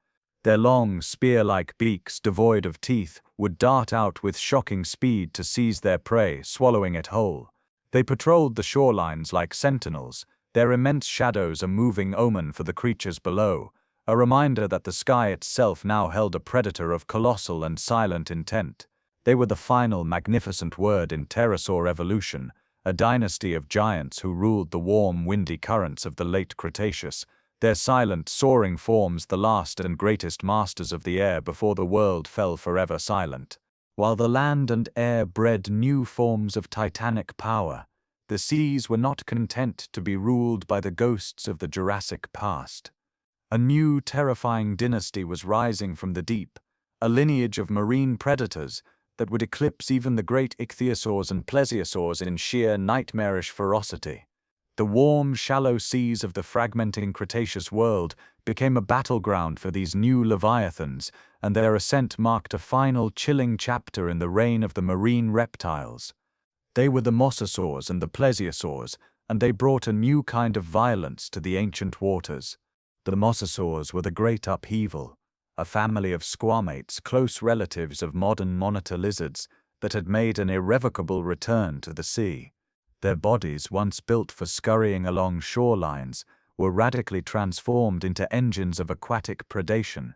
Their long, spear-like beaks, devoid of teeth, would dart out with shocking speed to seize their prey, swallowing it whole. They patrolled the shorelines like sentinels, their immense shadows a moving omen for the creatures below, a reminder that the sky itself now held a predator of colossal and silent intent. They were the final magnificent word in pterosaur evolution, a dynasty of giants who ruled the warm, windy currents of the late Cretaceous, their silent, soaring forms the last and greatest masters of the air before the world fell forever silent. While the land and air bred new forms of titanic power, the seas were not content to be ruled by the ghosts of the Jurassic past. A new, terrifying dynasty was rising from the deep, a lineage of marine predators that would eclipse even the great ichthyosaurs and plesiosaurs in sheer, nightmarish ferocity. The warm, shallow seas of the fragmenting Cretaceous world became a battleground for these new leviathans, and their ascent marked a final, chilling chapter in the reign of the marine reptiles. They were the mosasaurs and the plesiosaurs, and they brought a new kind of violence to the ancient waters. The mosasaurs were the great upheaval, a family of squamates, close relatives of modern monitor lizards, that had made an irrevocable return to the sea. Their bodies, once built for scurrying along shorelines, were radically transformed into engines of aquatic predation.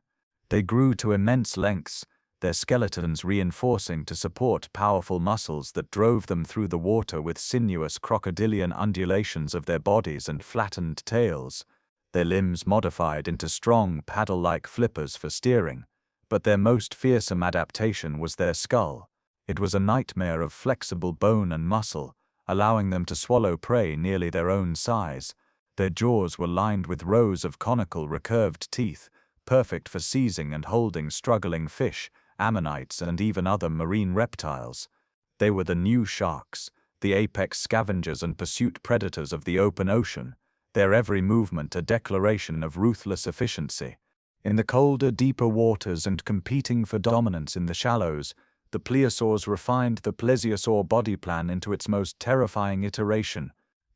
They grew to immense lengths, their skeletons reinforcing to support powerful muscles that drove them through the water with sinuous crocodilian undulations of their bodies and flattened tails. Their limbs modified into strong, paddle-like flippers for steering, but their most fearsome adaptation was their skull. It was a nightmare of flexible bone and muscle, allowing them to swallow prey nearly their own size. Their jaws were lined with rows of conical recurved teeth, perfect for seizing and holding struggling fish, ammonites, and even other marine reptiles. They were the new sharks, the apex scavengers and pursuit predators of the open ocean, their every movement a declaration of ruthless efficiency. In the colder, deeper waters and competing for dominance in the shallows, the plesiosaurs refined the plesiosaur body plan into its most terrifying iteration.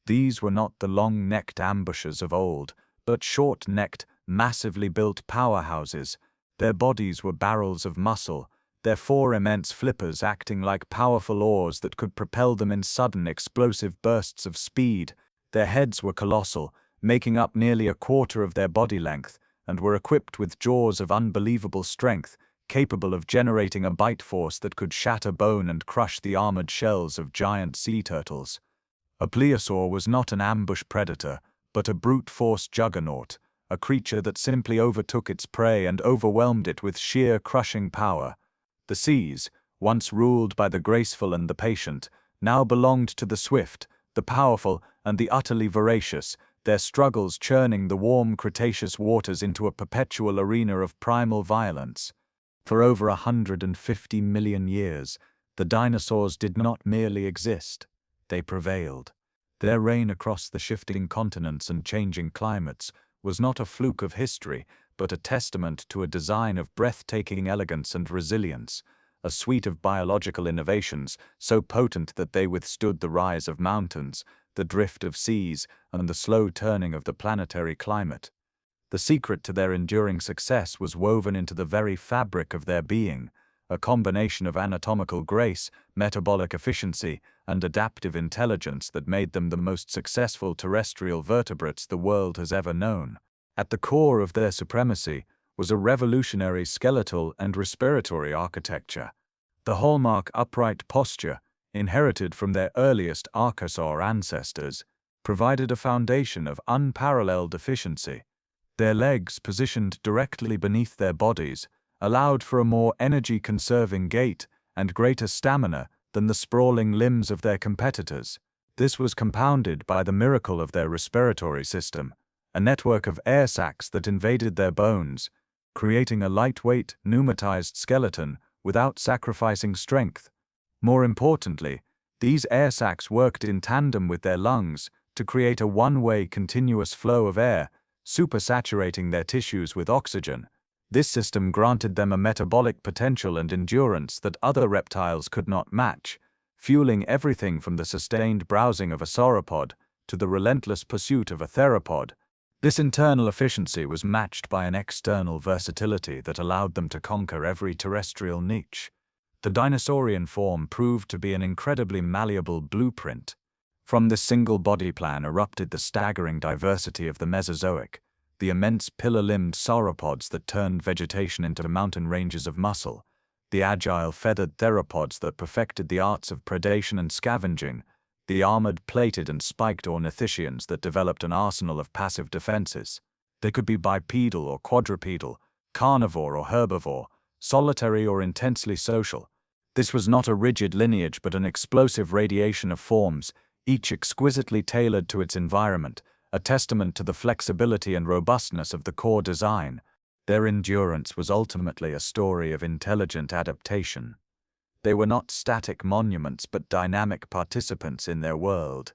These were not the long-necked ambushers of old, but short-necked, massively built powerhouses. Their bodies were barrels of muscle, their four immense flippers acting like powerful oars that could propel them in sudden, explosive bursts of speed. Their heads were colossal, making up nearly a quarter of their body length, and were equipped with jaws of unbelievable strength, capable of generating a bite force that could shatter bone and crush the armored shells of giant sea turtles. A plesiosaur was not an ambush predator, but a brute force juggernaut, a creature that simply overtook its prey and overwhelmed it with sheer crushing power. The seas, once ruled by the graceful and the patient, now belonged to the swift, the powerful, and the utterly voracious, their struggles churning the warm Cretaceous waters into a perpetual arena of primal violence. For over 150 million years, the dinosaurs did not merely exist, they prevailed. Their reign across the shifting continents and changing climates was not a fluke of history, but a testament to a design of breathtaking elegance and resilience, a suite of biological innovations so potent that they withstood the rise of mountains, the drift of seas, and the slow turning of the planetary climate. The secret to their enduring success was woven into the very fabric of their being, a combination of anatomical grace, metabolic efficiency, and adaptive intelligence that made them the most successful terrestrial vertebrates the world has ever known. At the core of their supremacy was a revolutionary skeletal and respiratory architecture. The hallmark upright posture, inherited from their earliest archosaur ancestors, provided a foundation of unparalleled efficiency. Their legs, positioned directly beneath their bodies, allowed for a more energy-conserving gait and greater stamina than the sprawling limbs of their competitors. This was compounded by the miracle of their respiratory system, a network of air sacs that invaded their bones, creating a lightweight, pneumatized skeleton without sacrificing strength. More importantly, these air sacs worked in tandem with their lungs to create a one-way continuous flow of air, supersaturating their tissues with oxygen. This system granted them a metabolic potential and endurance that other reptiles could not match, fueling everything from the sustained browsing of a sauropod to the relentless pursuit of a theropod. This internal efficiency was matched by an external versatility that allowed them to conquer every terrestrial niche. The dinosaurian form proved to be an incredibly malleable blueprint. From this single body plan erupted the staggering diversity of the Mesozoic, the immense pillar-limbed sauropods that turned vegetation into mountain ranges of muscle, the agile feathered theropods that perfected the arts of predation and scavenging, the armored, plated, and spiked ornithischians that developed an arsenal of passive defenses. They could be bipedal or quadrupedal, carnivore or herbivore, solitary or intensely social. This was not a rigid lineage but an explosive radiation of forms, each exquisitely tailored to its environment, a testament to the flexibility and robustness of the core design. Their endurance was ultimately a story of intelligent adaptation. They were not static monuments but dynamic participants in their world.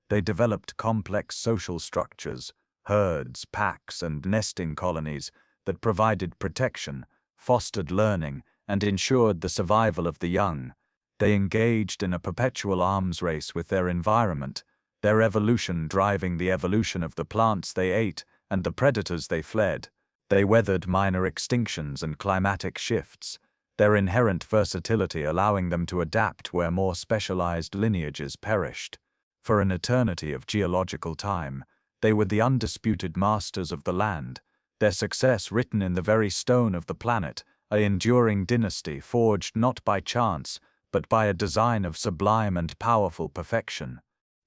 They developed complex social structures, herds, packs, and nesting colonies that provided protection, fostered learning, and ensured the survival of the young. They engaged in a perpetual arms race with their environment, their evolution driving the evolution of the plants they ate and the predators they fled. They weathered minor extinctions and climatic shifts, their inherent versatility allowing them to adapt where more specialized lineages perished. For an eternity of geological time, they were the undisputed masters of the land, their success written in the very stone of the planet, an enduring dynasty forged not by chance, but by a design of sublime and powerful perfection.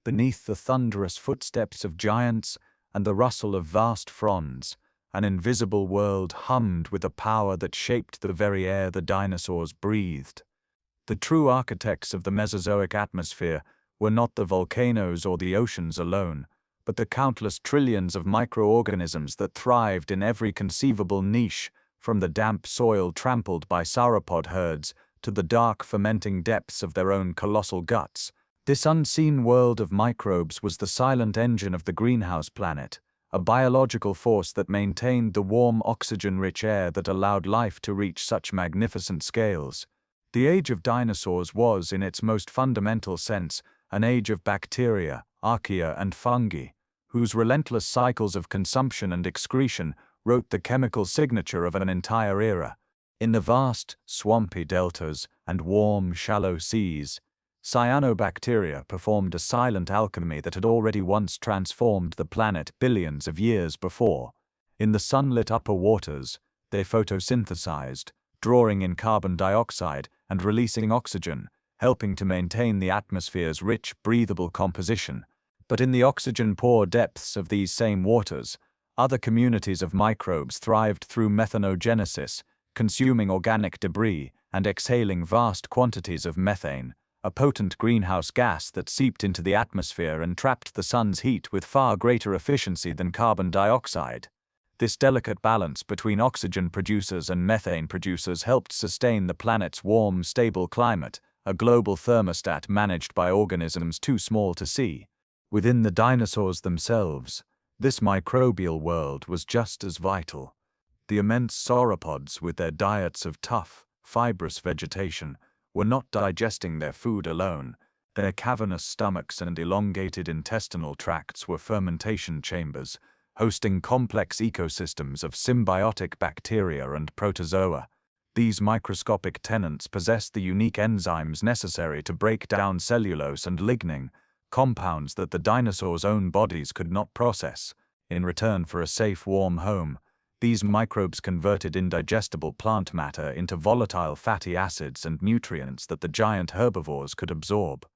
Beneath the thunderous footsteps of giants and the rustle of vast fronds, an invisible world hummed with a power that shaped the very air the dinosaurs breathed. The true architects of the Mesozoic atmosphere were not the volcanoes or the oceans alone, but the countless trillions of microorganisms that thrived in every conceivable niche, from the damp soil trampled by sauropod herds to the dark fermenting depths of their own colossal guts. This unseen world of microbes was the silent engine of the greenhouse planet, a biological force that maintained the warm oxygen-rich air that allowed life to reach such magnificent scales. The age of dinosaurs was, in its most fundamental sense, an age of bacteria, archaea, and fungi, whose relentless cycles of consumption and excretion wrote the chemical signature of an entire era. In the vast, swampy deltas and warm, shallow seas, cyanobacteria performed a silent alchemy that had already once transformed the planet billions of years before. In the sunlit upper waters, they photosynthesized, drawing in carbon dioxide and releasing oxygen, helping to maintain the atmosphere's rich, breathable composition. But in the oxygen-poor depths of these same waters, other communities of microbes thrived through methanogenesis, consuming organic debris and exhaling vast quantities of methane, a potent greenhouse gas that seeped into the atmosphere and trapped the sun's heat with far greater efficiency than carbon dioxide. This delicate balance between oxygen producers and methane producers helped sustain the planet's warm, stable climate, a global thermostat managed by organisms too small to see. Within the dinosaurs themselves, this microbial world was just as vital. The immense sauropods, with their diets of tough, fibrous vegetation, were not digesting their food alone. Their cavernous stomachs and elongated intestinal tracts were fermentation chambers, hosting complex ecosystems of symbiotic bacteria and protozoa. These microscopic tenants possessed the unique enzymes necessary to break down cellulose and lignin, compounds that the dinosaurs' own bodies could not process. In return for a safe, warm home, these microbes converted indigestible plant matter into volatile fatty acids and nutrients that the giant herbivores could absorb.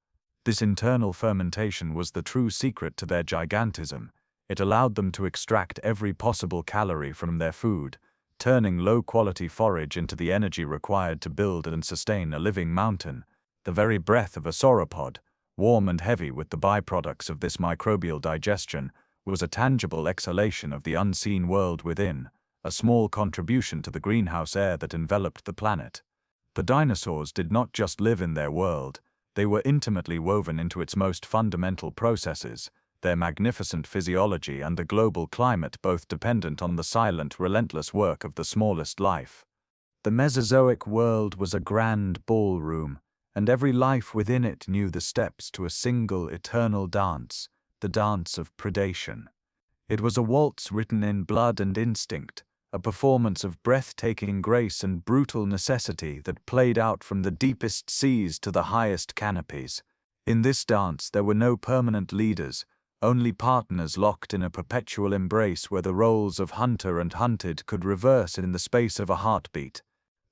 This internal fermentation was the true secret to their gigantism. It allowed them to extract every possible calorie from their food, turning low-quality forage into the energy required to build and sustain a living mountain. The very breath of a sauropod, warm and heavy with the byproducts of this microbial digestion, was a tangible exhalation of the unseen world within, a small contribution to the greenhouse air that enveloped the planet. The dinosaurs did not just live in their world, they were intimately woven into its most fundamental processes, their magnificent physiology and the global climate both dependent on the silent, relentless work of the smallest life. The Mesozoic world was a grand ballroom, and every life within it knew the steps to a single eternal dance, the dance of predation. It was a waltz written in blood and instinct, a performance of breathtaking grace and brutal necessity that played out from the deepest seas to the highest canopies. In this dance there were no permanent leaders, only partners locked in a perpetual embrace where the roles of hunter and hunted could reverse in the space of a heartbeat.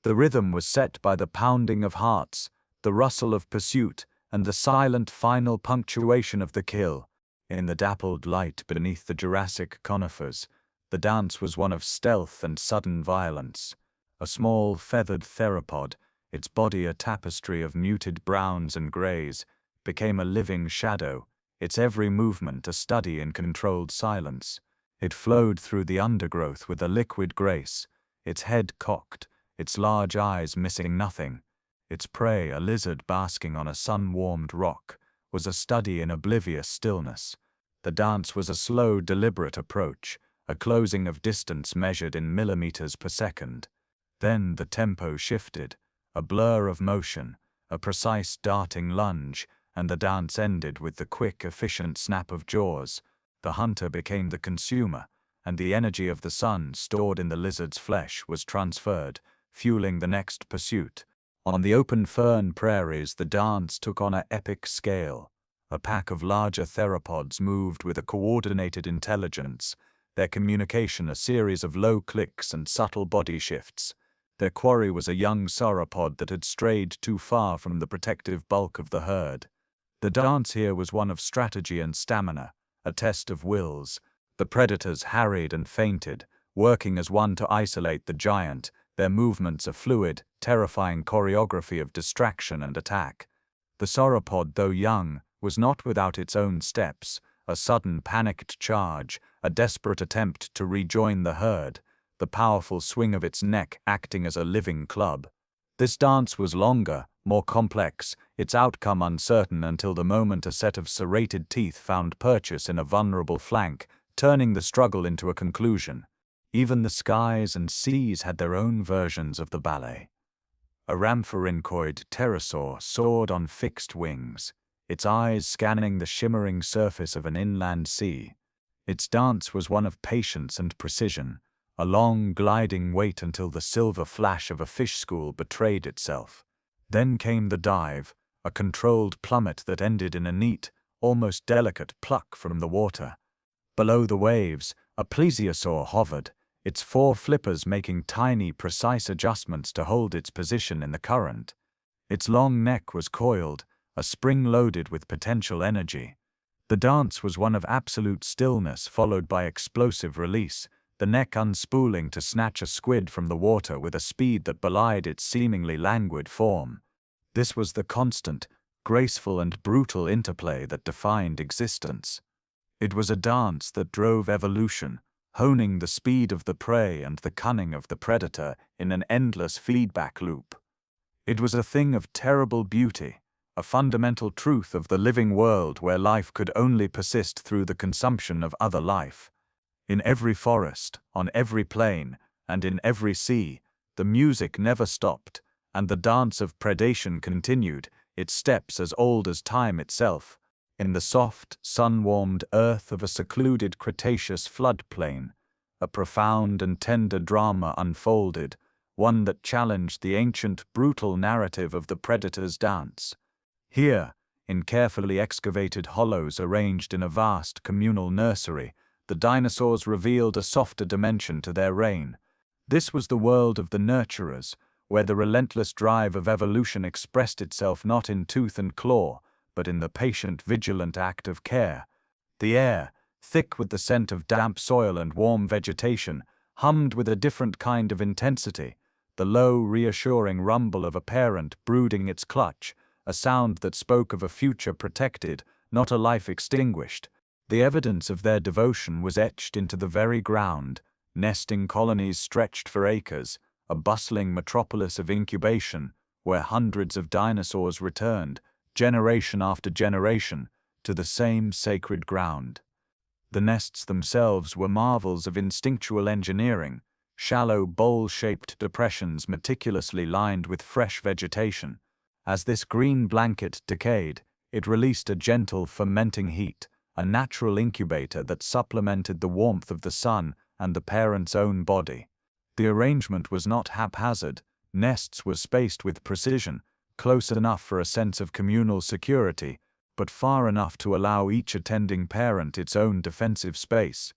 The rhythm was set by the pounding of hearts, the rustle of pursuit, and the silent final punctuation of the kill. In the dappled light beneath the Jurassic conifers, the dance was one of stealth and sudden violence. A small, feathered theropod, its body a tapestry of muted browns and grays, became a living shadow, its every movement a study in controlled silence. It flowed through the undergrowth with a liquid grace, its head cocked, its large eyes missing nothing. Its prey, a lizard basking on a sun-warmed rock, was a study in oblivious stillness. The dance was a slow, deliberate approach, a closing of distance measured in millimeters per second. Then the tempo shifted, a blur of motion, a precise darting lunge, and the dance ended with the quick, efficient snap of jaws. The hunter became the consumer, and the energy of the sun stored in the lizard's flesh was transferred, fueling the next pursuit. On the open fern prairies, the dance took on an epic scale. A pack of larger theropods moved with a coordinated intelligence, their communication a series of low clicks and subtle body shifts. Their quarry was a young sauropod that had strayed too far from the protective bulk of the herd. The dance here was one of strategy and stamina, a test of wills. The predators harried and feinted, working as one to isolate the giant, their movements a fluid, terrifying choreography of distraction and attack. The sauropod, though young, was not without its own steps, a sudden panicked charge, a desperate attempt to rejoin the herd, the powerful swing of its neck acting as a living club. This dance was longer, more complex, its outcome uncertain until the moment a set of serrated teeth found purchase in a vulnerable flank, turning the struggle into a conclusion. Even the skies and seas had their own versions of the ballet. A rhamphorhynchoid pterosaur soared on fixed wings, its eyes scanning the shimmering surface of an inland sea. Its dance was one of patience and precision, a long gliding wait until the silver flash of a fish school betrayed itself. Then came the dive, a controlled plummet that ended in a neat, almost delicate pluck from the water. Below the waves, a plesiosaur hovered, its four flippers making tiny, precise adjustments to hold its position in the current. Its long neck was coiled, a spring loaded with potential energy. The dance was one of absolute stillness followed by explosive release, the neck unspooling to snatch a squid from the water with a speed that belied its seemingly languid form. This was the constant, graceful and brutal interplay that defined existence. It was a dance that drove evolution, honing the speed of the prey and the cunning of the predator in an endless feedback loop. It was a thing of terrible beauty, a fundamental truth of the living world where life could only persist through the consumption of other life. In every forest, on every plain, and in every sea, the music never stopped, and the dance of predation continued, its steps as old as time itself. In the soft, sun-warmed earth of a secluded Cretaceous floodplain, a profound and tender drama unfolded, one that challenged the ancient, brutal narrative of the predator's dance. Here, in carefully excavated hollows arranged in a vast communal nursery, the dinosaurs revealed a softer dimension to their reign. This was the world of the nurturers, where the relentless drive of evolution expressed itself not in tooth and claw, but in the patient, vigilant act of care. The air, thick with the scent of damp soil and warm vegetation, hummed with a different kind of intensity, the low, reassuring rumble of a parent brooding its clutch, a sound that spoke of a future protected, not a life extinguished. The evidence of their devotion was etched into the very ground, nesting colonies stretched for acres, a bustling metropolis of incubation, where hundreds of dinosaurs returned, generation after generation, to the same sacred ground. The nests themselves were marvels of instinctual engineering, shallow bowl-shaped depressions meticulously lined with fresh vegetation. As this green blanket decayed, it released a gentle fermenting heat, a natural incubator that supplemented the warmth of the sun and the parent's own body. The arrangement was not haphazard, nests were spaced with precision, close enough for a sense of communal security, but far enough to allow each attending parent its own defensive space.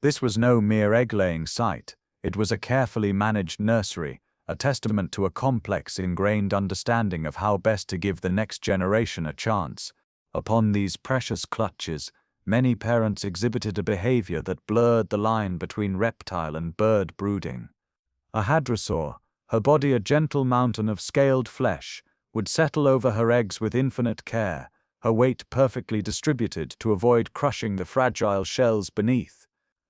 This was no mere egg-laying site, it was a carefully managed nursery, a testament to a complex ingrained understanding of how best to give the next generation a chance. Upon these precious clutches, many parents exhibited a behavior that blurred the line between reptile and bird brooding. A hadrosaur, her body a gentle mountain of scaled flesh, would settle over her eggs with infinite care, her weight perfectly distributed to avoid crushing the fragile shells beneath.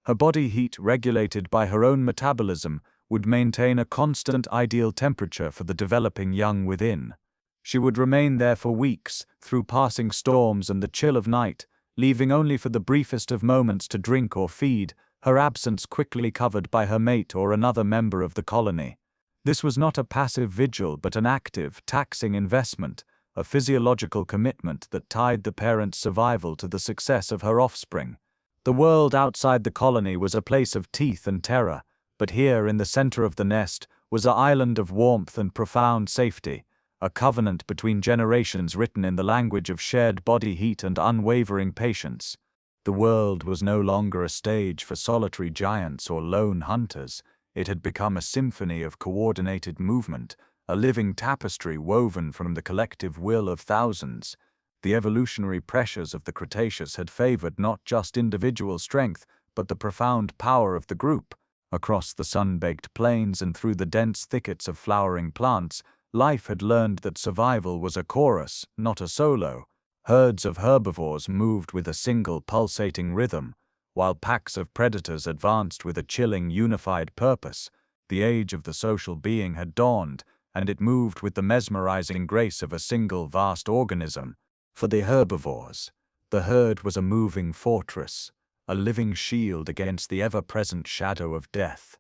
Her body heat regulated by her own metabolism would maintain a constant ideal temperature for the developing young within. She would remain there for weeks, through passing storms and the chill of night, leaving only for the briefest of moments to drink or feed, her absence quickly covered by her mate or another member of the colony. This was not a passive vigil but an active, taxing investment, a physiological commitment that tied the parent's survival to the success of her offspring. The world outside the colony was a place of teeth and terror, but here in the center of the nest was an island of warmth and profound safety, a covenant between generations written in the language of shared body heat and unwavering patience. The world was no longer a stage for solitary giants or lone hunters. It had become a symphony of coordinated movement, a living tapestry woven from the collective will of thousands. The evolutionary pressures of the Cretaceous had favored not just individual strength, but the profound power of the group. Across the sun-baked plains and through the dense thickets of flowering plants, life had learned that survival was a chorus, not a solo. Herds of herbivores moved with a single pulsating rhythm, while packs of predators advanced with a chilling unified purpose. The age of the social being had dawned, and it moved with the mesmerizing grace of a single vast organism. For the herbivores, the herd was a moving fortress, a living shield against the ever-present shadow of death.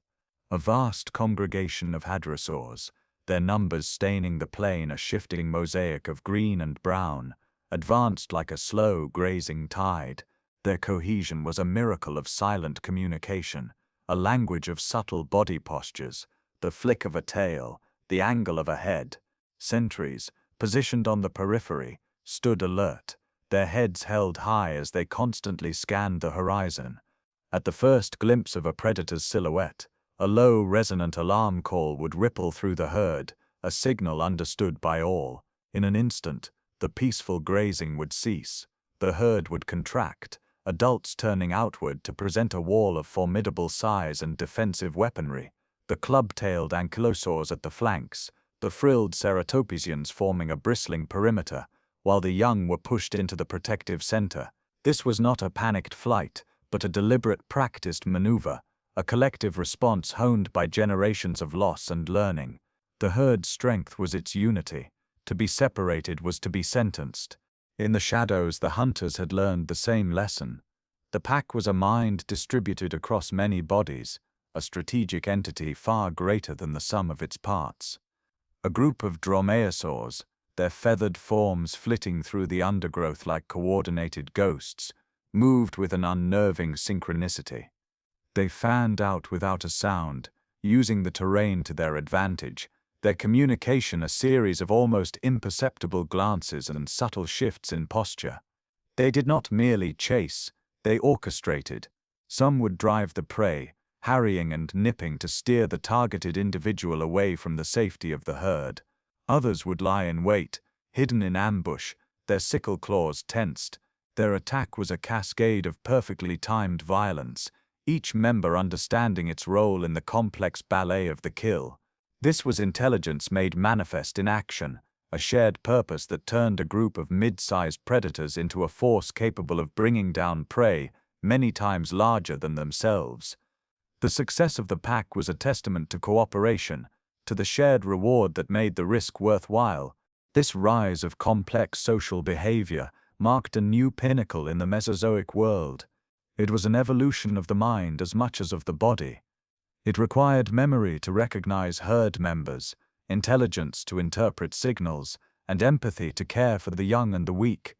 A vast congregation of hadrosaurs, their numbers staining the plain a shifting mosaic of green and brown, advanced like a slow, grazing tide. Their cohesion was a miracle of silent communication, a language of subtle body postures, the flick of a tail, the angle of a head. Sentries, positioned on the periphery, stood alert, their heads held high as they constantly scanned the horizon. At the first glimpse of a predator's silhouette, a low, resonant alarm call would ripple through the herd, a signal understood by all. In an instant, the peaceful grazing would cease. The herd would contract, adults turning outward to present a wall of formidable size and defensive weaponry, the club-tailed ankylosaurs at the flanks, the frilled ceratopsians forming a bristling perimeter, while the young were pushed into the protective center. This was not a panicked flight, but a deliberate practiced maneuver, a collective response honed by generations of loss and learning. The herd's strength was its unity. To be separated was to be sentenced. In the shadows, the hunters had learned the same lesson. The pack was a mind distributed across many bodies, a strategic entity far greater than the sum of its parts. A group of dromaeosaurs, their feathered forms flitting through the undergrowth like coordinated ghosts, moved with an unnerving synchronicity. They fanned out without a sound, using the terrain to their advantage, their communication a series of almost imperceptible glances and subtle shifts in posture. They did not merely chase, they orchestrated. Some would drive the prey, harrying and nipping to steer the targeted individual away from the safety of the herd. Others would lie in wait, hidden in ambush, their sickle claws tensed. Their attack was a cascade of perfectly timed violence, each member understanding its role in the complex ballet of the kill. This was intelligence made manifest in action, a shared purpose that turned a group of mid-sized predators into a force capable of bringing down prey many times larger than themselves. The success of the pack was a testament to cooperation, to the shared reward that made the risk worthwhile. This rise of complex social behavior marked a new pinnacle in the Mesozoic world. It was an evolution of the mind as much as of the body. It required memory to recognize herd members, intelligence to interpret signals, and empathy to care for the young and the weak.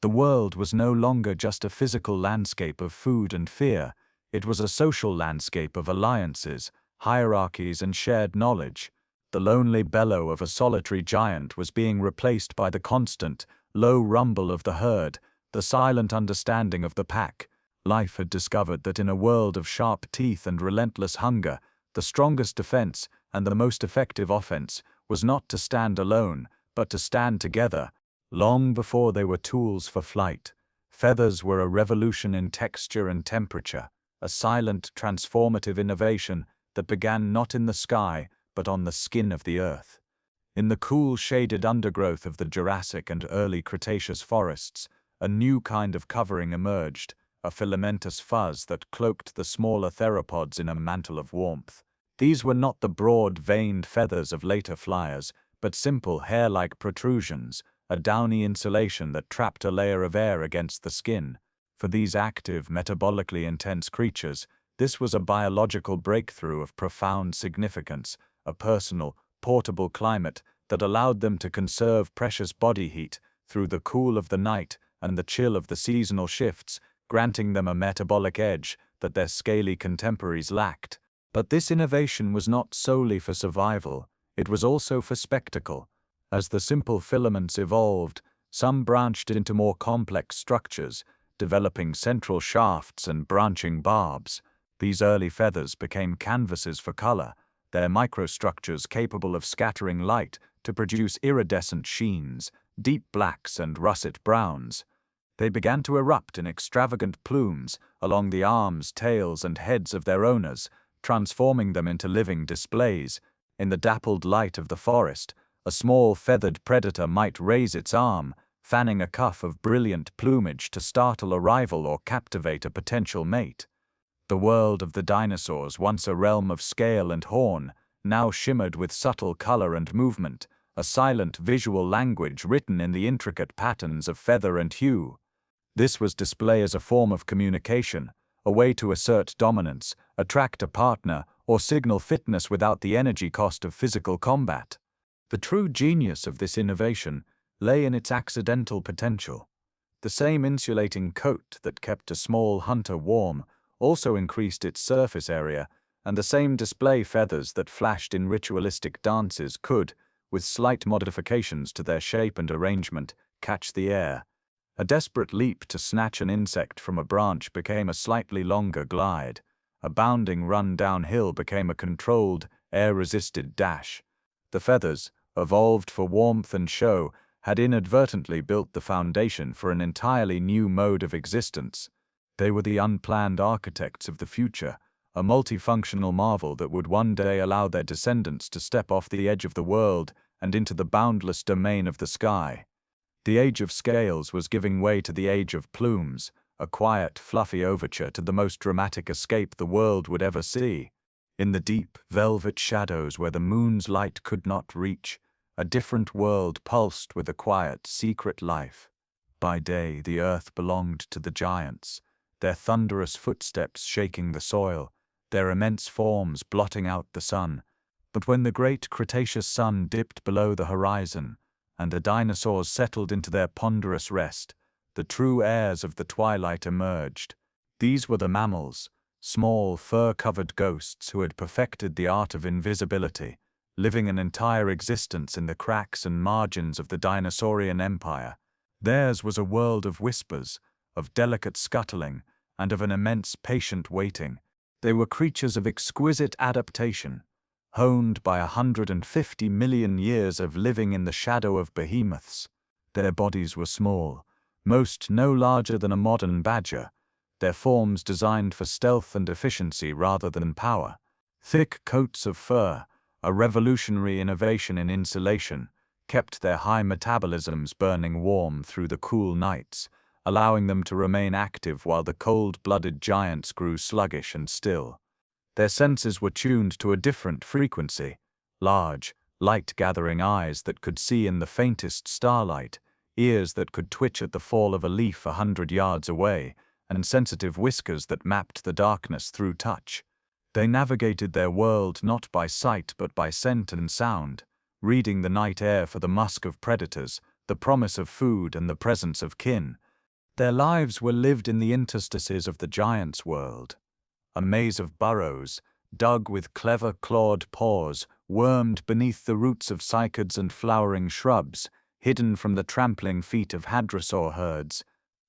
The world was no longer just a physical landscape of food and fear, it was a social landscape of alliances, hierarchies, and shared knowledge. The lonely bellow of a solitary giant was being replaced by the constant, low rumble of the herd, the silent understanding of the pack. Life had discovered that in a world of sharp teeth and relentless hunger, the strongest defense and the most effective offense was not to stand alone, but to stand together. Long before they were tools for flight, feathers were a revolution in texture and temperature, a silent, transformative innovation that began not in the sky, but on the skin of the earth. In the cool, shaded undergrowth of the Jurassic and early Cretaceous forests, a new kind of covering emerged, a filamentous fuzz that cloaked the smaller theropods in a mantle of warmth. These were not the broad, veined feathers of later flyers, but simple, hair-like protrusions, a downy insulation that trapped a layer of air against the skin. For these active, metabolically intense creatures, this was a biological breakthrough of profound significance, a personal, portable climate that allowed them to conserve precious body heat through the cool of the night and the chill of the seasonal shifts, granting them a metabolic edge that their scaly contemporaries lacked. But this innovation was not solely for survival, it was also for spectacle. As the simple filaments evolved, some branched into more complex structures, developing central shafts and branching barbs. These early feathers became canvases for color, their microstructures capable of scattering light to produce iridescent sheens, deep blacks and russet browns. They began to erupt in extravagant plumes along the arms, tails, and heads of their owners, transforming them into living displays. In the dappled light of the forest, a small feathered predator might raise its arm, fanning a cuff of brilliant plumage to startle a rival or captivate a potential mate. The world of the dinosaurs, once a realm of scale and horn, now shimmered with subtle color and movement, a silent visual language written in the intricate patterns of feather and hue. This was display as a form of communication, a way to assert dominance, attract a partner, or signal fitness without the energy cost of physical combat. The true genius of this innovation lay in its accidental potential. The same insulating coat that kept a small hunter warm also increased its surface area, and the same display feathers that flashed in ritualistic dances could, with slight modifications to their shape and arrangement, catch the air. A desperate leap to snatch an insect from a branch became a slightly longer glide. A bounding run downhill became a controlled, air-resisted dash. The feathers, evolved for warmth and show, had inadvertently built the foundation for an entirely new mode of existence. They were the unplanned architects of the future, a multifunctional marvel that would one day allow their descendants to step off the edge of the world and into the boundless domain of the sky. The age of scales was giving way to the age of plumes, a quiet, fluffy overture to the most dramatic escape the world would ever see. In the deep, velvet shadows where the moon's light could not reach, a different world pulsed with a quiet, secret life. By day, the earth belonged to the giants, their thunderous footsteps shaking the soil, their immense forms blotting out the sun. But when the great Cretaceous sun dipped below the horizon, and the dinosaurs settled into their ponderous rest, the true heirs of the twilight emerged. These were the mammals, small, fur-covered ghosts who had perfected the art of invisibility, living an entire existence in the cracks and margins of the dinosaurian empire. Theirs was a world of whispers, of delicate scuttling, and of an immense patient waiting. They were creatures of exquisite adaptation, honed by 150 million years of living in the shadow of behemoths. Their bodies were small, most no larger than a modern badger, their forms designed for stealth and efficiency rather than power. Thick coats of fur, a revolutionary innovation in insulation, kept their high metabolisms burning warm through the cool nights, allowing them to remain active while the cold-blooded giants grew sluggish and still. Their senses were tuned to a different frequency: large, light-gathering eyes that could see in the faintest starlight, ears that could twitch at the fall of a leaf 100 yards away, and sensitive whiskers that mapped the darkness through touch. They navigated their world not by sight but by scent and sound, reading the night air for the musk of predators, the promise of food, and the presence of kin. Their lives were lived in the interstices of the giants' world. A maze of burrows, dug with clever clawed paws, wormed beneath the roots of cycads and flowering shrubs, hidden from the trampling feet of hadrosaur herds.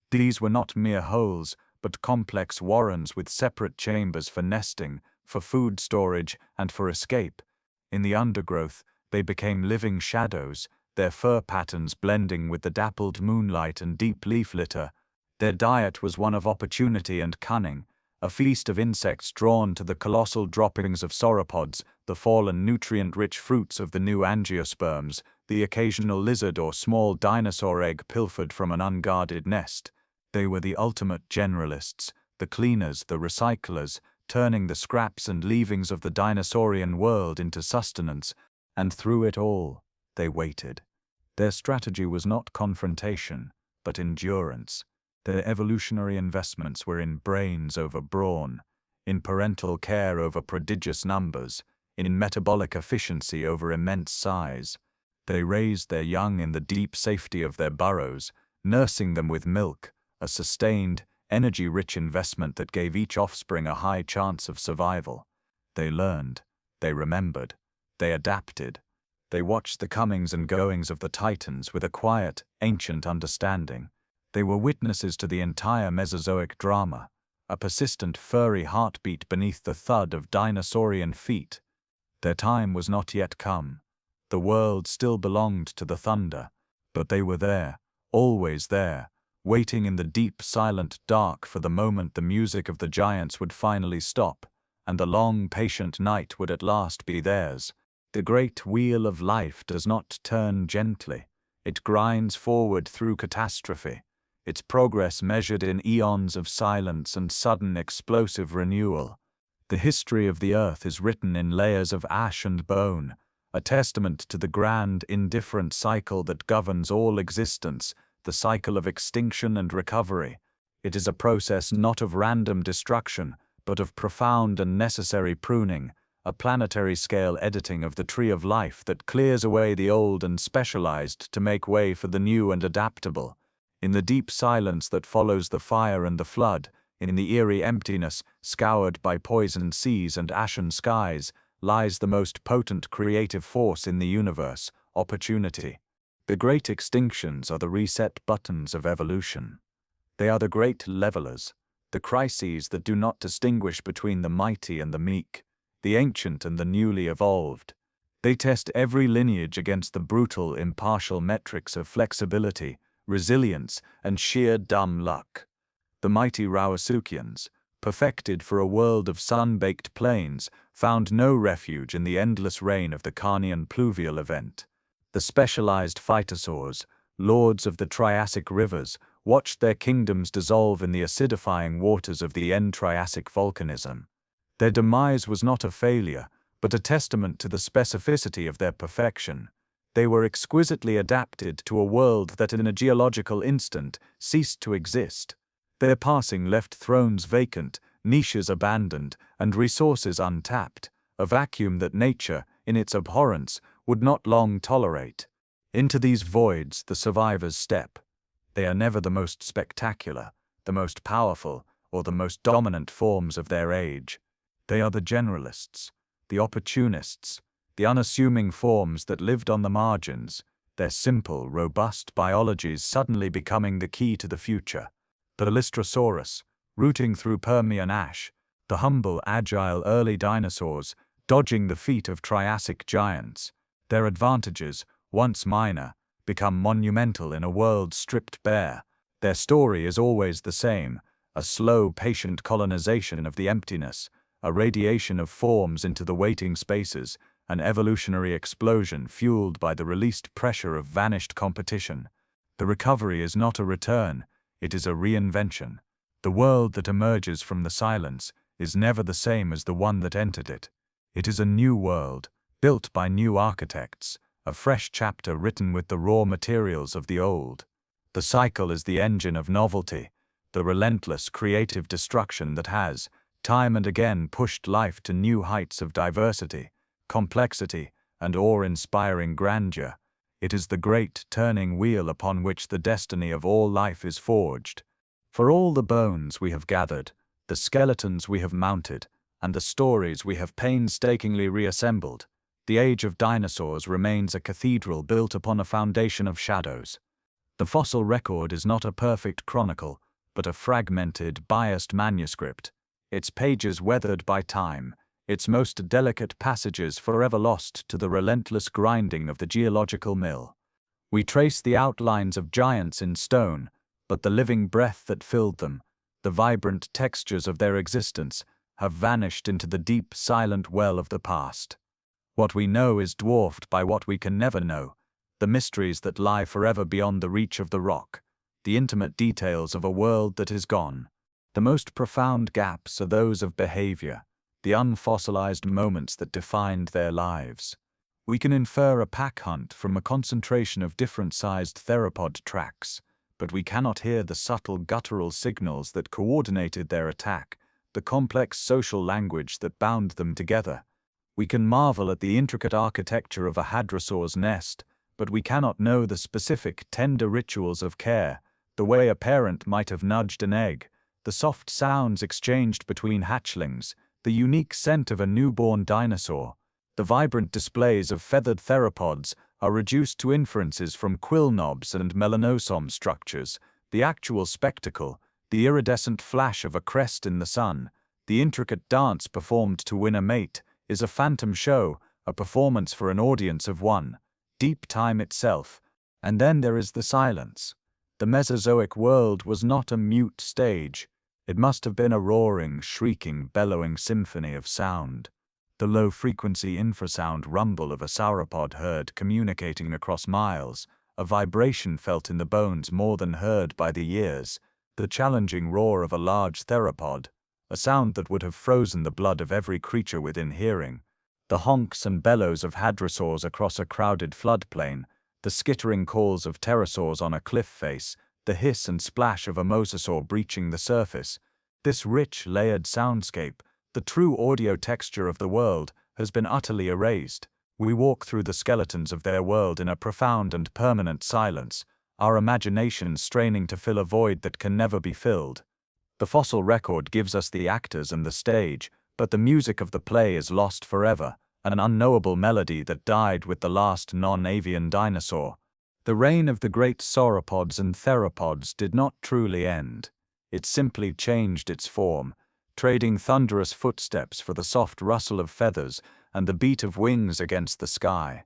These were not mere holes, but complex warrens with separate chambers for nesting, for food storage, and for escape. In the undergrowth, they became living shadows, their fur patterns blending with the dappled moonlight and deep leaf litter. Their diet was one of opportunity and cunning, a feast of insects drawn to the colossal droppings of sauropods, the fallen nutrient-rich fruits of the new angiosperms, the occasional lizard or small dinosaur egg pilfered from an unguarded nest. They were the ultimate generalists, the cleaners, the recyclers, turning the scraps and leavings of the dinosaurian world into sustenance, and through it all, they waited. Their strategy was not confrontation, but endurance. Their evolutionary investments were in brains over brawn, in parental care over prodigious numbers, in metabolic efficiency over immense size. They raised their young in the deep safety of their burrows, nursing them with milk, a sustained, energy-rich investment that gave each offspring a high chance of survival. They learned, they remembered, they adapted. They watched the comings and goings of the titans with a quiet, ancient understanding. They were witnesses to the entire Mesozoic drama, a persistent furry heartbeat beneath the thud of dinosaurian feet. Their time was not yet come. The world still belonged to the thunder, but they were there, always there, waiting in the deep, silent dark for the moment the music of the giants would finally stop, and the long, patient night would at last be theirs. The great wheel of life does not turn gently. It grinds forward through catastrophe, its progress measured in eons of silence and sudden explosive renewal. The history of the Earth is written in layers of ash and bone, a testament to the grand, indifferent cycle that governs all existence, the cycle of extinction and recovery. It is a process not of random destruction, but of profound and necessary pruning, a planetary-scale editing of the tree of life that clears away the old and specialized to make way for the new and adaptable. In the deep silence that follows the fire and the flood, in the eerie emptiness, scoured by poisoned seas and ashen skies, lies the most potent creative force in the universe, opportunity. The great extinctions are the reset buttons of evolution. They are the great levelers, the crises that do not distinguish between the mighty and the meek, the ancient and the newly evolved. They test every lineage against the brutal, impartial metrics of flexibility, resilience, and sheer dumb luck. The mighty Rawasukians, perfected for a world of sun-baked plains, found no refuge in the endless rain of the Carnian pluvial event. The specialized phytosaurs, lords of the Triassic rivers, watched their kingdoms dissolve in the acidifying waters of the end-Triassic volcanism. Their demise was not a failure, but a testament to the specificity of their perfection. They were exquisitely adapted to a world that in a geological instant ceased to exist. Their passing left thrones vacant, niches abandoned, and resources untapped, a vacuum that nature, in its abhorrence, would not long tolerate. Into these voids the survivors step. They are never the most spectacular, the most powerful, or the most dominant forms of their age. They are the generalists, the opportunists, the unassuming forms that lived on the margins, their simple, robust biologies suddenly becoming the key to the future. The Paleontologists, rooting through Permian ash, the humble, agile early dinosaurs, dodging the feet of Triassic giants. Their advantages, once minor, become monumental in a world stripped bare. Their story is always the same, a slow, patient colonization of the emptiness, a radiation of forms into the waiting spaces, an evolutionary explosion fueled by the released pressure of vanished competition. The recovery is not a return, it is a reinvention. The world that emerges from the silence is never the same as the one that entered it. It is a new world, built by new architects, a fresh chapter written with the raw materials of the old. The cycle is the engine of novelty, the relentless creative destruction that has, time and again, pushed life to new heights of diversity, complexity, and awe-inspiring grandeur. It is the great turning wheel upon which the destiny of all life is forged. For all the bones we have gathered, the skeletons we have mounted, and the stories we have painstakingly reassembled, the age of dinosaurs remains a cathedral built upon a foundation of shadows. The fossil record is not a perfect chronicle, but a fragmented, biased manuscript, its pages weathered by time, its most delicate passages forever lost to the relentless grinding of the geological mill. We trace the outlines of giants in stone, but the living breath that filled them, the vibrant textures of their existence, have vanished into the deep, silent well of the past. What we know is dwarfed by what we can never know, the mysteries that lie forever beyond the reach of the rock, the intimate details of a world that is gone. The most profound gaps are those of behavior, the unfossilized moments that defined their lives. We can infer a pack hunt from a concentration of different-sized theropod tracks, but we cannot hear the subtle guttural signals that coordinated their attack, the complex social language that bound them together. We can marvel at the intricate architecture of a hadrosaur's nest, but we cannot know the specific, tender rituals of care, the way a parent might have nudged an egg, the soft sounds exchanged between hatchlings, the unique scent of a newborn dinosaur. The vibrant displays of feathered theropods are reduced to inferences from quill knobs and melanosome structures. The actual spectacle, the iridescent flash of a crest in the sun, the intricate dance performed to win a mate, is a phantom show, a performance for an audience of one. Deep time itself. And then there is the silence. The Mesozoic world was not a mute stage. It must have been a roaring, shrieking, bellowing symphony of sound. The low-frequency infrasound rumble of a sauropod herd communicating across miles, a vibration felt in the bones more than heard by the ears, the challenging roar of a large theropod, a sound that would have frozen the blood of every creature within hearing, the honks and bellows of hadrosaurs across a crowded floodplain, the skittering calls of pterosaurs on a cliff face, the hiss and splash of a mosasaur breaching the surface. This rich, layered soundscape, the true audio texture of the world, has been utterly erased. We walk through the skeletons of their world in a profound and permanent silence, our imaginations straining to fill a void that can never be filled. The fossil record gives us the actors and the stage, but the music of the play is lost forever, an unknowable melody that died with the last non-avian dinosaur. The reign of the great sauropods and theropods did not truly end. It simply changed its form, trading thunderous footsteps for the soft rustle of feathers and the beat of wings against the sky.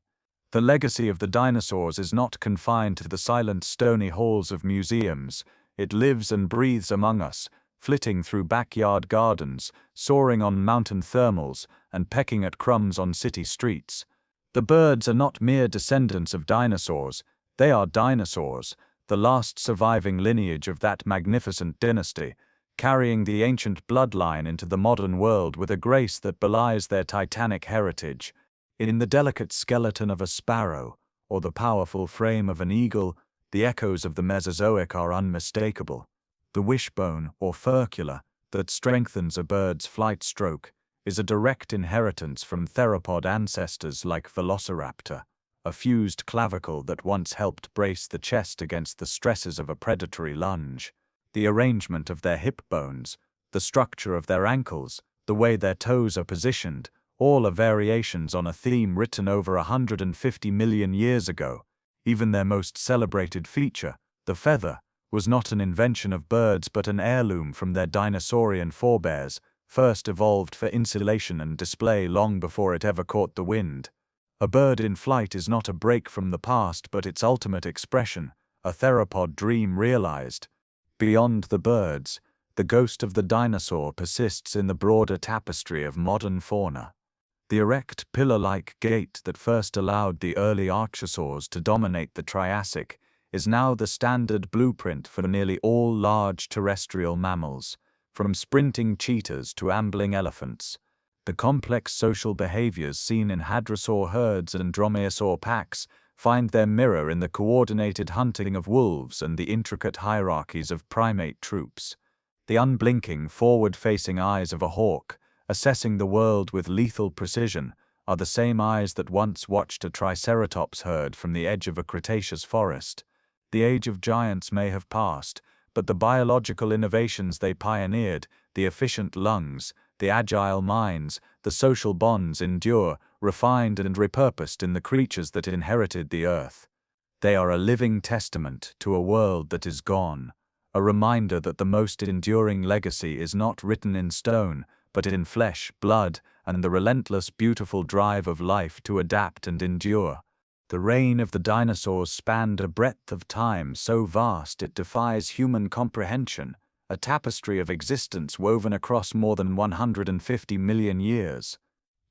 The legacy of the dinosaurs is not confined to the silent stony halls of museums. It lives and breathes among us, flitting through backyard gardens, soaring on mountain thermals, and pecking at crumbs on city streets. The birds are not mere descendants of dinosaurs, they are dinosaurs, the last surviving lineage of that magnificent dynasty, carrying the ancient bloodline into the modern world with a grace that belies their titanic heritage. In the delicate skeleton of a sparrow, or the powerful frame of an eagle, the echoes of the Mesozoic are unmistakable. The wishbone, or furcula, that strengthens a bird's flight stroke, is a direct inheritance from theropod ancestors like Velociraptor, a fused clavicle that once helped brace the chest against the stresses of a predatory lunge. The arrangement of their hip bones, the structure of their ankles, the way their toes are positioned, all are variations on a theme written over 150 million years ago. Even their most celebrated feature, the feather, was not an invention of birds but an heirloom from their dinosaurian forebears, first evolved for insulation and display long before it ever caught the wind. A bird in flight is not a break from the past but its ultimate expression, a theropod dream realized. Beyond the birds, the ghost of the dinosaur persists in the broader tapestry of modern fauna. The erect, pillar-like gait that first allowed the early archosaurs to dominate the Triassic is now the standard blueprint for nearly all large terrestrial mammals, from sprinting cheetahs to ambling elephants. The complex social behaviors seen in hadrosaur herds and dromaeosaur packs find their mirror in the coordinated hunting of wolves and the intricate hierarchies of primate troops. The unblinking, forward-facing eyes of a hawk, assessing the world with lethal precision, are the same eyes that once watched a triceratops herd from the edge of a Cretaceous forest. The age of giants may have passed, but the biological innovations they pioneered, the efficient lungs, the agile minds, the social bonds endure, refined and repurposed in the creatures that inherited the earth. They are a living testament to a world that is gone, a reminder that the most enduring legacy is not written in stone, but in flesh, blood, and the relentless, beautiful drive of life to adapt and endure. The reign of the dinosaurs spanned a breadth of time so vast it defies human comprehension, a tapestry of existence woven across more than 150 million years.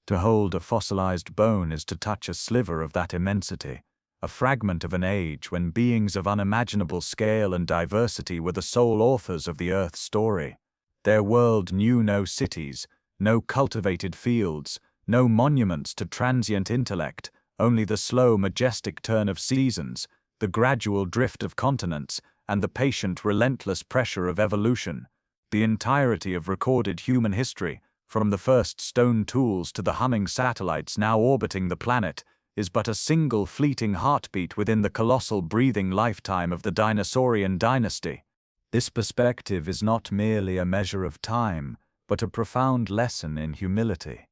To hold a fossilized bone is to touch a sliver of that immensity, a fragment of an age when beings of unimaginable scale and diversity were the sole authors of the Earth's story. Their world knew no cities, no cultivated fields, no monuments to transient intellect, only the slow, majestic turn of seasons, the gradual drift of continents, and the patient, relentless pressure of evolution. The entirety of recorded human history, from the first stone tools to the humming satellites now orbiting the planet, is but a single fleeting heartbeat within the colossal breathing lifetime of the dinosaurian dynasty. This perspective is not merely a measure of time, but a profound lesson in humility.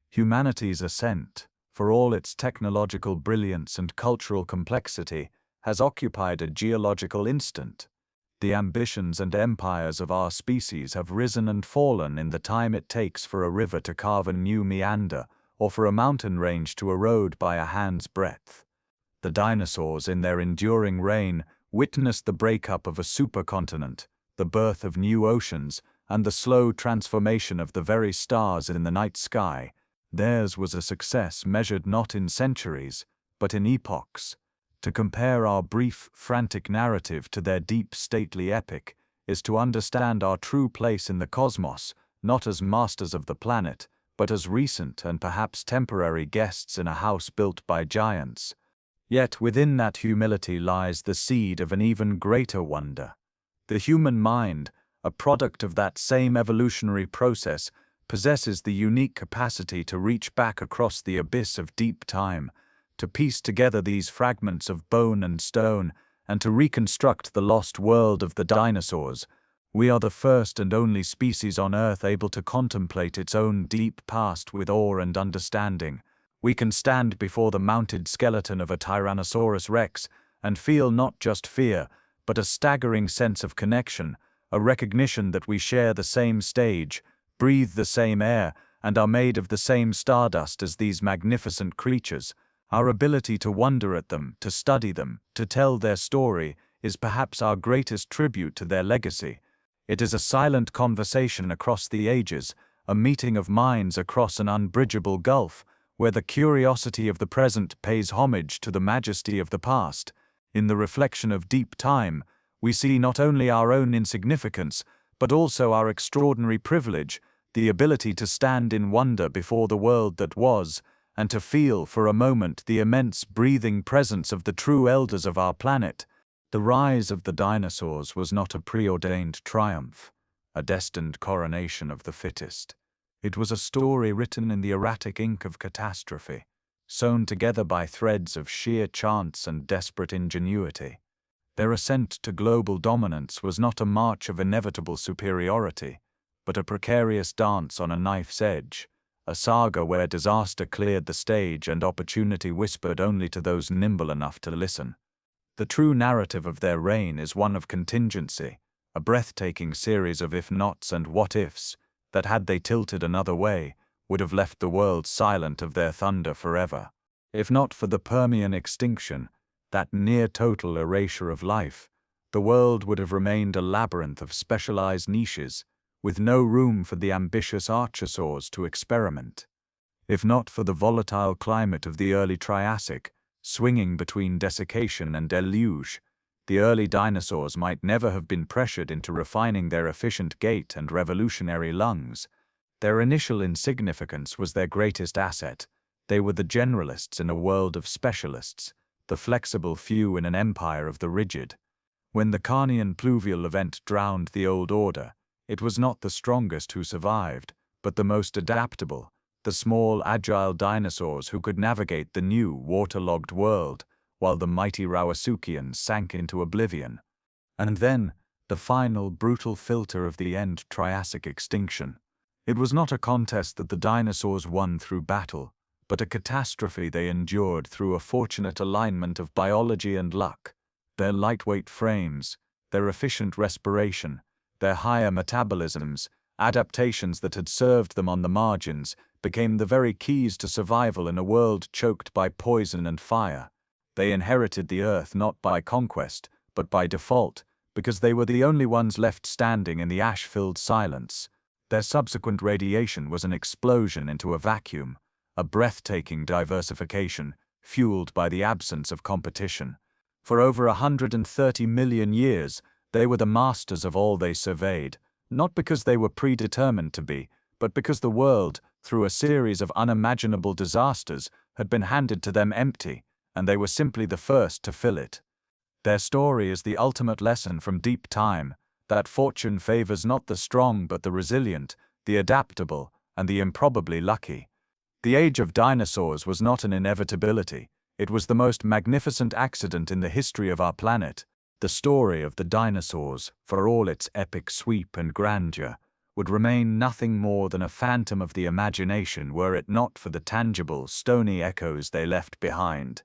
Humanity's ascent, for all its technological brilliance and cultural complexity, has occupied a geological instant. The ambitions and empires of our species have risen and fallen in the time it takes for a river to carve a new meander, or for a mountain range to erode by a hand's breadth. The dinosaurs, in their enduring reign, witnessed the breakup of a supercontinent, the birth of new oceans, and the slow transformation of the very stars in the night sky. Theirs was a success measured not in centuries, but in epochs. To compare our brief, frantic narrative to their deep, stately epic is to understand our true place in the cosmos, not as masters of the planet, but as recent and perhaps temporary guests in a house built by giants. Yet within that humility lies the seed of an even greater wonder. The human mind, a product of that same evolutionary process, possesses the unique capacity to reach back across the abyss of deep time, to piece together these fragments of bone and stone, and to reconstruct the lost world of the dinosaurs. We are the first and only species on Earth able to contemplate its own deep past with awe and understanding. We can stand before the mounted skeleton of a Tyrannosaurus rex and feel not just fear, but a staggering sense of connection, a recognition that we share the same stage, breathe the same air, and are made of the same stardust as these magnificent creatures. Our ability to wonder at them, to study them, to tell their story, is perhaps our greatest tribute to their legacy. It is a silent conversation across the ages, a meeting of minds across an unbridgeable gulf, where the curiosity of the present pays homage to the majesty of the past. In the reflection of deep time, we see not only our own insignificance, but also our extraordinary privilege, the ability to stand in wonder before the world that was, and to feel for a moment the immense breathing presence of the true elders of our planet. The rise of the dinosaurs was not a preordained triumph, a destined coronation of the fittest. It was a story written in the erratic ink of catastrophe, sewn together by threads of sheer chance and desperate ingenuity. Their ascent to global dominance was not a march of inevitable superiority, but a precarious dance on a knife's edge, a saga where disaster cleared the stage and opportunity whispered only to those nimble enough to listen. The true narrative of their reign is one of contingency, a breathtaking series of if-nots and what-ifs that, had they tilted another way, would have left the world silent of their thunder forever. If not for the Permian extinction, that near-total erasure of life, the world would have remained a labyrinth of specialized niches, with no room for the ambitious archosaurs to experiment. If not for the volatile climate of the early Triassic, swinging between desiccation and deluge, the early dinosaurs might never have been pressured into refining their efficient gait and revolutionary lungs. Their initial insignificance was their greatest asset. They were the generalists in a world of specialists, the flexible few in an empire of the rigid. When the Carnian pluvial event drowned the old order, it was not the strongest who survived, but the most adaptable, the small, agile dinosaurs who could navigate the new, waterlogged world, while the mighty Rawasuchians sank into oblivion. And then, the final, brutal filter of the end Triassic extinction. It was not a contest that the dinosaurs won through battle, but a catastrophe they endured through a fortunate alignment of biology and luck. Their lightweight frames, their efficient respiration, their higher metabolisms, adaptations that had served them on the margins, became the very keys to survival in a world choked by poison and fire. They inherited the Earth not by conquest, but by default, because they were the only ones left standing in the ash-filled silence. Their subsequent radiation was an explosion into a vacuum, a breathtaking diversification, fueled by the absence of competition. For over 130 million years, they were the masters of all they surveyed, not because they were predetermined to be, but because the world, through a series of unimaginable disasters, had been handed to them empty, and they were simply the first to fill it. Their story is the ultimate lesson from deep time, that fortune favors not the strong but the resilient, the adaptable, and the improbably lucky. The age of dinosaurs was not an inevitability, it was the most magnificent accident in the history of our planet. The story of the dinosaurs, for all its epic sweep and grandeur, would remain nothing more than a phantom of the imagination were it not for the tangible, stony echoes they left behind.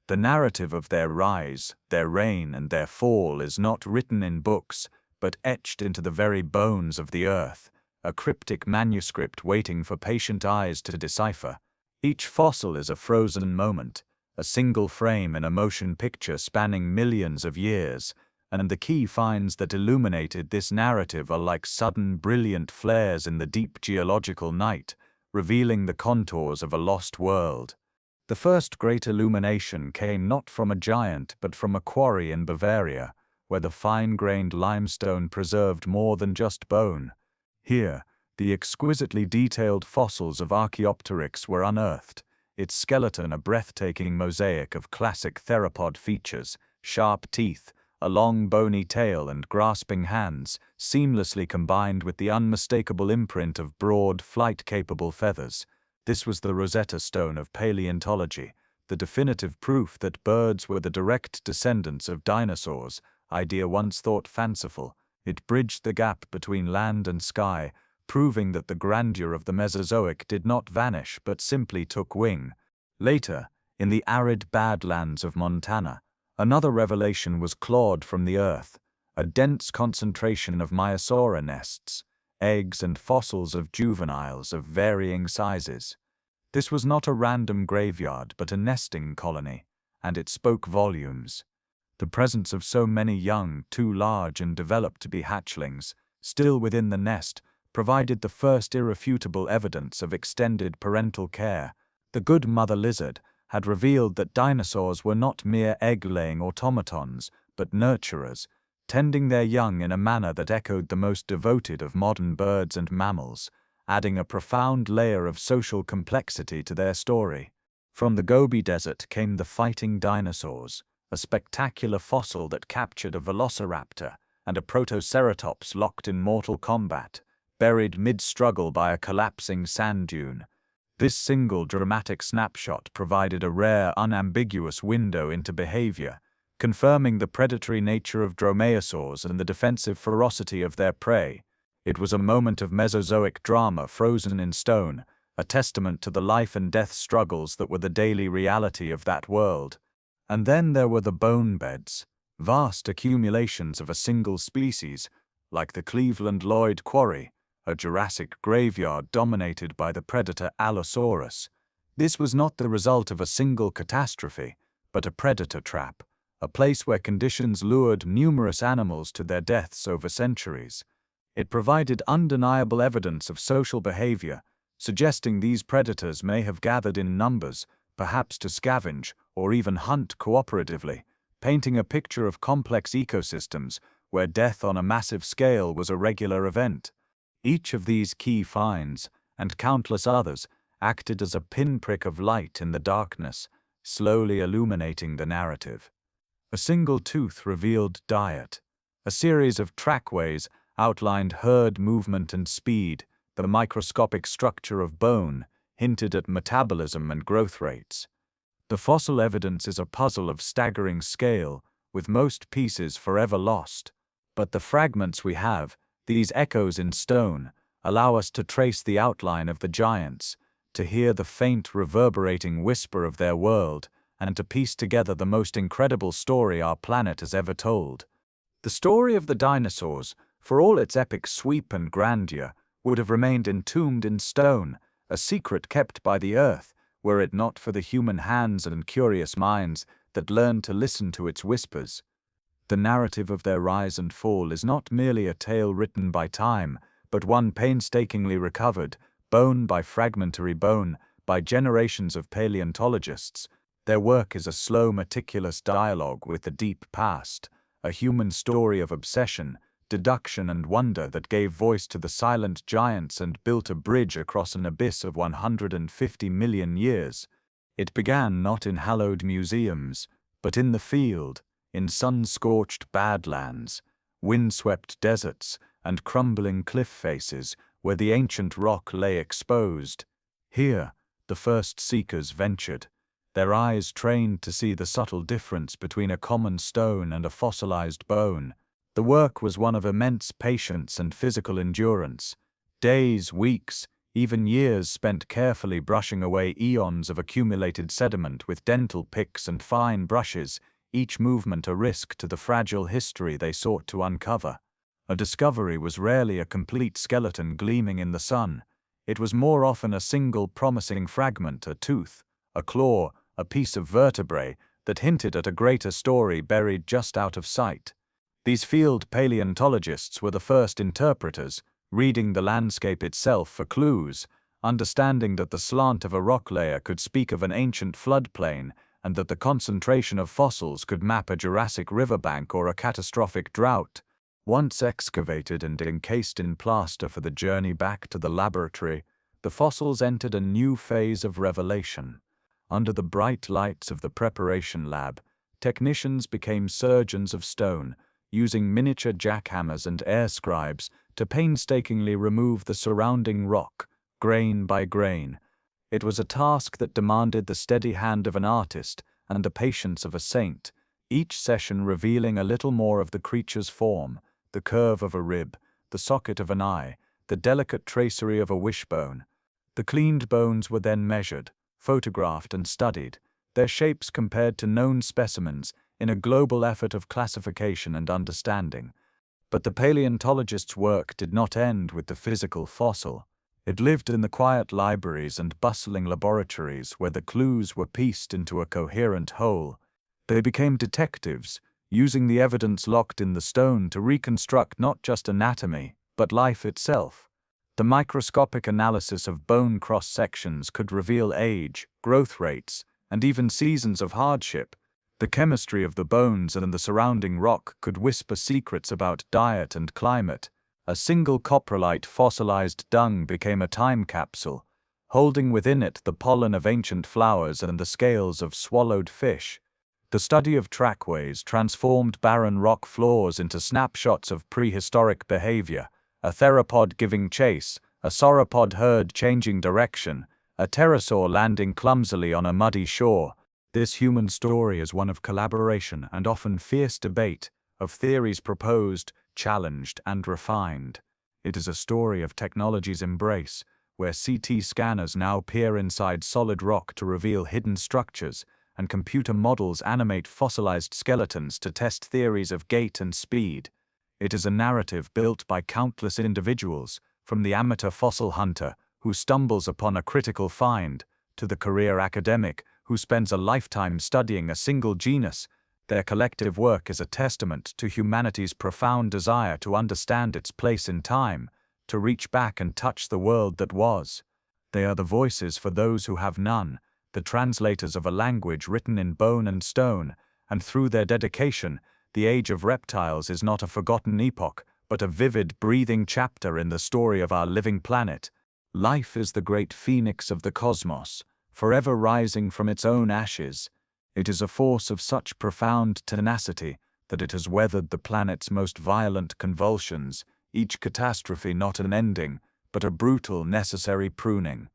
The narrative of their rise, their reign, and their fall is not written in books, but etched into the very bones of the earth, a cryptic manuscript waiting for patient eyes to decipher. Each fossil is a frozen moment, a single frame in a motion picture spanning millions of years, and the key finds that illuminated this narrative are like sudden brilliant flares in the deep geological night, revealing the contours of a lost world. The first great illumination came not from a giant but from a quarry in Bavaria, where the fine-grained limestone preserved more than just bone. Here, the exquisitely detailed fossils of Archaeopteryx were unearthed, its skeleton a breathtaking mosaic of classic theropod features, sharp teeth, a long bony tail and grasping hands, seamlessly combined with the unmistakable imprint of broad, flight-capable feathers. This was the Rosetta Stone of paleontology, the definitive proof that birds were the direct descendants of dinosaurs, idea once thought fanciful. It bridged the gap between land and sky, proving that the grandeur of the Mesozoic did not vanish but simply took wing. Later, in the arid badlands of Montana, another revelation was clawed from the earth, a dense concentration of Maiasaura nests, eggs and fossils of juveniles of varying sizes. This was not a random graveyard but a nesting colony, and it spoke volumes. The presence of so many young, too large and developed to be hatchlings, still within the nest, provided the first irrefutable evidence of extended parental care. The good mother lizard had revealed that dinosaurs were not mere egg-laying automatons, but nurturers, tending their young in a manner that echoed the most devoted of modern birds and mammals, adding a profound layer of social complexity to their story. From the Gobi Desert came the fighting dinosaurs, a spectacular fossil that captured a velociraptor and a protoceratops locked in mortal combat, buried mid-struggle by a collapsing sand dune. This single dramatic snapshot provided a rare, unambiguous window into behavior, confirming the predatory nature of dromaeosaurs and the defensive ferocity of their prey. It was a moment of Mesozoic drama frozen in stone, a testament to the life and death struggles that were the daily reality of that world. And then there were the bone beds, vast accumulations of a single species, like the Cleveland Lloyd Quarry, a Jurassic graveyard dominated by the predator Allosaurus. This was not the result of a single catastrophe, but a predator trap, a place where conditions lured numerous animals to their deaths over centuries. It provided undeniable evidence of social behavior, suggesting these predators may have gathered in numbers, perhaps to scavenge or even hunt cooperatively, painting a picture of complex ecosystems where death on a massive scale was a regular event. Each of these key finds, and countless others, acted as a pinprick of light in the darkness, slowly illuminating the narrative. A single tooth revealed diet. A series of trackways outlined herd movement and speed. The microscopic structure of bone hinted at metabolism and growth rates. The fossil evidence is a puzzle of staggering scale, with most pieces forever lost. But the fragments we have, these echoes in stone, allow us to trace the outline of the giants, to hear the faint reverberating whisper of their world, and to piece together the most incredible story our planet has ever told. The story of the dinosaurs, for all its epic sweep and grandeur, would have remained entombed in stone, a secret kept by the earth, were it not for the human hands and curious minds that learned to listen to its whispers. The narrative of their rise and fall is not merely a tale written by time, but one painstakingly recovered, bone by fragmentary bone, by generations of paleontologists. Their work is a slow, meticulous dialogue with the deep past, a human story of obsession, deduction and wonder that gave voice to the silent giants and built a bridge across an abyss of 150 million years. It began not in hallowed museums, but in the field, in sun-scorched badlands, wind-swept deserts, and crumbling cliff faces where the ancient rock lay exposed. Here, the first seekers ventured, their eyes trained to see the subtle difference between a common stone and a fossilized bone. The work was one of immense patience and physical endurance. Days, weeks, even years spent carefully brushing away eons of accumulated sediment with dental picks and fine brushes, each movement a risk to the fragile history they sought to uncover. A discovery was rarely a complete skeleton gleaming in the sun. It was more often a single promising fragment, a tooth, a claw, a piece of vertebrae that hinted at a greater story buried just out of sight. These field paleontologists were the first interpreters, reading the landscape itself for clues, understanding that the slant of a rock layer could speak of an ancient floodplain and that the concentration of fossils could map a Jurassic riverbank or a catastrophic drought. Once excavated and encased in plaster for the journey back to the laboratory, the fossils entered a new phase of revelation. Under the bright lights of the preparation lab, technicians became surgeons of stone, using miniature jackhammers and air scribes to painstakingly remove the surrounding rock, grain by grain. It was a task that demanded the steady hand of an artist and the patience of a saint, each session revealing a little more of the creature's form, the curve of a rib, the socket of an eye, the delicate tracery of a wishbone. The cleaned bones were then measured, photographed and studied, their shapes compared to known specimens in a global effort of classification and understanding. But the paleontologist's work did not end with the physical fossil. It lived in the quiet libraries and bustling laboratories where the clues were pieced into a coherent whole. They became detectives, using the evidence locked in the stone to reconstruct not just anatomy, but life itself. The microscopic analysis of bone cross-sections could reveal age, growth rates, and even seasons of hardship. The chemistry of the bones and the surrounding rock could whisper secrets about diet and climate. A single coprolite fossilized dung became a time capsule, holding within it the pollen of ancient flowers and the scales of swallowed fish. The study of trackways transformed barren rock floors into snapshots of prehistoric behavior, a theropod giving chase, a sauropod herd changing direction, a pterosaur landing clumsily on a muddy shore. This human story is one of collaboration and often fierce debate, of theories proposed, challenged, and refined. It is a story of technology's embrace, where CT scanners now peer inside solid rock to reveal hidden structures, and computer models animate fossilized skeletons to test theories of gait and speed. It is a narrative built by countless individuals, from the amateur fossil hunter, who stumbles upon a critical find, to the career academic, who spends a lifetime studying a single genus. Their collective work is a testament to humanity's profound desire to understand its place in time, to reach back and touch the world that was. They are the voices for those who have none, the translators of a language written in bone and stone, and through their dedication, the Age of Reptiles is not a forgotten epoch, but a vivid, breathing chapter in the story of our living planet. Life is the great phoenix of the cosmos, forever rising from its own ashes. It is a force of such profound tenacity that it has weathered the planet's most violent convulsions, each catastrophe not an ending, but a brutal, necessary pruning.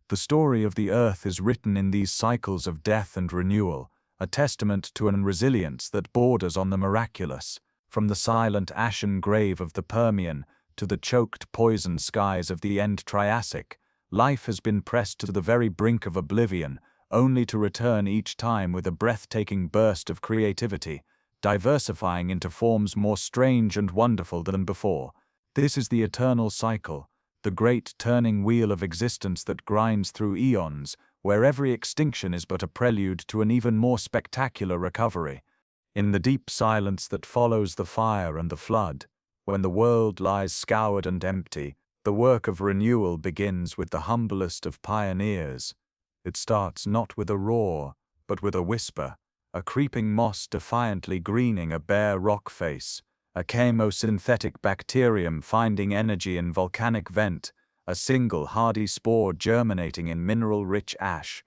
The story of the Earth is written in these cycles of death and renewal, a testament to an resilience that borders on the miraculous. From the silent ashen grave of the Permian to the choked poison skies of the end Triassic, life has been pressed to the very brink of oblivion, only to return each time with a breathtaking burst of creativity, diversifying into forms more strange and wonderful than before. This is the eternal cycle, the great turning wheel of existence that grinds through eons, where every extinction is but a prelude to an even more spectacular recovery. In the deep silence that follows the fire and the flood, when the world lies scoured and empty, the work of renewal begins with the humblest of pioneers. It starts not with a roar, but with a whisper, a creeping moss defiantly greening a bare rock face, a chemosynthetic bacterium finding energy in volcanic vent, a single hardy spore germinating in mineral-rich ash.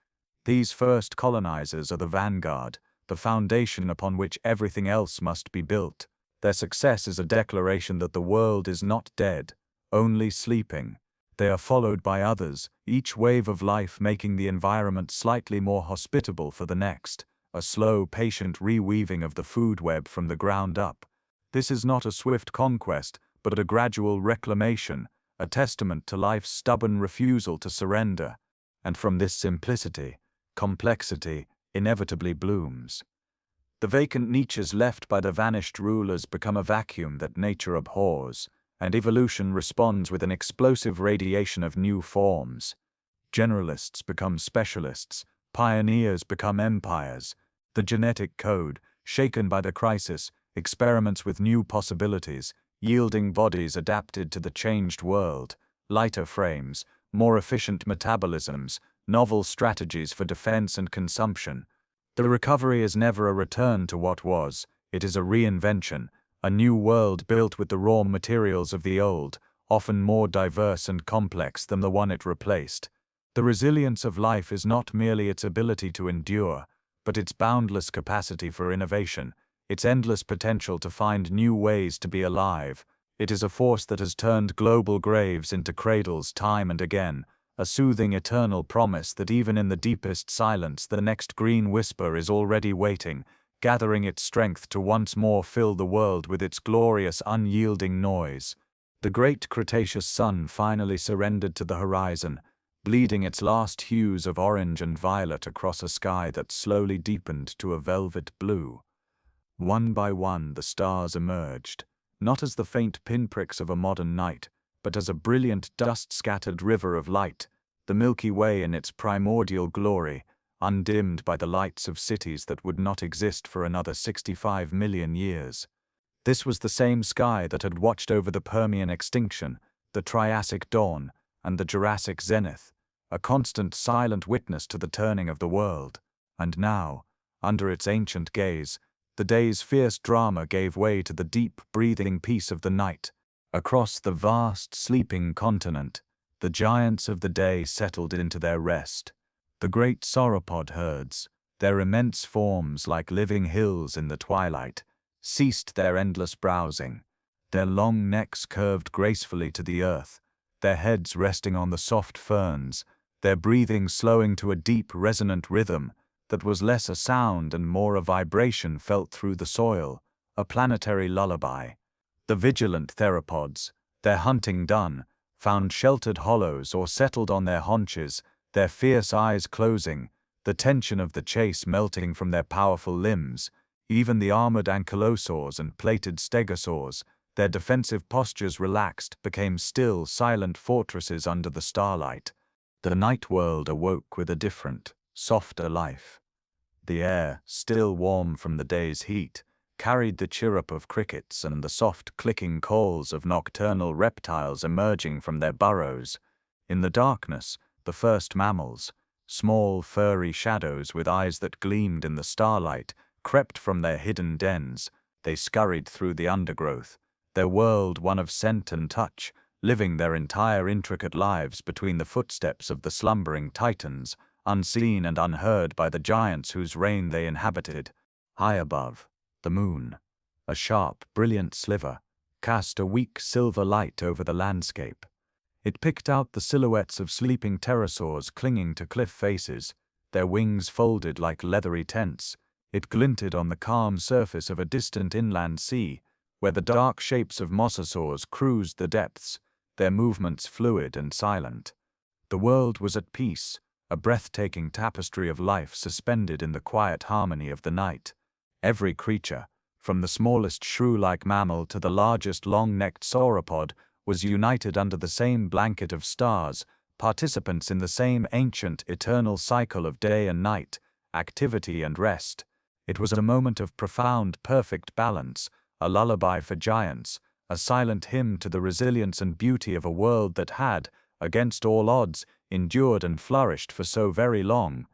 These first colonizers are the vanguard, the foundation upon which everything else must be built. Their success is a declaration that the world is not dead, only sleeping. They are followed by others, each wave of life making the environment slightly more hospitable for the next, a slow, patient reweaving of the food web from the ground up. This is not a swift conquest, but a gradual reclamation, a testament to life's stubborn refusal to surrender. And from this simplicity, complexity inevitably blooms. The vacant niches left by the vanished rulers become a vacuum that nature abhors, and evolution responds with an explosive radiation of new forms. Generalists become specialists, pioneers become empires. The genetic code, shaken by the crisis, experiments with new possibilities, yielding bodies adapted to the changed world, lighter frames, more efficient metabolisms, novel strategies for defense and consumption. The recovery is never a return to what was, it is a reinvention, a new world built with the raw materials of the old, often more diverse and complex than the one it replaced. The resilience of life is not merely its ability to endure, but its boundless capacity for innovation, its endless potential to find new ways to be alive. It is a force that has turned global graves into cradles time and again, a soothing eternal promise that even in the deepest silence the next green whisper is already waiting, gathering its strength to once more fill the world with its glorious unyielding noise. The great Cretaceous sun finally surrendered to the horizon, bleeding its last hues of orange and violet across a sky that slowly deepened to a velvet blue. One by one the stars emerged, not as the faint pinpricks of a modern night, but as a brilliant dust-scattered river of light, the Milky Way in its primordial glory, undimmed by the lights of cities that would not exist for another 65 million years. This was the same sky that had watched over the Permian extinction, the Triassic dawn, and the Jurassic zenith, a constant silent witness to the turning of the world. And now, under its ancient gaze, the day's fierce drama gave way to the deep, breathing peace of the night. Across the vast, sleeping continent, the giants of the day settled into their rest. The great sauropod herds, their immense forms like living hills in the twilight, ceased their endless browsing. Their long necks curved gracefully to the earth, their heads resting on the soft ferns, their breathing slowing to a deep, resonant rhythm that was less a sound and more a vibration felt through the soil, a planetary lullaby. The vigilant theropods, their hunting done, found sheltered hollows or settled on their haunches, their fierce eyes closing, the tension of the chase melting from their powerful limbs. Even the armored ankylosaurs and plated stegosaurs, their defensive postures relaxed, became still, silent fortresses under the starlight. The night world awoke with a different, softer life. The air, still warm from the day's heat, carried the chirrup of crickets and the soft clicking calls of nocturnal reptiles emerging from their burrows. In the darkness, the first mammals, small furry shadows with eyes that gleamed in the starlight, crept from their hidden dens. They scurried through the undergrowth, their world one of scent and touch, living their entire intricate lives between the footsteps of the slumbering titans, unseen and unheard by the giants whose reign they inhabited. High above, the moon, a sharp, brilliant sliver, cast a weak silver light over the landscape. It picked out the silhouettes of sleeping pterosaurs clinging to cliff faces, their wings folded like leathery tents. It glinted on the calm surface of a distant inland sea, where the dark shapes of mosasaurs cruised the depths, their movements fluid and silent. The world was at peace, a breathtaking tapestry of life suspended in the quiet harmony of the night. Every creature, from the smallest shrew-like mammal to the largest long-necked sauropod, was united under the same blanket of stars, participants in the same ancient, eternal cycle of day and night, activity and rest. It was a moment of profound, perfect balance, a lullaby for giants, a silent hymn to the resilience and beauty of a world that had, against all odds, endured and flourished for so very long.